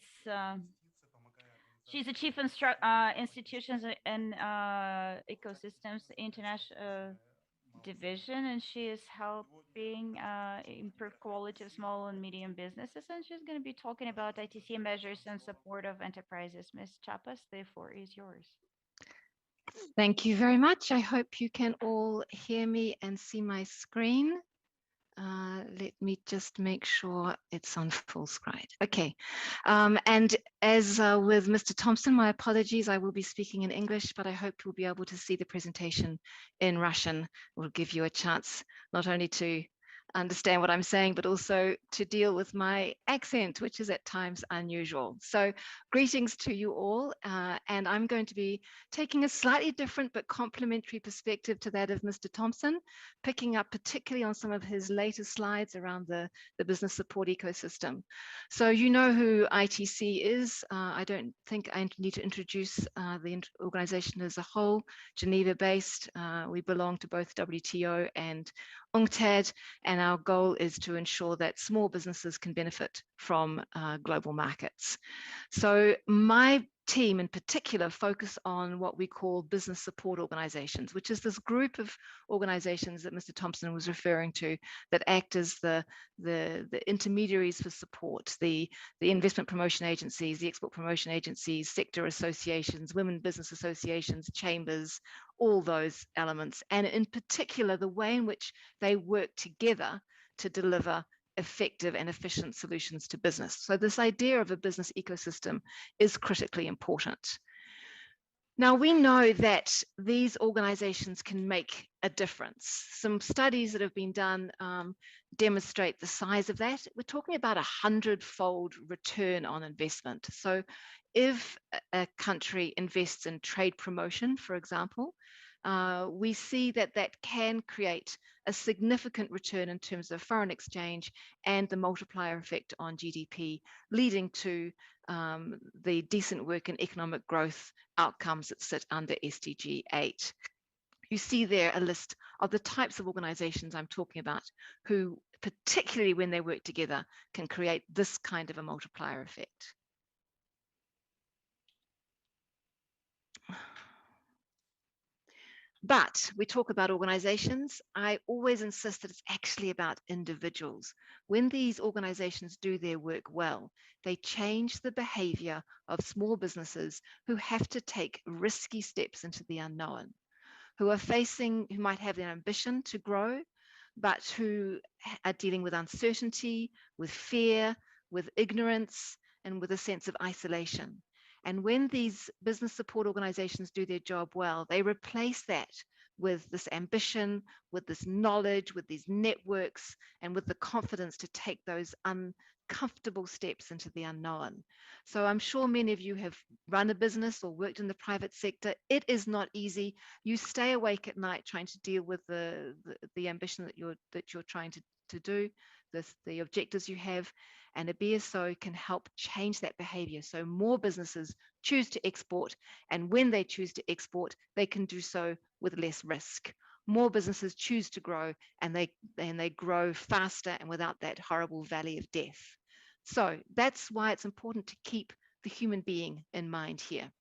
she's the Chief Institutions and Ecosystems International Division, and she is helping improve quality of small and medium businesses, and she's going to be talking about ITC measures and support of enterprises. Ms. Chapas, the floor is yours. Thank you very much. I hope you can all hear me and see my screen. Let me just make sure it's on full screen. Okay. And as with Mr. Thompson, my apologies, I will be speaking in English, but I hope you'll be able to see the presentation in Russian. It will give you a chance not only to understand what I'm saying, but also to deal with my accent, which is at times unusual. So greetings to you all. And I'm going to be taking a slightly different but complementary perspective to that of Mr. Thompson, picking up particularly on some of his latest slides around the business support ecosystem. So you know who ITC is. I don't think I need to introduce the organization as a whole, Geneva-based. We belong to both WTO and UNCTAD, and our goal is to ensure that small businesses can benefit from global markets. So my team in particular focus on what we call business support organizations, which is this group of organizations that Mr. Thompson was referring to that act as the intermediaries for support, the investment promotion agencies, the export promotion agencies, sector associations, women business associations, chambers, all those elements, and in particular, the way in which they work together to deliver effective and efficient solutions to business. So this idea of a business ecosystem is critically important. Now, we know that these organizations can make a difference. Some studies that have been done demonstrate the size of that. We're talking about 100-fold return on investment. So if a country invests in trade promotion, for example, we see that that can create a significant return in terms of foreign exchange and the multiplier effect on GDP, leading to the decent work and economic growth outcomes that sit under SDG 8. You see there a list of the types of organizations I'm talking about who, particularly when they work together, can create this kind of a multiplier effect. But we talk about organizations. I always insist that it's actually about individuals. When these organizations do their work well, they change the behavior of small businesses who have to take risky steps into the unknown, who might have an ambition to grow, but who are dealing with uncertainty, with fear, with ignorance, and with a sense of isolation. And when these business support organizations do their job well, they replace that with this ambition, with this knowledge, with these networks, and with the confidence to take those uncomfortable steps into the unknown. So I'm sure many of you have run a business or worked in the private sector. It is not easy. You stay awake at night trying to deal with the ambition that you're trying to do, the objectives you have, and a BSO can help change that behavior. So more businesses choose to export, and when they choose to export, they can do so with less risk. More businesses choose to grow, and they grow faster and without that horrible valley of death. So that's why it's important to keep the human being in mind here.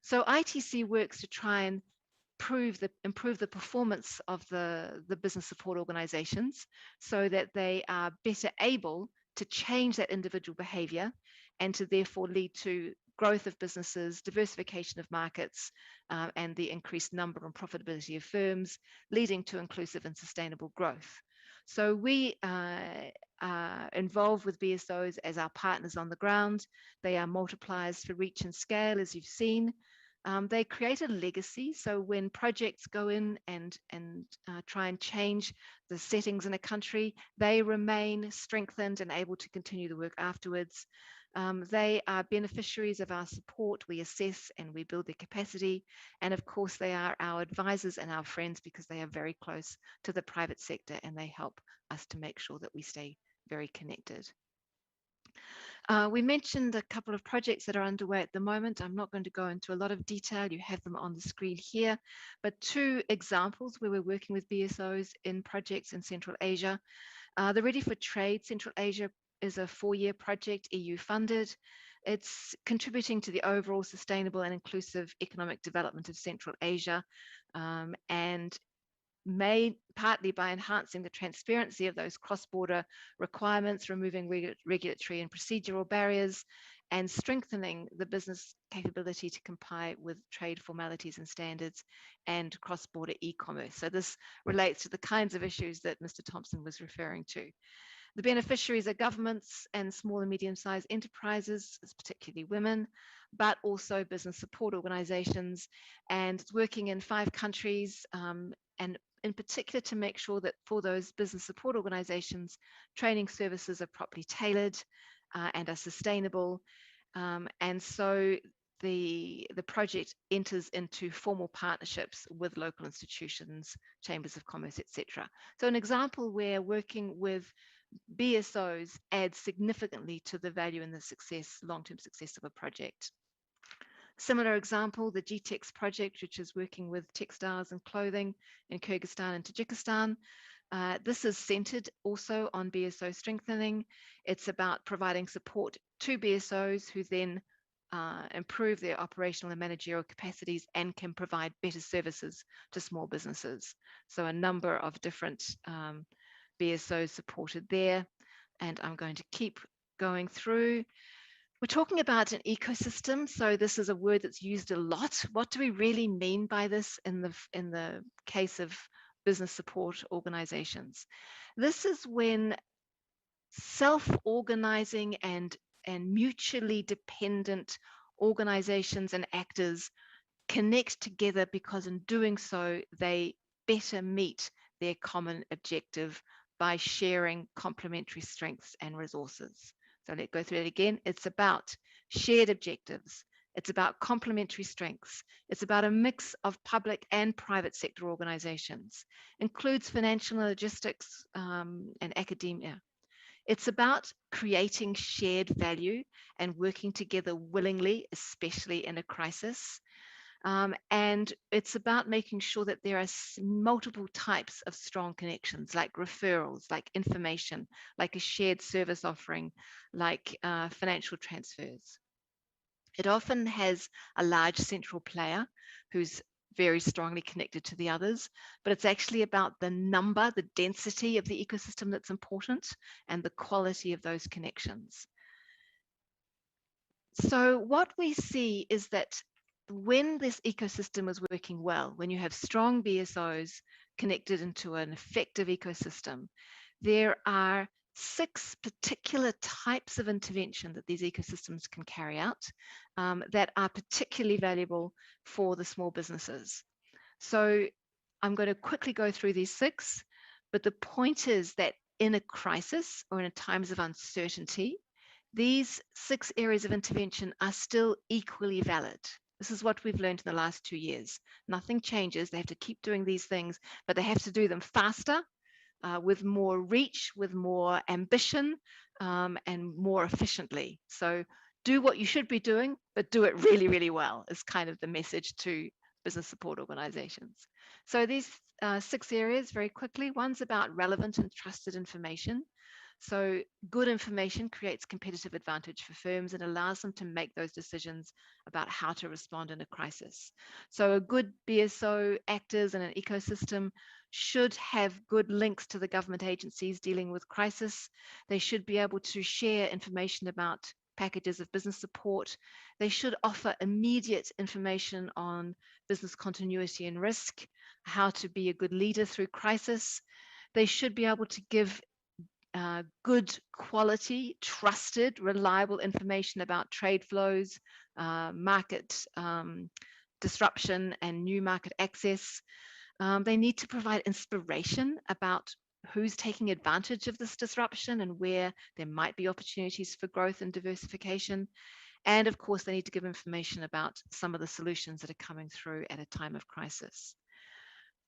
So ITC works to try and improve the performance of the business support organizations so that they are better able to change that individual behavior and to therefore lead to growth of businesses, diversification of markets, and the increased number and profitability of firms, leading to inclusive and sustainable growth. So we are involved with BSOs as our partners on the ground. They are multipliers for reach and scale, as you've seen. They create a legacy. So when projects go in and try and change the settings in a country, they remain strengthened and able to continue the work afterwards. They are beneficiaries of our support. We assess and we build their capacity. And of course, they are our advisors and our friends because they are very close to the private sector and they help us to make sure that we stay very connected. We mentioned a couple of projects that are underway at the moment. I'm not going to go into a lot of detail. You have them on the screen here, but two examples where we're working with BSOs in projects in Central Asia. The Ready for Trade Central Asia is a 4-year project, EU funded. It's contributing to the overall sustainable and inclusive economic development of Central Asia, and made partly by enhancing the transparency of those cross-border requirements, removing regulatory and procedural barriers, and strengthening the business capability to comply with trade formalities and standards and cross-border e-commerce. So this relates to the kinds of issues that Mr. Thompson was referring to. The beneficiaries are governments and small and medium-sized enterprises, particularly women, but also business support organizations, and it's working in 5 countries, and in particular to make sure that for those business support organizations, training services are properly tailored and are sustainable. And so the project enters into formal partnerships with local institutions, chambers of commerce, etc. So an example where working with BSOs adds significantly to the value and the success, long-term success of a project. Similar example, the GTEX project, which is working with textiles and clothing in Kyrgyzstan and Tajikistan. This is centered also on BSO strengthening. It's about providing support to BSOs who then improve their operational and managerial capacities and can provide better services to small businesses. So a number of different BSOs supported there, and I'm going to keep going through. We're talking about an ecosystem, so this is a word that's used a lot. What do we really mean by this in the case of business support organizations? This is when self-organizing and mutually dependent organizations and actors connect together because in doing so, they better meet their common objective by sharing complementary strengths and resources. So let's go through it again. It's about shared objectives. It's about complementary strengths. It's about a mix of public and private sector organizations, includes financial and logistics and academia. It's about creating shared value and working together willingly, especially in a crisis. And it's about making sure that there are multiple types of strong connections, like referrals, like information, like a shared service offering, like financial transfers. It often has a large central player who's very strongly connected to the others, but it's actually about the number, the density of the ecosystem that's important and the quality of those connections. So what we see is that when this ecosystem is working well, when you have strong BSOs connected into an effective ecosystem, there are 6 particular types of intervention that these ecosystems can carry out that are particularly valuable for the small businesses. So I'm going to quickly go through these 6, but the point is that in a crisis or in times of uncertainty, these 6 areas of intervention are still equally valid. This is what we've learned in the last 2 years. Nothing changes. They have to keep doing these things, but they have to do them faster, with more reach, with more ambition, and more efficiently. So do what you should be doing, but do it really, really well is kind of the message to business support organizations. So these 6 areas, very quickly. One's about relevant and trusted information. So good information creates competitive advantage for firms and allows them to make those decisions about how to respond in a crisis. So a good BSO, actors in an ecosystem should have good links to the government agencies dealing with crisis. They should be able to share information about packages of business support. They should offer immediate information on business continuity and risk, how to be a good leader through crisis. They should be able to give good quality, trusted, reliable information about trade flows, market disruption, and new market access. They need to provide inspiration about who's taking advantage of this disruption and where there might be opportunities for growth and diversification. And of course, they need to give information about some of the solutions that are coming through at a time of crisis.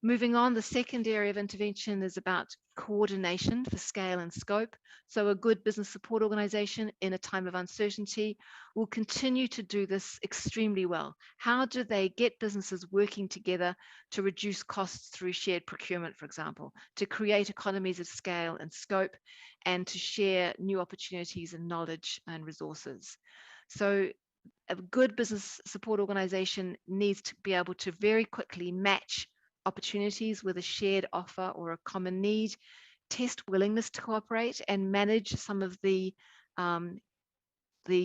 Moving on, the second area of intervention is about coordination for scale and scope. So a good business support organization in a time of uncertainty will continue to do this extremely well. How do they get businesses working together to reduce costs through shared procurement, for example, to create economies of scale and scope, and to share new opportunities and knowledge and resources? So a good business support organization needs to be able to very quickly match opportunities with a shared offer or a common need, test willingness to cooperate, and manage some of the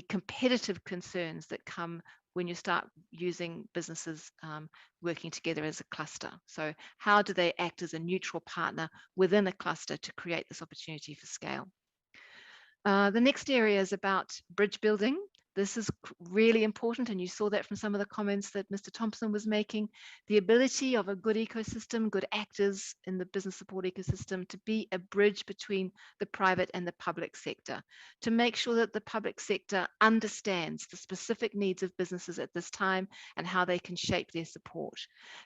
competitive concerns that come when you start using businesses working together as a cluster. So how do they act as a neutral partner within a cluster to create this opportunity for scale? The next area is about bridge building. This is really important, and you saw that from some of the comments that Mr. Thompson was making. The ability of a good ecosystem, good actors in the business support ecosystem, to be a bridge between the private and the public sector, to make sure that the public sector understands the specific needs of businesses at this time and how they can shape their support.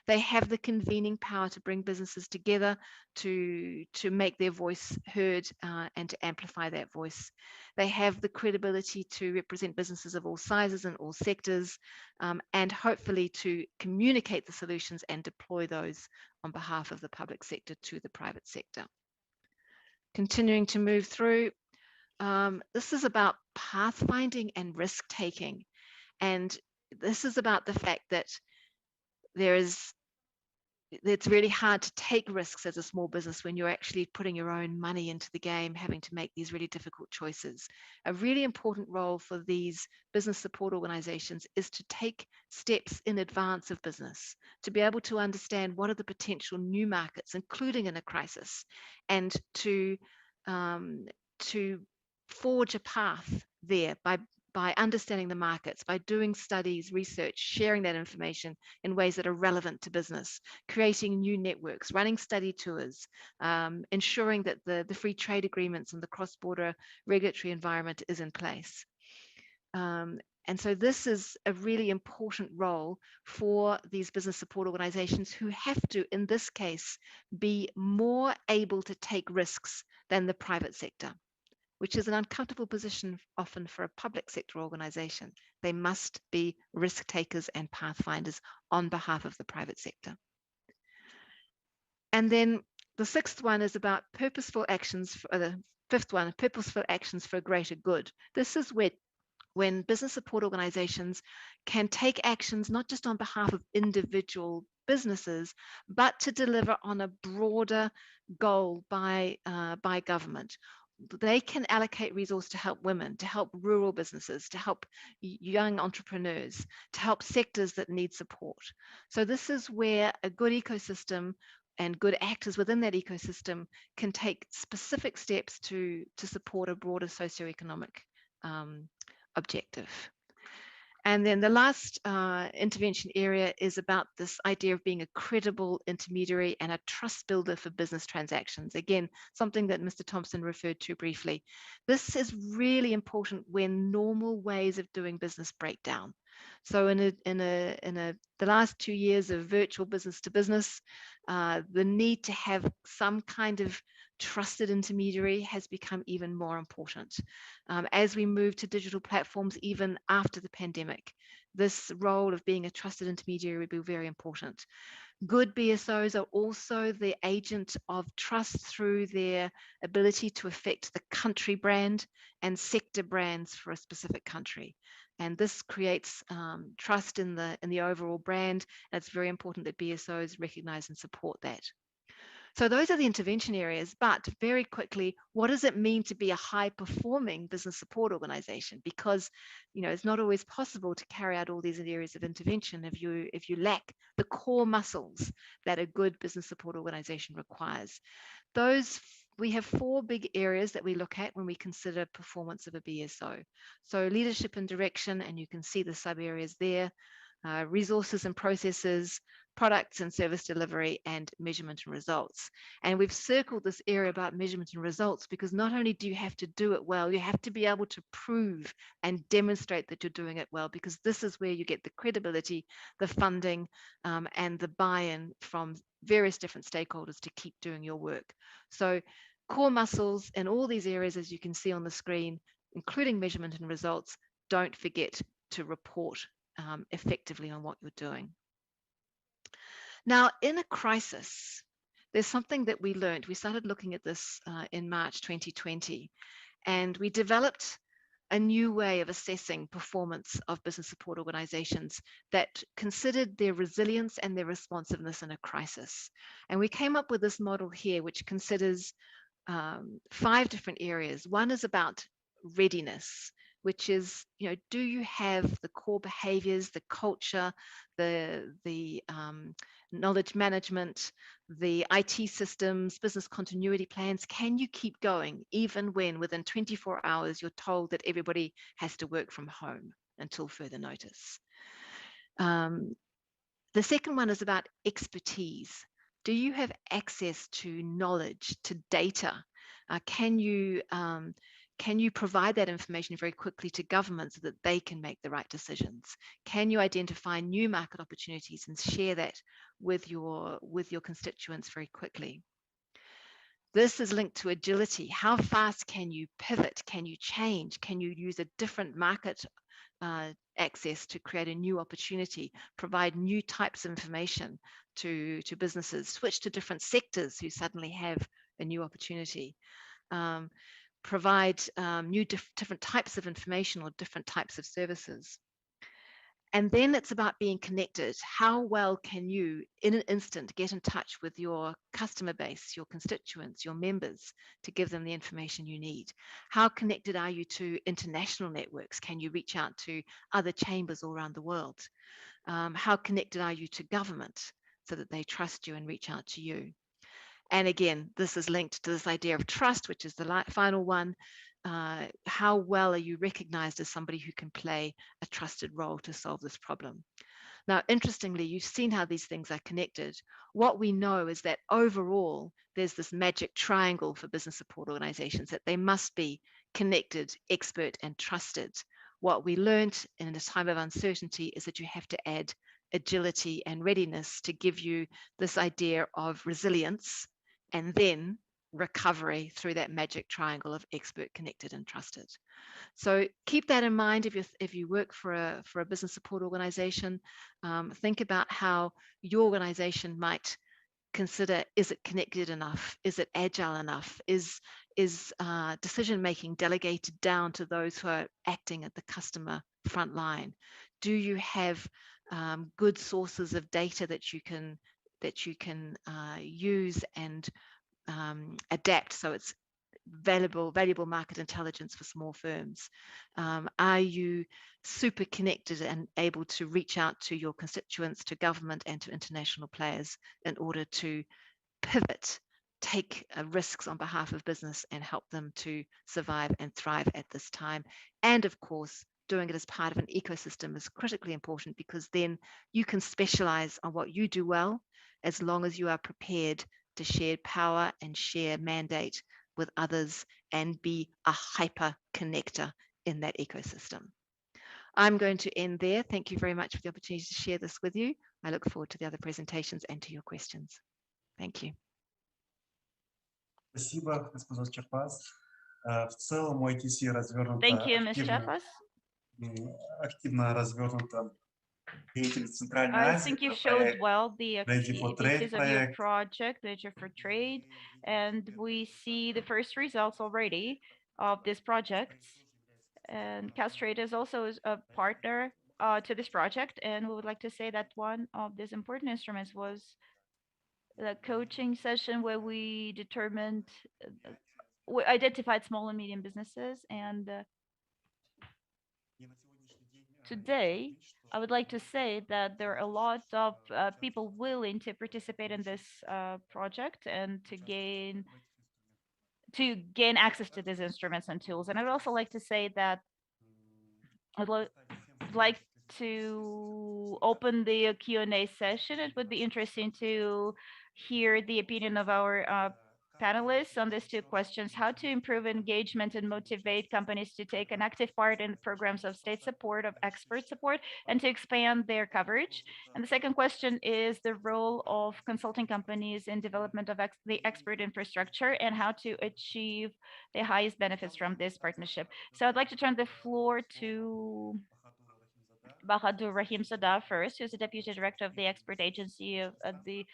They have the convening power to bring businesses together to make their voice heard and to amplify that voice. They have the credibility to represent businesses of all sizes and all sectors, and hopefully to communicate the solutions and deploy those on behalf of the public sector to the private sector. Continuing to move through, this is about pathfinding and risk taking. And this is about the fact that it's really hard to take risks as a small business when you're actually putting your own money into the game, having to make these really difficult choices. A really important role for these business support organizations is to take steps in advance of business, to be able to understand what are the potential new markets, including in a crisis, and to forge a path there by understanding the markets, by doing studies, research, sharing that information in ways that are relevant to business, creating new networks, running study tours, ensuring that the free trade agreements and the cross-border regulatory environment is in place. And so this is a really important role for these business support organizations who have to, in this case, be more able to take risks than the private sector, which is an uncomfortable position often for a public sector organization. They must be risk takers and pathfinders on behalf of the private sector. And then the sixth one is about purposeful actions, the fifth one, purposeful actions for a greater good. This is when business support organizations can take actions not just on behalf of individual businesses, but to deliver on a broader goal by government. They can allocate resource to help women, to help rural businesses, to help young entrepreneurs, to help sectors that need support. So this is where a good ecosystem and good actors within that ecosystem can take specific steps to support a broader socioeconomic objective. And then the last intervention area is about this idea of being a credible intermediary and a trust builder for business transactions. Again, something that Mr. Thompson referred to briefly. This is really important when normal ways of doing business break down. So in the last 2 years of virtual business to business, the need to have some kind of trusted intermediary has become even more important. As we move to digital platforms, even after the pandemic, this role of being a trusted intermediary will be very important. Good BSOs are also the agent of trust through their ability to affect the country brand and sector brands for a specific country. And this creates trust in the overall brand. And it's very important that BSOs recognize and support that. So those are the intervention areas, but very quickly, what does it mean to be a high-performing business support organization? Because, you know, it's not always possible to carry out all these areas of intervention if you lack the core muscles that a good business support organization requires. We have 4 big areas that we look at when we consider performance of a BSO. So leadership and direction, and you can see the sub areas there, resources and processes, products and service delivery, and measurement and results. And we've circled this area about measurement and results because not only do you have to do it well, you have to be able to prove and demonstrate that you're doing it well, because this is where you get the credibility, the funding, and the buy-in from various different stakeholders to keep doing your work. So core muscles in all these areas, as you can see on the screen, including measurement and results, don't forget to report effectively on what you're doing. Now, in a crisis, there's something that we learned. We started looking at this in March 2020, and we developed a new way of assessing performance of business support organizations that considered their resilience and their responsiveness in a crisis. And we came up with this model here, which considers 5 different areas. One is about readiness, which is, you know, do you have the core behaviors, the culture, the knowledge management, the IT systems, business continuity plans? Can you keep going even when within 24 hours you're told that everybody has to work from home until further notice? The second one is about expertise. Do you have access to knowledge, to data? Can you provide that information very quickly to government so that they can make the right decisions? Can you identify new market opportunities and share that with your constituents very quickly? This is linked to agility. How fast can you pivot? Can you change? Can you use a different market access to create a new opportunity, provide new types of information to businesses, switch to different sectors who suddenly have a new opportunity? Provide different types of information or different types of services. And then it's about being connected. How well can you, in an instant, get in touch with your customer base, your constituents, your members, to give them the information you need? How connected are you to international networks? Can you reach out to other chambers all around the world? How connected are you to government so that they trust you and reach out to you? And again, this is linked to this idea of trust, which is the final one. How well are you recognized as somebody who can play a trusted role to solve this problem? Now, interestingly, you've seen how these things are connected. What we know is that overall, there's this magic triangle for business support organizations, that they must be connected, expert, and trusted. What we learned in a time of uncertainty is that you have to add agility and readiness to give you this idea of resilience, and then recovery through that magic triangle of expert, connected, and trusted. So keep that in mind if you work for a business support organization. Think about how your organization might consider, is it connected enough? Is it agile enough? Is decision making delegated down to those who are acting at the customer front line? Do you have good sources of data that you can use and adapt so it's valuable market intelligence for small firms? Are you super connected and able to reach out to your constituents, to government, and to international players in order to pivot, take risks on behalf of business and help them to survive and thrive at this time. And of course, doing it as part of an ecosystem is critically important, because then you can specialize on what you do well, as long as you are prepared to share power and share mandate with others and be a hyper connector in that ecosystem. I'm going to end there. Thank you very much for the opportunity to share this with you. I look forward to the other presentations and to your questions. Thank you. Спасибо, госпожа Черпас. В целом у ITC развернута Thank you, Ms. Chapas. активно развернута деятельность Центральной I Азии. think you showed well the Ready for activities Trade of your проект. project, Ready for Trade, and we see the first results already of this project. And Castrate is also a partner to this project, and we would like to say that one of these important instruments was the coaching session where we determined, we identified small and medium businesses, and today, I would like to say that there are a lot of people willing to participate in this project and to gain access to these instruments and tools. And I'd also like to say that I'd like to open the Q&A session. It would be interesting to hear the opinion of our panelists on these two questions: how to improve engagement and motivate companies to take an active part in programs of state support, of expert support, and to expand their coverage. And the second question is the role of consulting companies in development of the expert infrastructure and how to achieve the highest benefits from this partnership. So I'd like to turn the floor to Bahadur Rahimzadeh first, who's the Deputy Director of the Expert Agency of the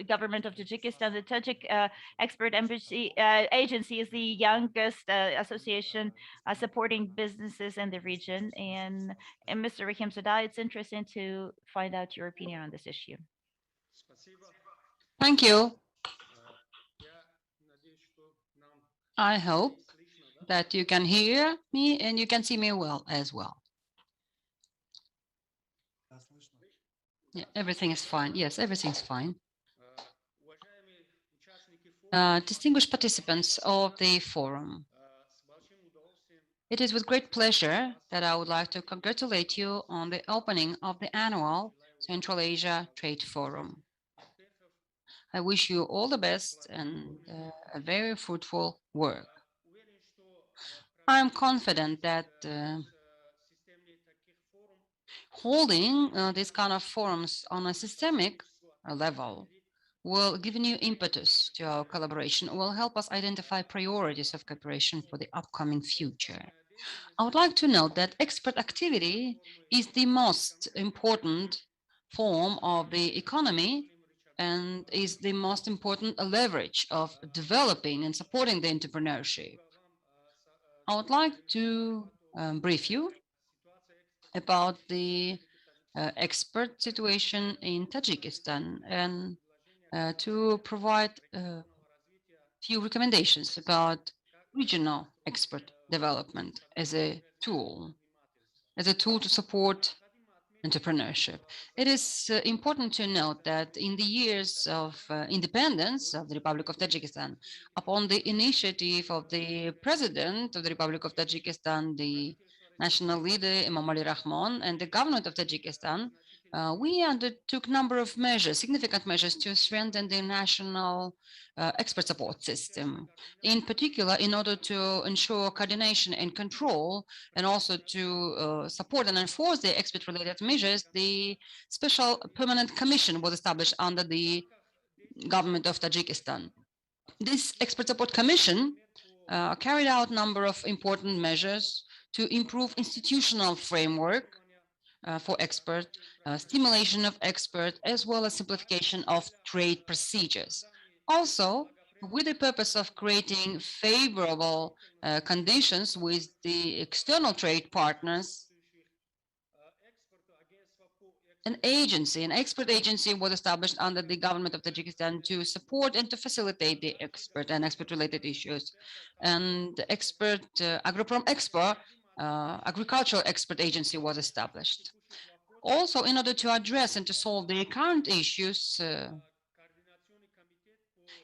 Government of Tajikistan. The Tajik Expert Embassy Agency is the youngest association supporting businesses in the region. And Mr. Rahimzadeh, it's interesting to find out your opinion on this issue. Thank you. I hope that you can hear me and you can see me well as well. Yeah, everything is fine. Yes, everything's fine. Distinguished participants of the forum, it is with great pleasure that I would like to congratulate you on the opening of the annual Central Asia Trade Forum. I wish you all the best and a very fruitful work. I am confident that holding these kind of forums on a systemic level will give new impetus to our collaboration, will help us identify priorities of cooperation for the upcoming future. I would like to note that expert activity is the most important form of the economy and is the most important leverage of developing and supporting the entrepreneurship. I would like to brief you about the expert situation in Tajikistan and to provide a few recommendations about regional expert development as a tool to support entrepreneurship. It is important to note that in the years of independence of the Republic of Tajikistan, upon the initiative of the President of the Republic of Tajikistan, the national leader Emomali Rahmon, and the government of Tajikistan, we undertook a number of measures, significant measures, to strengthen the national expert support system, in particular in order to ensure coordination and control, and also to support and enforce the expert-related measures. The Special Permanent Commission was established under the government of Tajikistan. This Expert Support Commission carried out a number of important measures to improve institutional framework for expert, stimulation of expert, as well as simplification of trade procedures. Also, with the purpose of creating favorable conditions with the external trade partners, an expert agency was established under the government of Tajikistan to support and to facilitate the expert and expert-related issues. And the expert, Agroprom Expo, agricultural expert agency was established. Also, in order to address and to solve the current issues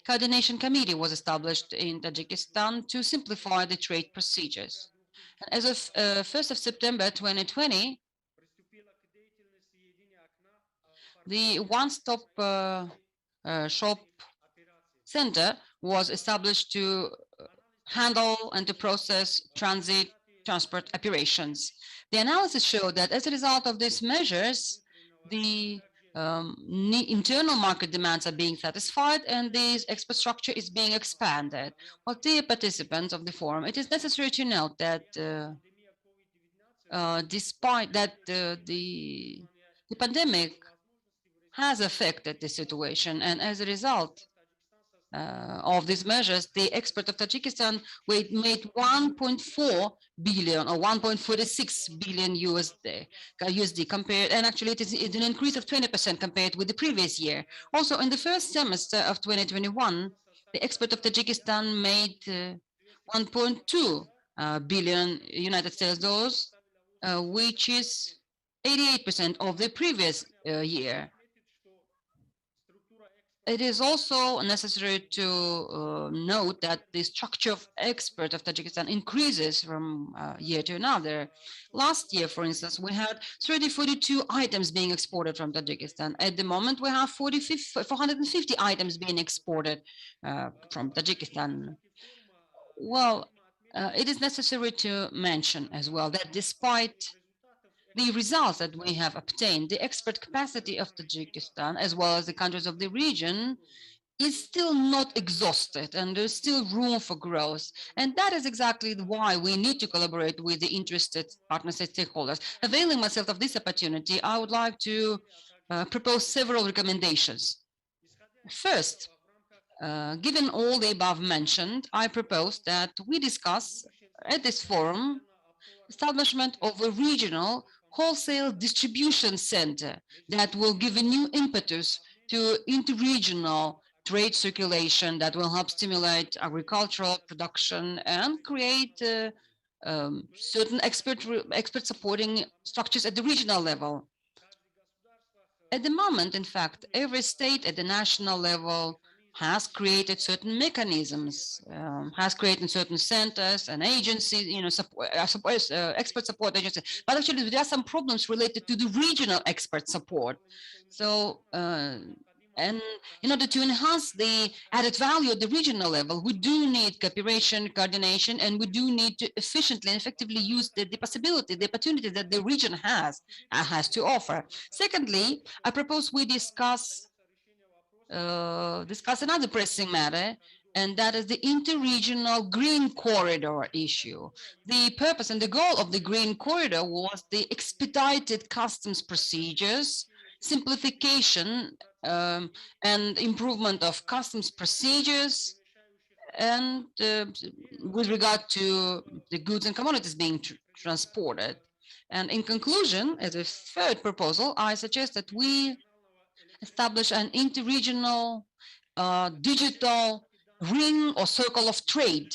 coordination committee was established in Tajikistan to simplify the trade procedures. As of 1st of September 2020, the one-stop shop center was established to handle and to process transit transport operations. The analysis showed that as a result of these measures, the internal market demands are being satisfied and this export structure is being expanded. Well, dear participants of the forum, it is necessary to note that despite that the pandemic has affected the situation, and as a result of these measures, the export of Tajikistan made 1.4 billion or 1.46 billion USD compared, and actually it's an increase of 20% compared with the previous year. Also, in the first semester of 2021, the export of Tajikistan made 1.2 billion United States dollars, which is 88% of the previous year. It is also necessary to note that the structure of export of Tajikistan increases from year to another. Last year, for instance, we had 42 items being exported from Tajikistan. At the moment, we have 450 items being exported from Tajikistan. Well, it is necessary to mention as well that despite the results that we have obtained, the export capacity of Tajikistan, as well as the countries of the region, is still not exhausted, and there's still room for growth. And that is exactly why we need to collaborate with the interested partners and stakeholders. Availing myself of this opportunity, I would like to propose several recommendations. First, given all the above mentioned, I propose that we discuss at this forum establishment of a regional wholesale distribution center that will give a new impetus to interregional trade circulation that will help stimulate agricultural production and create certain expert supporting structures at the regional level. At the moment, in fact, every state at the national level has created certain mechanisms, has created certain centers and agencies, expert support agencies. But actually, there are some problems related to the regional expert support. So, and in order to enhance the added value at the regional level, we do need cooperation, coordination, and we do need to efficiently and effectively use the possibility, the opportunity that the region has to offer. Secondly, I propose we discuss another pressing matter, and that is the interregional green corridor issue. The purpose and the goal of the green corridor was the expedited customs procedures, simplification and improvement of customs procedures, and with regard to the goods and commodities being transported. And in conclusion, as a third proposal, I suggest that we establish an interregional digital ring or circle of trade.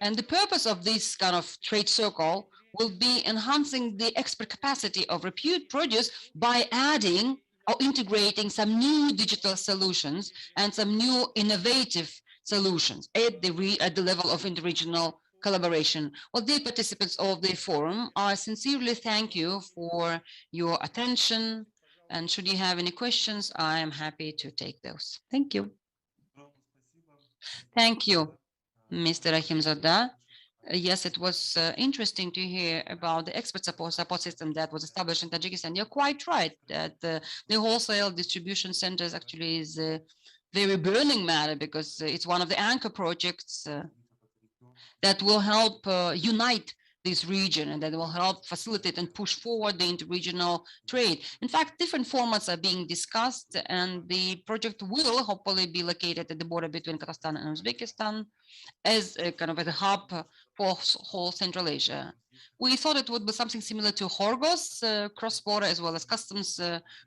And the purpose of this kind of trade circle will be enhancing the export capacity of repute produce by adding or integrating some new digital solutions and some new innovative solutions at the level of interregional collaboration. Well, dear participants of the forum, I sincerely thank you for your attention. And should you have any questions, I am happy to take those. Thank you. Thank you, Mr. Rahimzadeh. Yes, it was interesting to hear about the expert support system that was established in Tajikistan. You're quite right that the wholesale distribution centers actually is a very burning matter, because it's one of the anchor projects that will help unite this region, and that will help facilitate and push forward the interregional trade. In fact, different formats are being discussed, and the project will hopefully be located at the border between Kazakhstan and Uzbekistan as a kind of a hub for whole Central Asia. We thought it would be something similar to Horgos, cross-border as well as customs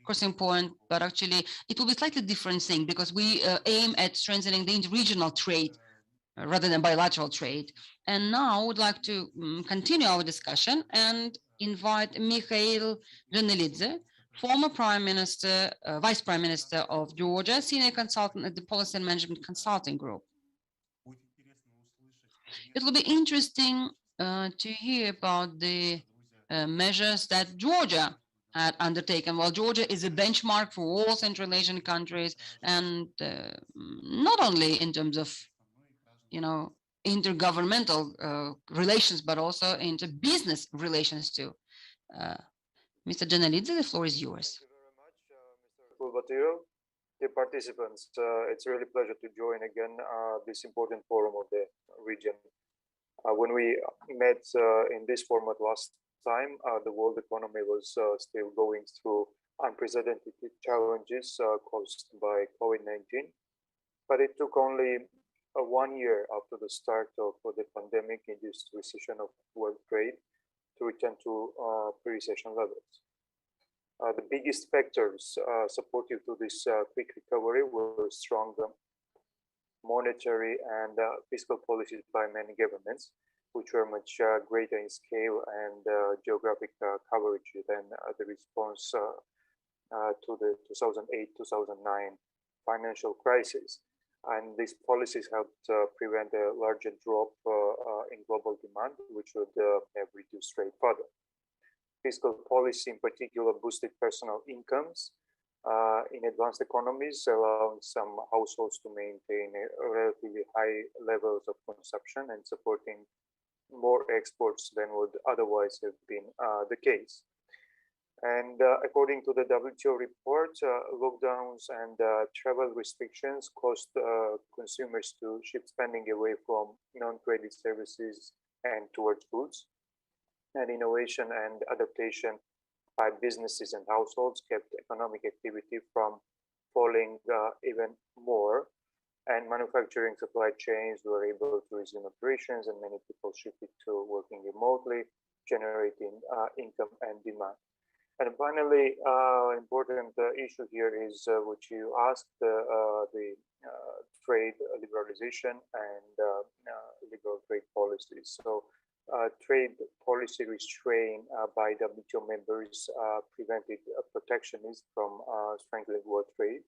crossing point, but actually it will be a slightly different thing, because we aim at strengthening the interregional trade rather than bilateral trade. And now I would like to continue our discussion and invite Mikhail Renelidze former Prime Minister, Vice Prime Minister of Georgia, senior consultant at the Policy and Management Consulting Group. It will be interesting to hear about the measures that Georgia had undertaken. Well, Georgia is a benchmark for all Central Asian countries, and not only in terms of, intergovernmental relations, but also into business relations too. Mr. Janelidze, the floor is yours. Mr. Dear participants, it's a really pleasure to join again this important forum of the region. When we met in this format last time, the world economy was still going through unprecedented challenges caused by COVID-19. But it took only 1 year after the start of the pandemic-induced recession of world trade to return to pre-recession levels. The biggest factors supportive to this quick recovery were strong monetary and fiscal policies by many governments, which were much greater in scale and geographic coverage than the response to the 2008-2009 financial crisis. And these policies helped prevent a larger drop in global demand, which would have reduced trade further. Fiscal policy in particular boosted personal incomes in advanced economies, allowing some households to maintain a relatively high levels of consumption and supporting more exports than would otherwise have been the case. And according to the WTO report, lockdowns and travel restrictions caused consumers to shift spending away from non-credit services and towards goods. And innovation and adaptation by businesses and households kept economic activity from falling even more. And manufacturing supply chains were able to resume operations, and many people shifted to working remotely, generating income and demand. And finally, important issue here is which you asked, the trade liberalization and liberal trade policies. So trade policy restraint by WTO members prevented protectionism from strangling world trade.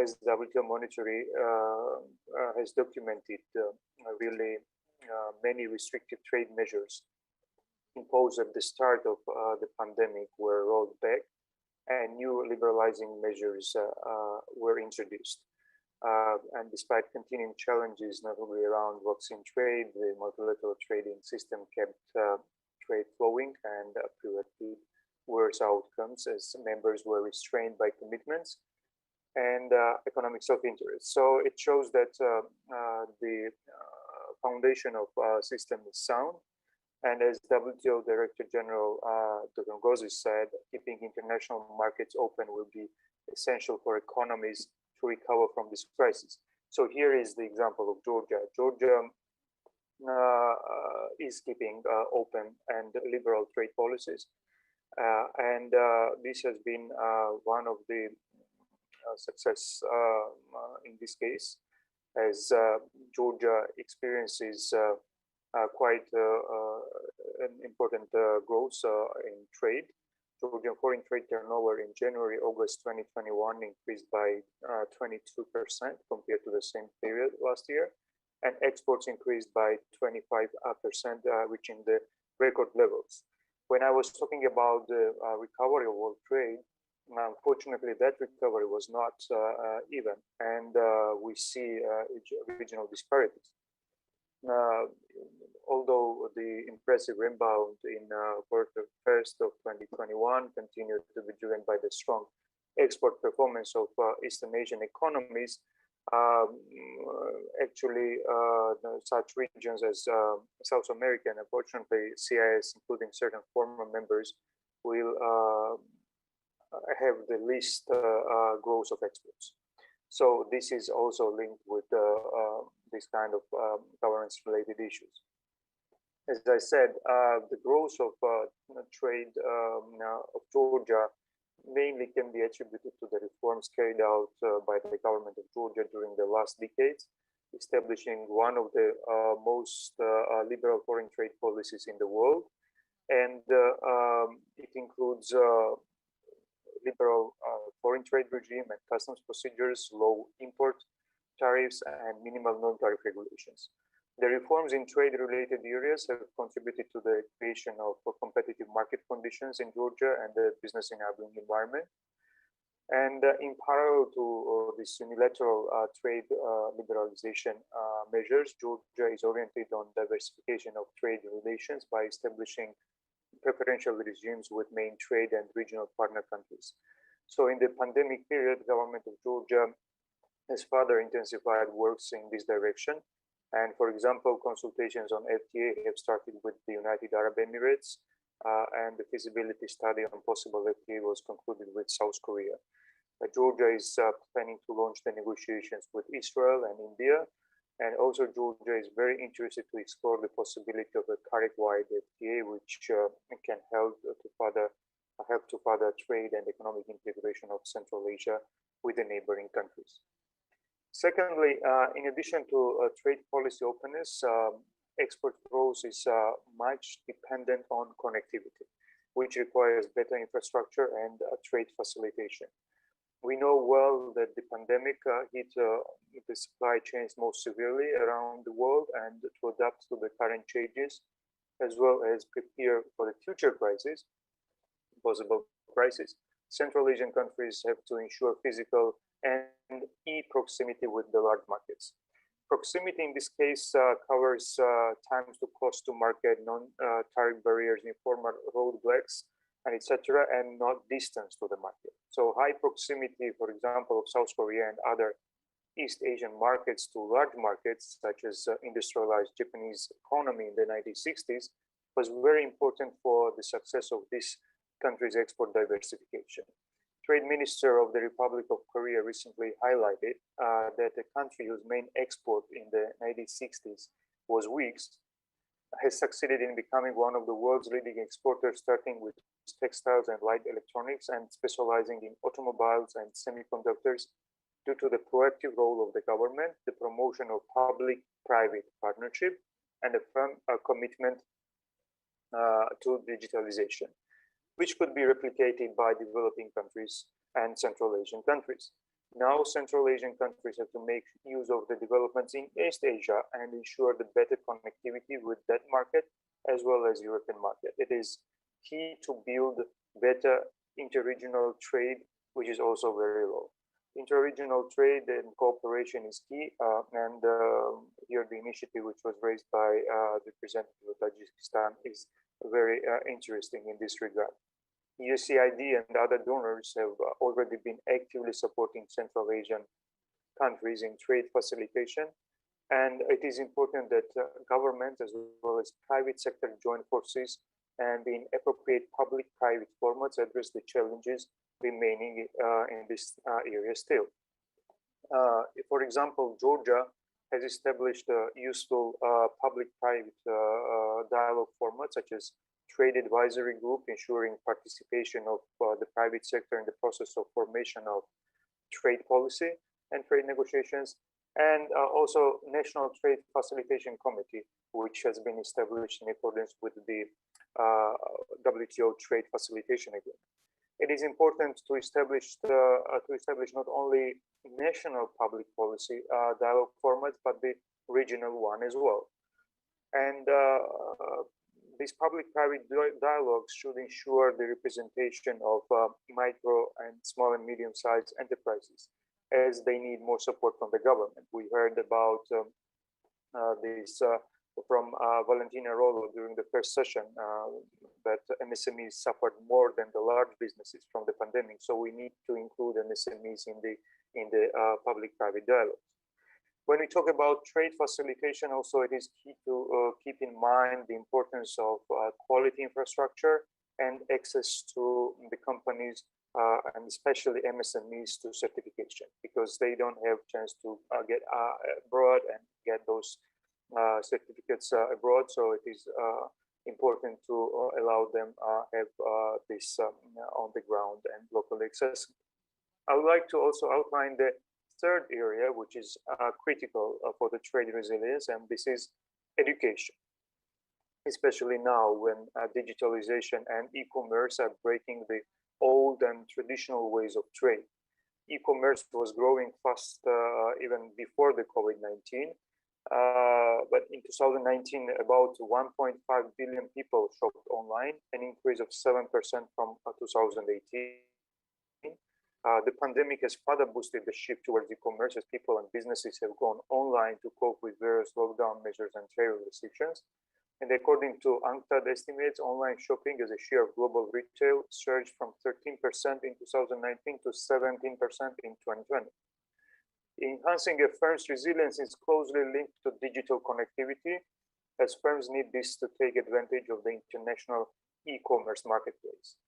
As WTO monetary has documented, really many restrictive trade measures imposed at the start of the pandemic were rolled back, and new liberalizing measures were introduced. And despite continuing challenges, not only around vaccine trade, the multilateral trading system kept trade flowing and prevented worse outcomes as members were restrained by commitments and economic self-interest. So it shows that the foundation of system is sound. And as WTO Director General Dr. Ngozi said, keeping international markets open will be essential for economies to recover from this crisis. So here is the example of Georgia. Georgia is keeping open and liberal trade policies. And this has been one of the success in this case, as Georgia experiences quite an important growth in trade. Georgian foreign trade turnover in January-August 2021 increased by 22% compared to the same period last year, and exports increased by 25%, reaching the record levels. When I was talking about the recovery of world trade, unfortunately, that recovery was not even, and we see regional disparities. Although the impressive rebound in quarter first of 2021 continued to be driven by the strong export performance of Eastern Asian economies, actually such regions as South America and unfortunately CIS, including certain former members, will have the least growth of exports. So this is also linked with this kind of governance-related issues. As I said, the growth of trade of Georgia mainly can be attributed to the reforms carried out by the government of Georgia during the last decades, establishing one of the most liberal foreign trade policies in the world. And it includes liberal foreign trade regime and customs procedures, low import tariffs, and minimal non-tariff regulations. The reforms in trade-related areas have contributed to the creation of competitive market conditions in Georgia and the business-enabling environment. And in parallel to this unilateral trade liberalization measures, Georgia is oriented on diversification of trade relations by establishing preferential regimes with main trade and regional partner countries. So in the pandemic period, the government of Georgia has further intensified works in this direction. And for example, consultations on FTA have started with the United Arab Emirates, and the feasibility study on possible FTA was concluded with South Korea. Georgia is planning to launch the negotiations with Israel and India. And also Georgia is very interested to explore the possibility of a CARIC-wide FTA, which can help to further trade and economic integration of Central Asia with the neighboring countries. Secondly, in addition to trade policy openness, export growth is much dependent on connectivity, which requires better infrastructure and trade facilitation. We know well that the pandemic hit the supply chains most severely around the world, and to adapt to the current changes, as well as prepare for the future crisis, possible crisis, Central Asian countries have to ensure physical and e-proximity with the large markets. Proximity in this case covers times to cost to market, non-tariff barriers, informal roadblocks, and etc., and not distance to the market. So high proximity, for example, of South Korea and other East Asian markets to large markets, such as industrialized Japanese economy in the 1960s, was very important for the success of this country's export diversification. Trade Minister of the Republic of Korea recently highlighted that a country whose main export in the 1960s was wigs has succeeded in becoming one of the world's leading exporters, starting with textiles and light electronics and specializing in automobiles and semiconductors due to the proactive role of the government, the promotion of public-private partnership, and a firm commitment to digitalization, which could be replicated by developing countries and Central Asian countries. Now, Central Asian countries have to make use of the developments in East Asia and ensure the better connectivity with that market as well as European market. It is key to build better interregional trade, which is also very low. Interregional trade and cooperation is key, and here the initiative which was raised by the representative of Tajikistan is very interesting in this regard. USAID and other donors have already been actively supporting Central Asian countries in trade facilitation, and it is important that government as well as private sector join forces and in appropriate public-private formats address the challenges remaining in this area still. For example, Georgia has established a useful public-private dialogue format such as Trade Advisory Group, ensuring participation of the private sector in the process of formation of trade policy and trade negotiations, and also National Trade Facilitation Committee, which has been established in accordance with the WTO Trade Facilitation Agreement. It is important to establish not only national public policy dialogue formats, but the regional one as well. And these public-private dialogues should ensure the representation of micro and small and medium-sized enterprises, as they need more support from the government. We heard about this from Valentina Rollo during the first session, that MSMEs suffered more than the large businesses from the pandemic. So we need to include MSMEs in the public-private dialogue. When we talk about trade facilitation, also it is key to keep in mind the importance of quality infrastructure and access to the companies and especially MSMEs to certification, because they don't have chance to get abroad and get those certificates abroad. So it is important to allow them have this on the ground and locally accessible. I would like to also outline the third area, which is critical for the trade resilience, and this is education, especially now when digitalization and e-commerce are breaking the old and traditional ways of trade. E-commerce was growing fast even before the COVID-19. But in 2019, about 1.5 billion people shopped online, an increase of 7% from 2018. The pandemic has further boosted the shift towards e-commerce as people and businesses have gone online to cope with various lockdown measures and travel restrictions. And according to UNCTAD estimates, online shopping as a share of global retail surged from 13% in 2019 to 17% in 2020. Enhancing a firm's resilience is closely linked to digital connectivity, as firms need this to take advantage of the international e-commerce marketplace.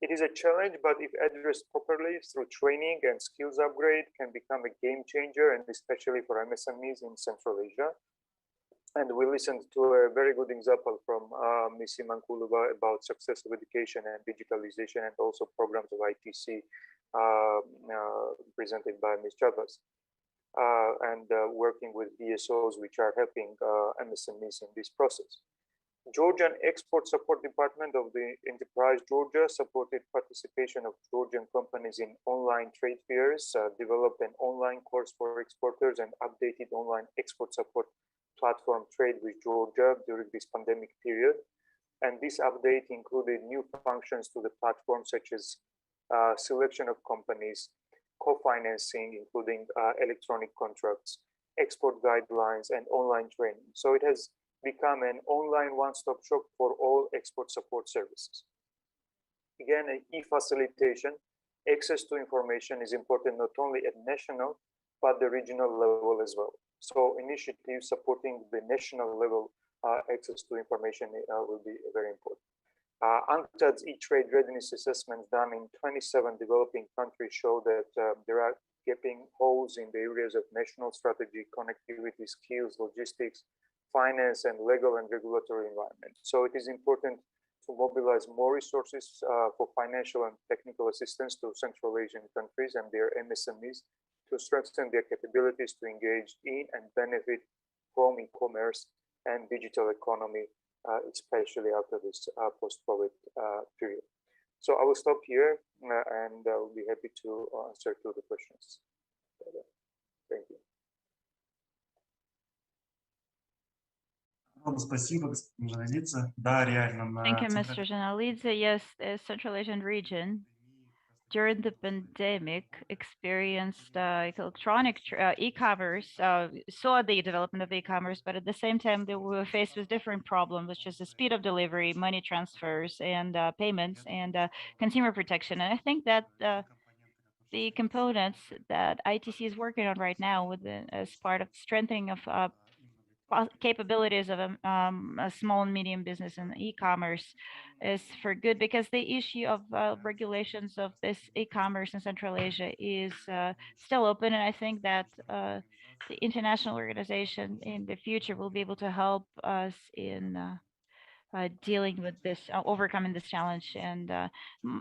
It is a challenge, but if addressed properly through training and skills upgrade, can become a game changer, and especially for MSMEs in Central Asia. And we listened to a very good example from Ms. Imankulova about success of education and digitalization, and also programs of ITC presented by Ms. Chavas. And working with BSOs, which are helping MSMEs in this process. Georgian Export Support Department of the Enterprise Georgia supported participation of Georgian companies in online trade fairs, developed an online course for exporters, and updated online export support platform Trade with Georgia during this pandemic period. And this update included new functions to the platform, such as selection of companies, co-financing, including electronic contracts, export guidelines, and online training. So it has become an online one-stop shop for all export support services. Again, e-facilitation, access to information is important not only at national, but the regional level as well. So initiatives supporting the national level access to information will be very important. UNCTAD's e-trade readiness assessments done in 27 developing countries show that there are gaping holes in the areas of national strategy, connectivity, skills, logistics, finance, and legal and regulatory environment. So it is important to mobilize more resources for financial and technical assistance to Central Asian countries and their MSMEs to strengthen their capabilities to engage in and benefit from e-commerce and digital economy, especially after this post-COVID period. So I will stop here and I will be happy to answer to the questions. Thank you. Thank you, Mr. Janalidze. Yes, the Central Asian region during the pandemic experienced electronic e-commerce, saw the development of e-commerce, but at the same time they were faced with different problems, which is the speed of delivery, money transfers, and payments, and consumer protection. And I think that the components that ITC is working on right now as part of strengthening of capabilities of a small and medium business and e-commerce is for good, because the issue of regulations of this e-commerce in Central Asia is still open. And I think that the international organization in the future will be able to help us in dealing with this, overcoming this challenge. And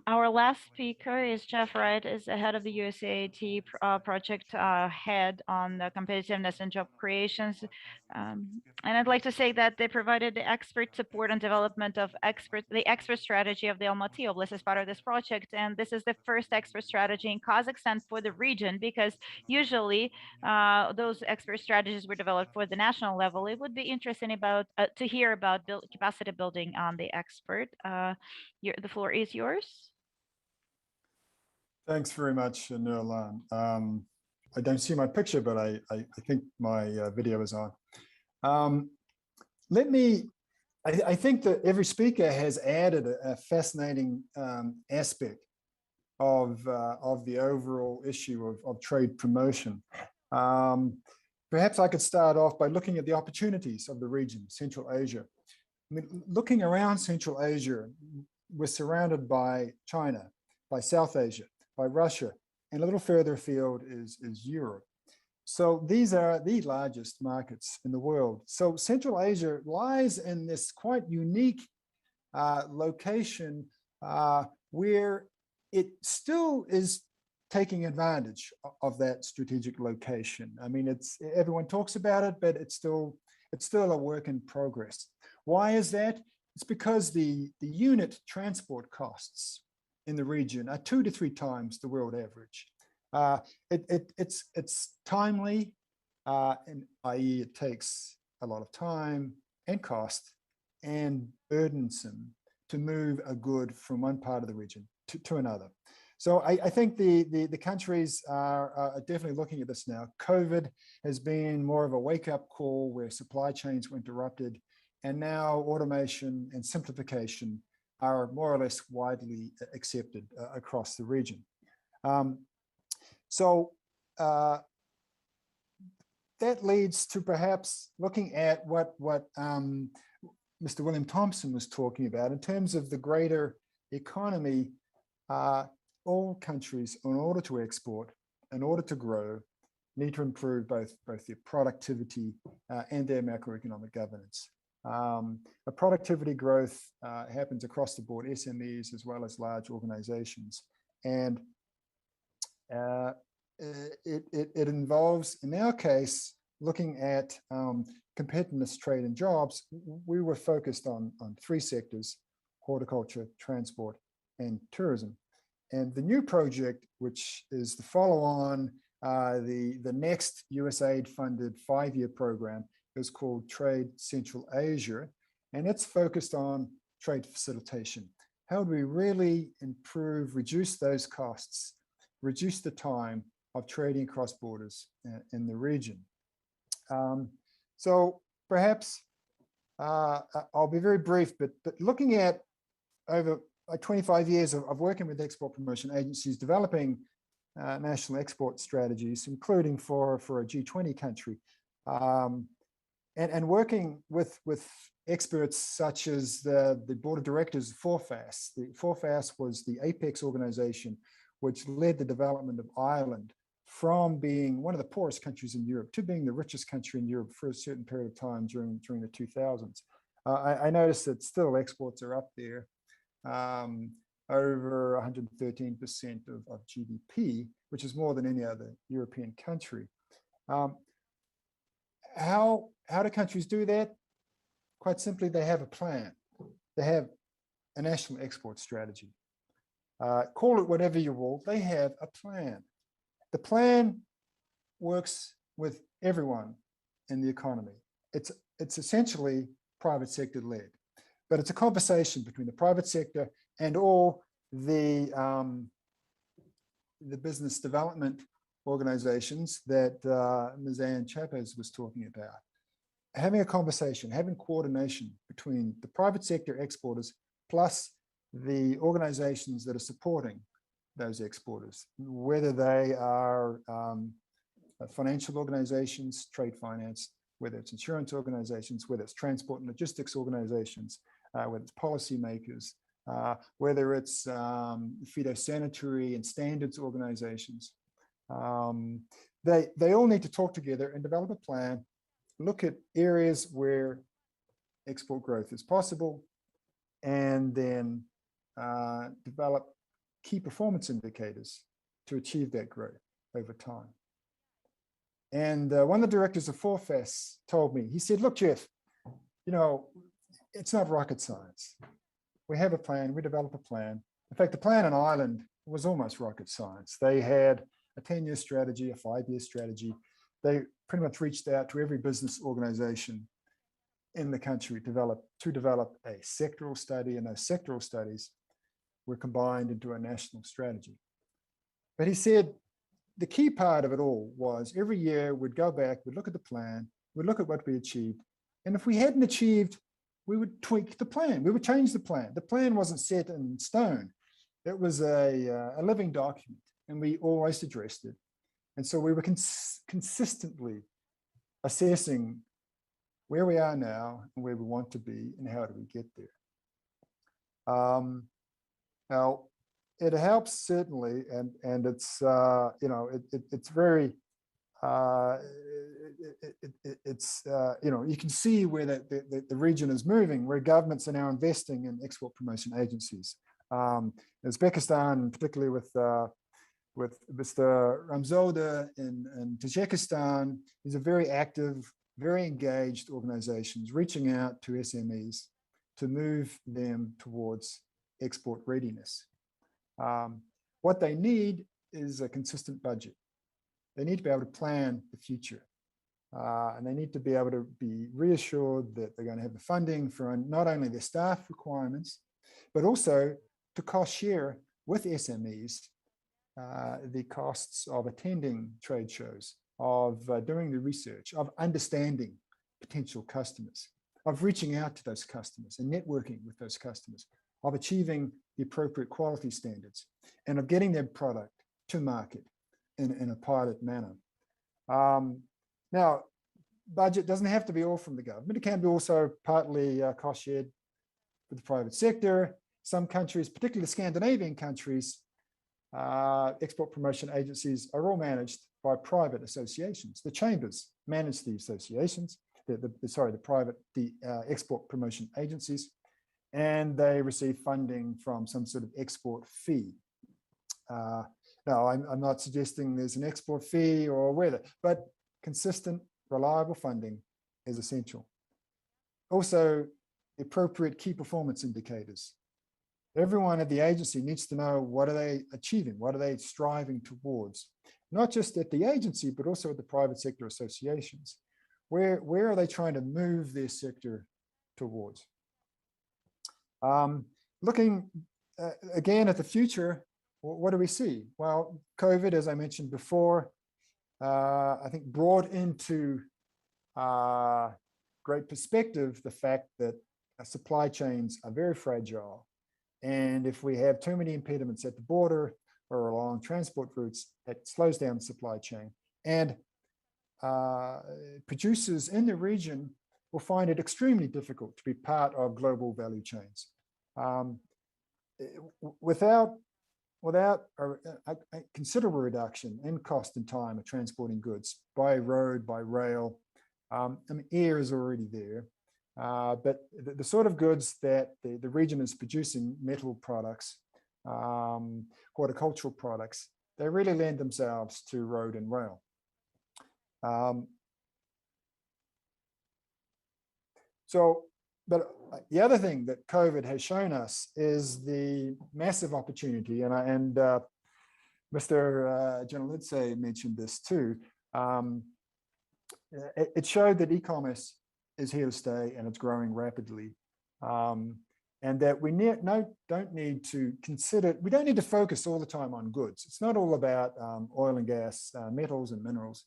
our last speaker is Jeff Wright, is the head of the USAID project head on the competitiveness and job creations. And I'd like to say that they provided the expert support and development of the expert strategy of the Almaty Oblast as part of this project. And this is the first expert strategy in Kazakhstan for the region, because usually those expert strategies were developed for the national level. It would be interesting to hear about capacity building on the expert. The floor is yours. Thanks very much, Nurlan. I don't see my picture, but I think my video is on. I think that every speaker has added a fascinating aspect of the overall issue of trade promotion. Perhaps I could start off by looking at the opportunities of the region, Central Asia. I mean, looking around Central Asia, we're surrounded by China, by South Asia, by Russia, and a little further afield is Europe. So these are the largest markets in the world. So Central Asia lies in this quite unique location where it still is taking advantage of that strategic location. I mean, everyone talks about it, but it's still a work in progress. Why is that? It's because the unit transport costs in the region are 2 to 3 times the world average. It's timely, and i.e. it takes a lot of time and cost and burdensome to move a good from one part of the region to another. So I think the countries are definitely looking at this now. COVID has been more of a wake-up call where supply chains were interrupted, and now automation and simplification are more or less widely accepted across the region. That leads to perhaps looking at what Mr. William Thompson was talking about in terms of the greater economy. All countries, in order to export, in order to grow, need to improve both their productivity and their macroeconomic governance. A productivity growth happens across the board, SMEs as well as large organizations. And it involves, in our case, looking at competitiveness, trade and jobs. We were focused on 3 sectors: horticulture, transport, and tourism. And the new project, which is the follow-on, the next USAID-funded 5-year program, is called Trade Central Asia, and it's focused on trade facilitation. How do we really improve, reduce those costs, reduce the time of trading across borders in the region? So perhaps I'll be very brief, but looking at over 25 years of working with export promotion agencies, developing national export strategies, including for a G20 country, and working with experts such as the board of directors of FORFAS. The FORFAS was the apex organization which led the development of Ireland from being one of the poorest countries in Europe to being the richest country in Europe for a certain period of time during the 2000s. I noticed that still exports are up there, over 113% of GDP, which is more than any other European country. How do countries do that? Quite simply, they have a plan. They have a national export strategy. Call it whatever you will, they have a plan. The plan works with everyone in the economy. It's essentially private sector led, but it's a conversation between the private sector and all the business development organizations that Ms. Ann Chapez was talking about. Having a conversation, having coordination between the private sector exporters plus the organizations that are supporting those exporters, whether they are financial organizations, trade finance, whether it's insurance organizations, whether it's transport and logistics organizations, whether it's policymakers, whether it's phytosanitary and standards organizations. They all need to talk together and develop a plan, look at areas where export growth is possible, and then develop key performance indicators to achieve that growth over time. And one of the directors of FORFAS told me, he said, look, Jeff, you know, it's not rocket science. We have a plan, we develop a plan. In fact, the plan in Ireland was almost rocket science. They had a 10-year strategy, a 5-year strategy. They pretty much reached out to every business organization in the country to develop a sectoral study, and those sectoral studies were combined into a national strategy. But he said the key part of it all was every year we'd go back, we'd look at the plan, we'd look at what we achieved, and if we hadn't achieved, we would tweak the plan, we would change the plan. The plan wasn't set in stone. It was a living document, and we always addressed it. And so we were consistently assessing where we are now and where we want to be and how do we get there. Now, it helps certainly, and it's you know, it's very you know, you can see where the region is moving, where governments are now investing in export promotion agencies. Uzbekistan, particularly with Mr. Ramzoda in Tajikistan, is a very active, very engaged organizations reaching out to SMEs to move them towards export readiness. What they need is a consistent budget. They need to be able to plan the future. And they need to be able to be reassured that they're going to have the funding for not only their staff requirements, but also to cost share with SMEs the costs of attending trade shows, of doing the research, of understanding potential customers, of reaching out to those customers and networking with those customers, of achieving the appropriate quality standards, and of getting their product to market in a pilot manner. Now, budget doesn't have to be all from the government. It can be also partly cost shared with the private sector. Some countries, particularly the Scandinavian countries, export promotion agencies are all managed by private associations. The chambers manage the associations, the export promotion agencies, and they receive funding from some sort of export fee. Now, I'm not suggesting there's an export fee or whether, but consistent, reliable funding is essential. Also, appropriate key performance indicators. Everyone at the agency needs to know, what are they achieving? What are they striving towards? Not just at the agency, but also at the private sector associations. Where are they trying to move their sector towards? Looking again at the future, what do we see? Well, COVID, as I mentioned before, I think brought into great perspective the fact that supply chains are very fragile. And if we have too many impediments at the border or along transport routes, that slows down the supply chain. And producers in the region will find it extremely difficult to be part of global value chains. Without a considerable reduction in cost and time of transporting goods by road, by rail, I mean, air is already there. But the sort of goods that the region is producing, metal products, horticultural products, they really lend themselves to road and rail. But the other thing that COVID has shown us is the massive opportunity, and Mr. Janalitse mentioned this too. It showed that e-commerce is here to stay and it's growing rapidly, and that we don't need to consider, we don't need to focus all the time on goods. It's not all about oil and gas, metals and minerals,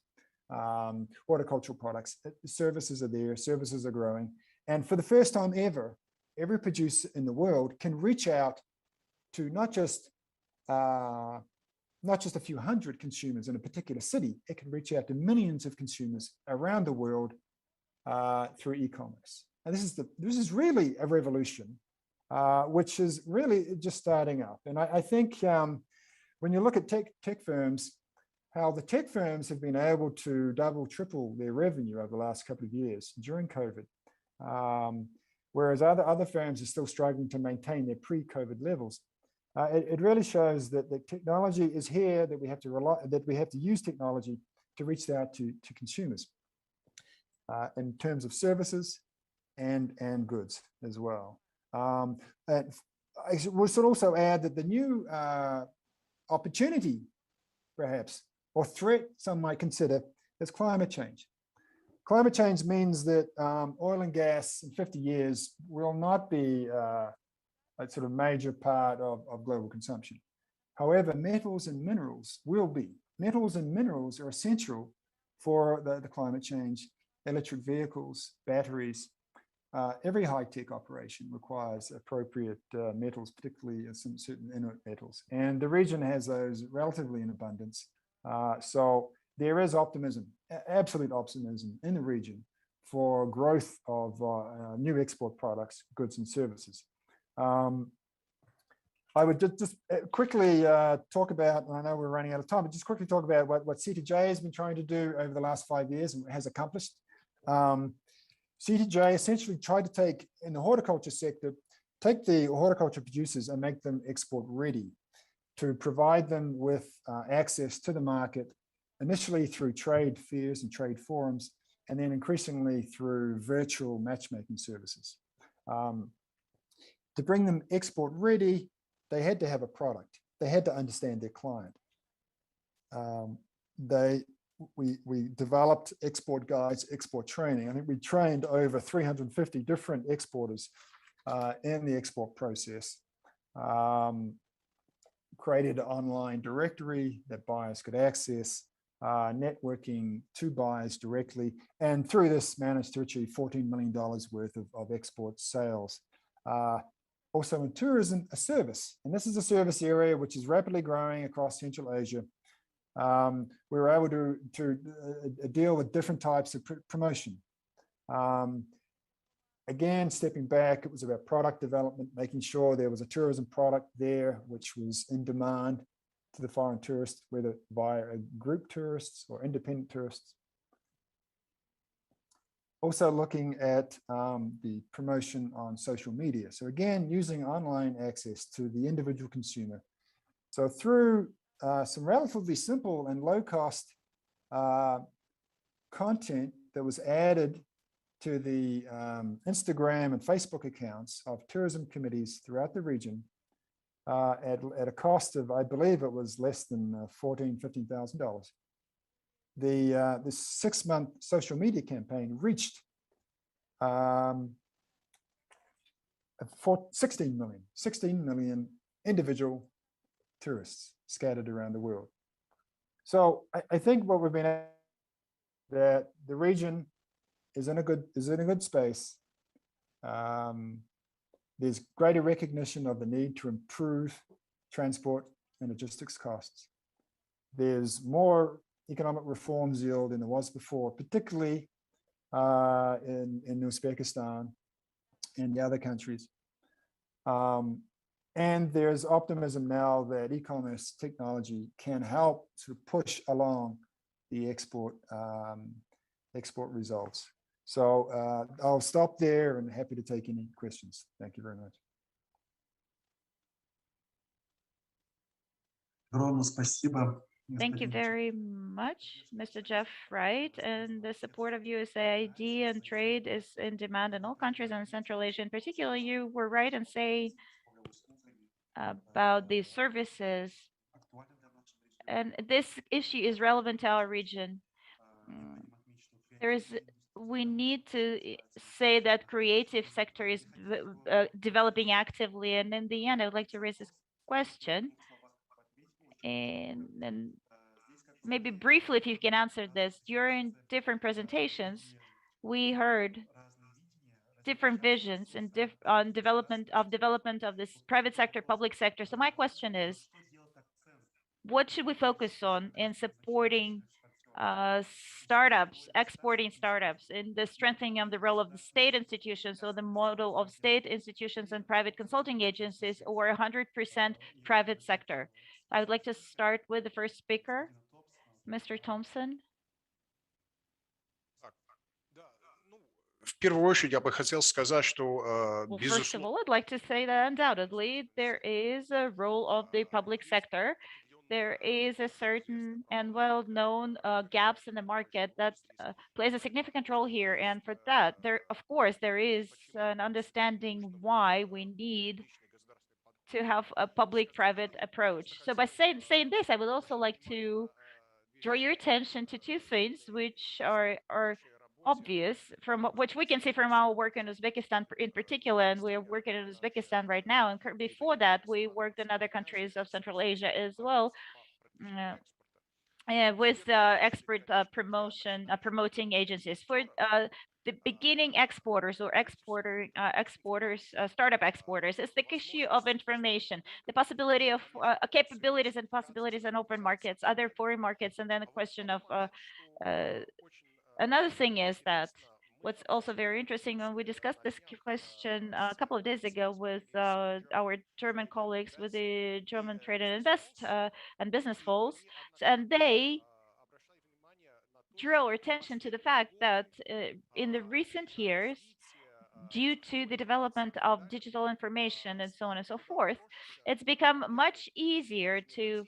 horticultural products. Services are there, services are growing. And for the first time ever, every producer in the world can reach out to not just a few hundred consumers in a particular city. It can reach out to millions of consumers around the world through e-commerce. And this is really a revolution, which is really just starting up. And I think when you look at tech firms, how the tech firms have been able to double, triple their revenue over the last couple of years during COVID. Whereas other firms are still struggling to maintain their pre-COVID levels. It really shows that the technology is here, that we have to use technology to reach out to consumers in terms of services and goods as well. And we should also add that the new opportunity, perhaps, or threat some might consider, is climate change. Climate change means that oil and gas in 50 years will not be a sort of major part of global consumption. However, metals and minerals will be. Metals and minerals are essential for the climate change. Electric vehicles, batteries, every high-tech operation requires appropriate metals, particularly some certain inert metals. And the region has those relatively in abundance. So there is optimism, absolute optimism in the region for growth of new export products, goods and services. I would just quickly talk about, and I know we're running out of time, but just quickly talk about what C2J has been trying to do over the last 5 years and has accomplished. C2J essentially tried to take, in the horticulture sector, take the horticulture producers and make them export ready, to provide them with access to the market, initially through trade fairs and trade forums, and then increasingly through virtual matchmaking services. To bring them export ready, they had to have a product. they had to understand their client. We developed export guides, export training. I think we trained over 350 different exporters in the export process. Created an online directory that buyers could access, networking to buyers directly, and through this managed to achieve $14 million worth of export sales. Also in tourism, a service, and this is a service area which is rapidly growing across Central Asia. We were able to deal with different types of promotion. Again, stepping back, it was about product development, making sure there was a tourism product there which was in demand to the foreign tourists, whether via a group tourists or independent tourists. Also looking at the promotion on social media. So again, using online access to the individual consumer. So through some relatively simple and low cost content that was added to the Instagram and Facebook accounts of tourism committees throughout the region at a cost of, I believe it was less than $14,000, $15,000. The 6-month social media campaign reached 16 million individual tourists scattered around the world. So I think what we've been that the region is in a good space. There's greater recognition of the need to improve transport and logistics costs. There's more economic reform zeal than there was before, particularly in Uzbekistan and the other countries. And there's optimism now that e-commerce technology can help to push along the export results. So I'll stop there and happy to take any questions. Thank you very much. Thank you very much, Mr. Jeff Wright. And the support of USAID and trade is in demand in all countries in Central Asia. In particular, you were right in saying about the services. And this issue is relevant to our region. We need to say that creative sector is developing actively. And in the end, I would like to raise this question. And then maybe briefly, if you can answer this, during different presentations, we heard different visions and on development of this private sector, public sector. So my question is, what should we focus on in supporting startups, exporting startups, in the strengthening of the role of the state institutions, so the model of state institutions and private consulting agencies, or 100% private sector? I would like to start with the first speaker, Mr. Thompson. First of all, I'd like to say that undoubtedly there is a role of the public sector. There is a certain and well-known gaps in the market that plays a significant role here. And for that, of course, there is an understanding why we need to have a public-private approach. So by saying this, I would also like to draw your attention to two things which are obvious, from which we can see from our work in Uzbekistan in particular, and we're working in Uzbekistan right now. And before that, we worked in other countries of Central Asia as well, with expert promoting agencies. For the beginning exporters or startup exporters, it's the issue of information, the possibility of capabilities and possibilities in open markets, other foreign markets, and then the question of another thing is that what's also very interesting, when we discussed this question a couple of days ago with our German colleagues with the German Trade and Invest and Business Folds, and they drew our attention to the fact that in the recent years, due to the development of digital information and so on and so forth, it's become much easier to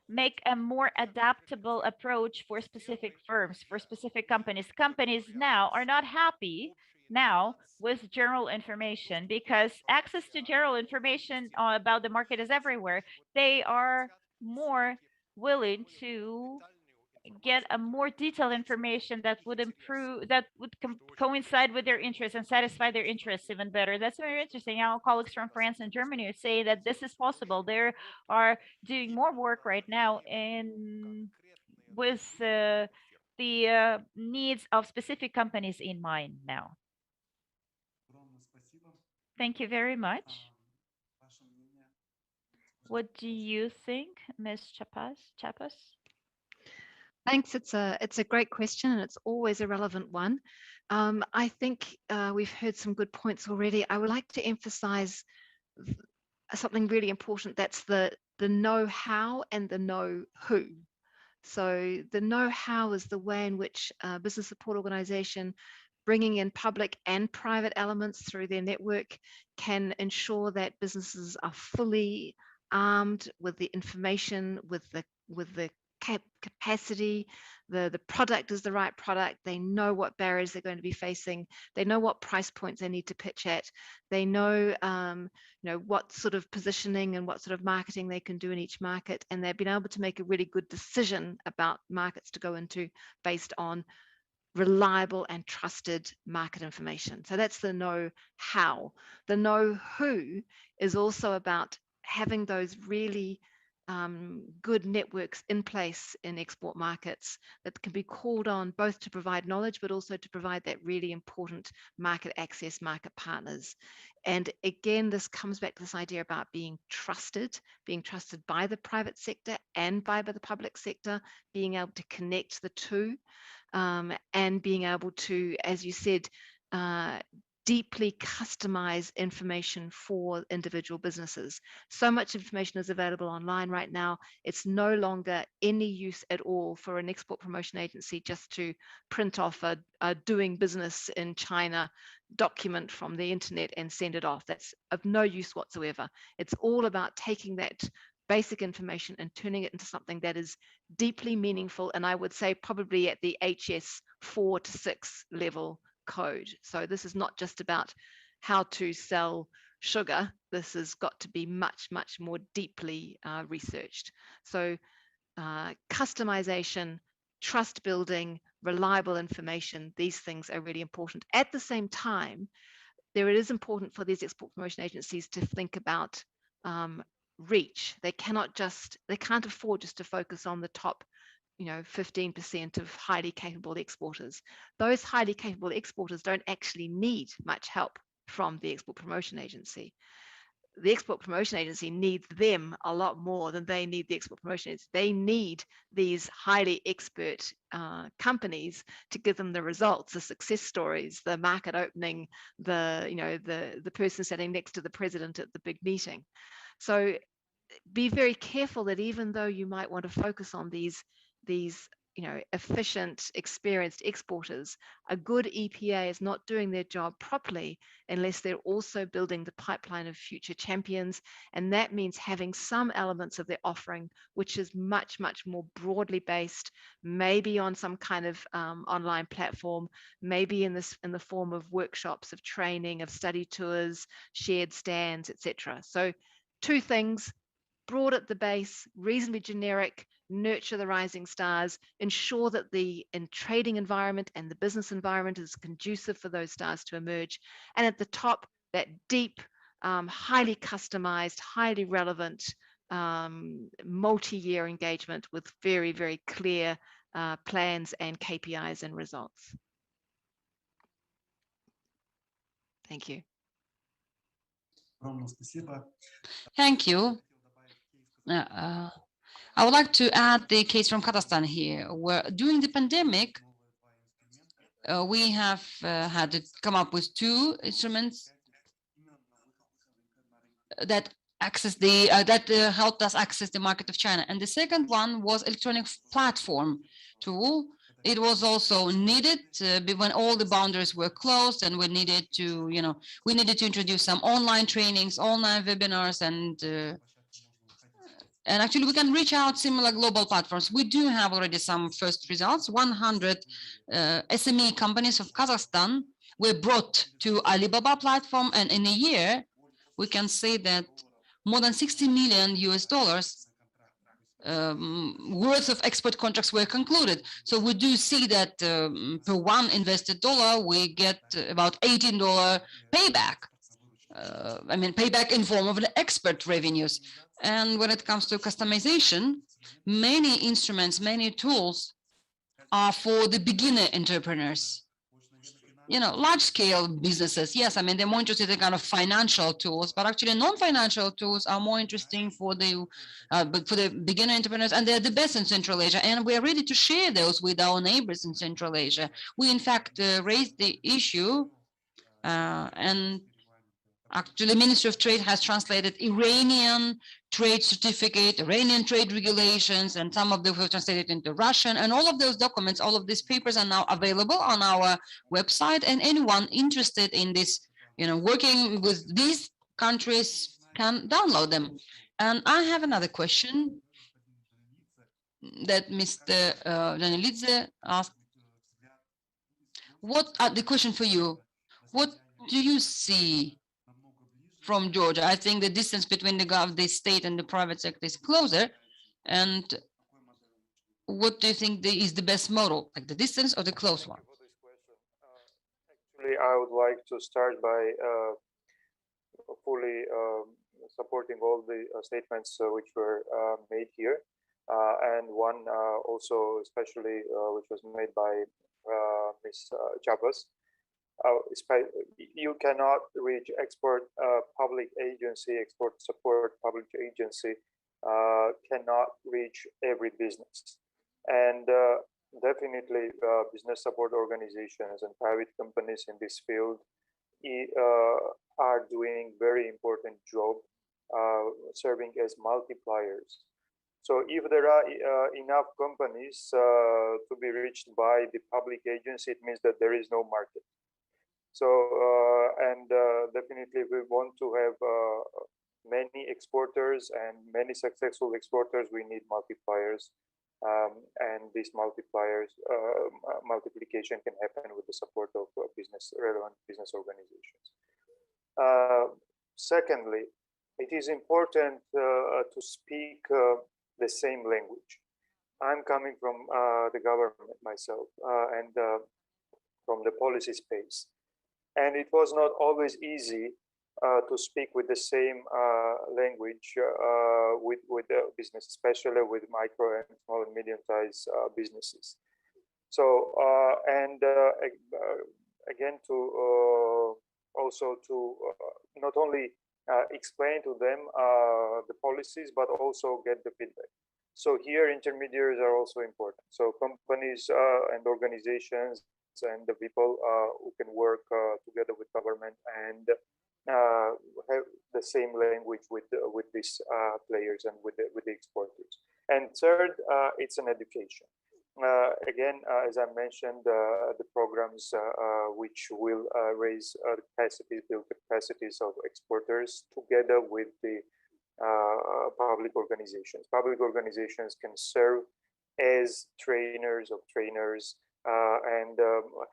make a more adaptable approach for specific firms, for specific companies. Companies now are not happy now with general information, because access to general information about the market is everywhere. They are more willing to get a more detailed information that would improve, that would coincide with their interests and satisfy their interests even better. That's very interesting. Our colleagues from France and Germany say that this is possible. They are doing more work right now in with the needs of specific companies in mind now. Thank you very much. What do you think, Ms. Chapas? Thanks. It's a great question, and it's always a relevant one. I think we've heard some good points already. I would like to emphasize something really important. That's the know-how and the know-who. So the know-how is the way in which a business support organization, bringing in public and private elements through their network, can ensure that businesses are fully armed with the information, with the capacity, the product is the right product. They know what barriers they're going to be facing. They know what price points they need to pitch at. They know, what sort of positioning and what sort of marketing they can do in each market. And they've been able to make a really good decision about markets to go into based on reliable and trusted market information. So that's the know-how. The know-who is also about having those really good networks in place in export markets that can be called on both to provide knowledge, but also to provide that really important market access, market partners. And again, this comes back to this idea about being trusted by the private sector and by the public sector, being able to connect the two, and being able to, as you said, deeply customize information for individual businesses. So much information is available online right now. It's no longer any use at all for an export promotion agency just to print off a doing business in China document from the internet and send it off. That's of no use whatsoever. It's all about taking that basic information and turning it into something that is deeply meaningful, and I would say probably at the HS 4 to 6 level code. So this is not just about how to sell sugar. This has got to be much, much more deeply researched. So customization, trust building, reliable information, these things are really important. At the same time, it is important for these export promotion agencies to think about reach. They can't afford just to focus on the top 15% of highly capable exporters. Those highly capable exporters don't actually need much help from the export promotion agency. The export promotion agency needs them a lot more than they need the export promotion agency. They need these highly expert companies to give them the results, the success stories, the market opening, the person sitting next to the president at the big meeting. So be very careful that even though you might want to focus on these efficient, experienced exporters, a good EPA is not doing their job properly unless they're also building the pipeline of future champions. And that means having some elements of their offering, which is much, much more broadly based, maybe on some kind of online platform, maybe in the form of workshops, of training, of study tours, shared stands, etc. So 2 things: broad at the base, reasonably generic, nurture the rising stars, ensure that the trading environment and the business environment is conducive for those stars to emerge. And at the top, that deep, highly customized, highly relevant, multi-year engagement with very, very clear plans and KPIs and results. Thank you. Thank you. I would like to add the case from Kazakhstan here, where during the pandemic, we have had to come up with 2 instruments that helped us access the market of China. And the second one was electronic platform tool. It was also needed when all the boundaries were closed, and we needed to, introduce some online trainings, online webinars, and actually we can reach out similar global platforms. We do have already some first results. 100 SME companies of Kazakhstan were brought to Alibaba platform, and in a year, we can say that more than 60 million US dollars worth of export contracts were concluded. So we do see that per one invested dollar, we get about $18 payback. I mean, payback in form of the export revenues. And when it comes to customization, many instruments, many tools are for the beginner entrepreneurs. You know, large-scale businesses, yes, I mean, they're more interested in kind of financial tools, but actually non-financial tools are more interesting for the beginner entrepreneurs, and they're the best in Central Asia, and we're ready to share those with our neighbors in Central Asia. We, in fact, raised the issue, and actually, Ministry of Trade has translated Iranian trade certificate, Iranian trade regulations, and some of them were translated into Russian. And all of those documents, all of these papers are now available on our website. And anyone interested in this, you know, working with these countries can download them. And I have another question that Mr. Danilidze asked. What are the question for you? What do you see from Georgia? I think the distance between the state and the private sector is closer. And what do you think is the best model, like the distance or the close one? Actually, I would like to start by fully supporting all the statements which were made here. And one also especially which was made by Ms. Chavez. You cannot reach export public agency, export support public agency cannot reach every business. And definitely business support organizations and private companies in this field are doing very important job serving as multipliers. So if there are enough companies to be reached by the public agency, it means that there is no market. So, definitely we want to have many exporters and many successful exporters. We need multipliers, and these multipliers, multiplication can happen with the support of relevant business organizations. Secondly, it is important to speak the same language. I'm coming from the government myself and from the policy space. And it was not always easy to speak with the same language with the business, especially with micro and small and medium-sized businesses. So, again, to also to not only explain to them the policies, but also get the feedback. So here, intermediaries are also important. So companies and organizations and the people who can work together with government and have the same language with these players and with the exporters. And third, it's an education. Again, as I mentioned, the programs which will raise capacities, build capacities of exporters together with the public organizations. Public organizations can serve as trainers of trainers and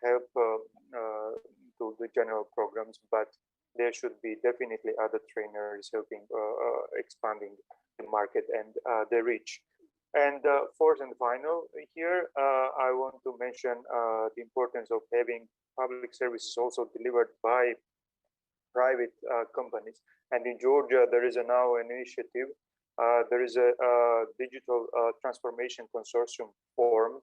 help to the general programs, but there should be definitely other trainers helping expanding the market and the reach. And fourth and final here, I want to mention the importance of having public services also delivered by private companies. And in Georgia, there is now an initiative. There is a digital transformation consortium formed,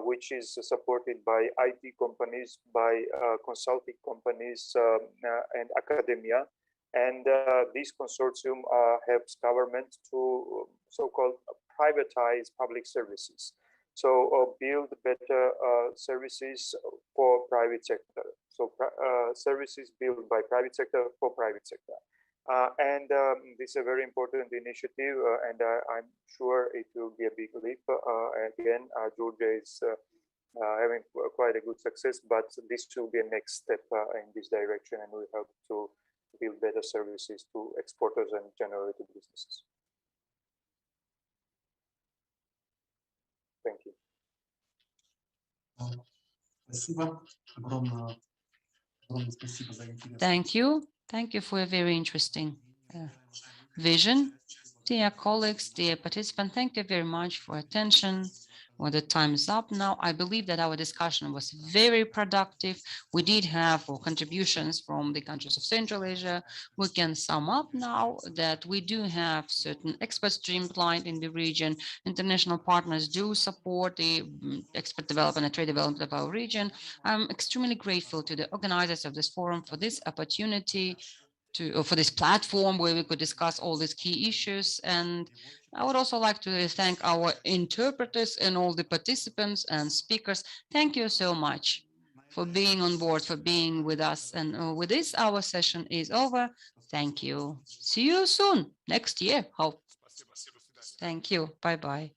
which is supported by IT companies, by consulting companies and academia. And this consortium helps government to so-called privatize public services. So build better services for private sector. So services built by private sector for private sector. And this is a very important initiative, and I'm sure it will be a big leap. Again, Georgia is having quite a good success, but this will be a next step in this direction, and we help to build better services to exporters and generally to businesses. Thank you. Спасибо огромное Thank you. Thank you for a very interesting vision. Dear colleagues, dear participants, thank you very much for attention. Well, the time is up now. I believe that our discussion was very productive. We did have contributions from the countries of Central Asia. We can sum up now that we do have certain expert streamlined in the region. International partners do support the expert development and trade development of our region. I'm extremely grateful to the organizers of this forum for this opportunity for this platform where we could discuss all these key issues. And I would also like to thank our interpreters and all the participants and speakers. Thank you so much for being on board, for being with us. And with this, our session is over. Thank you. See you soon next year. Hope. Thank you. Bye-bye.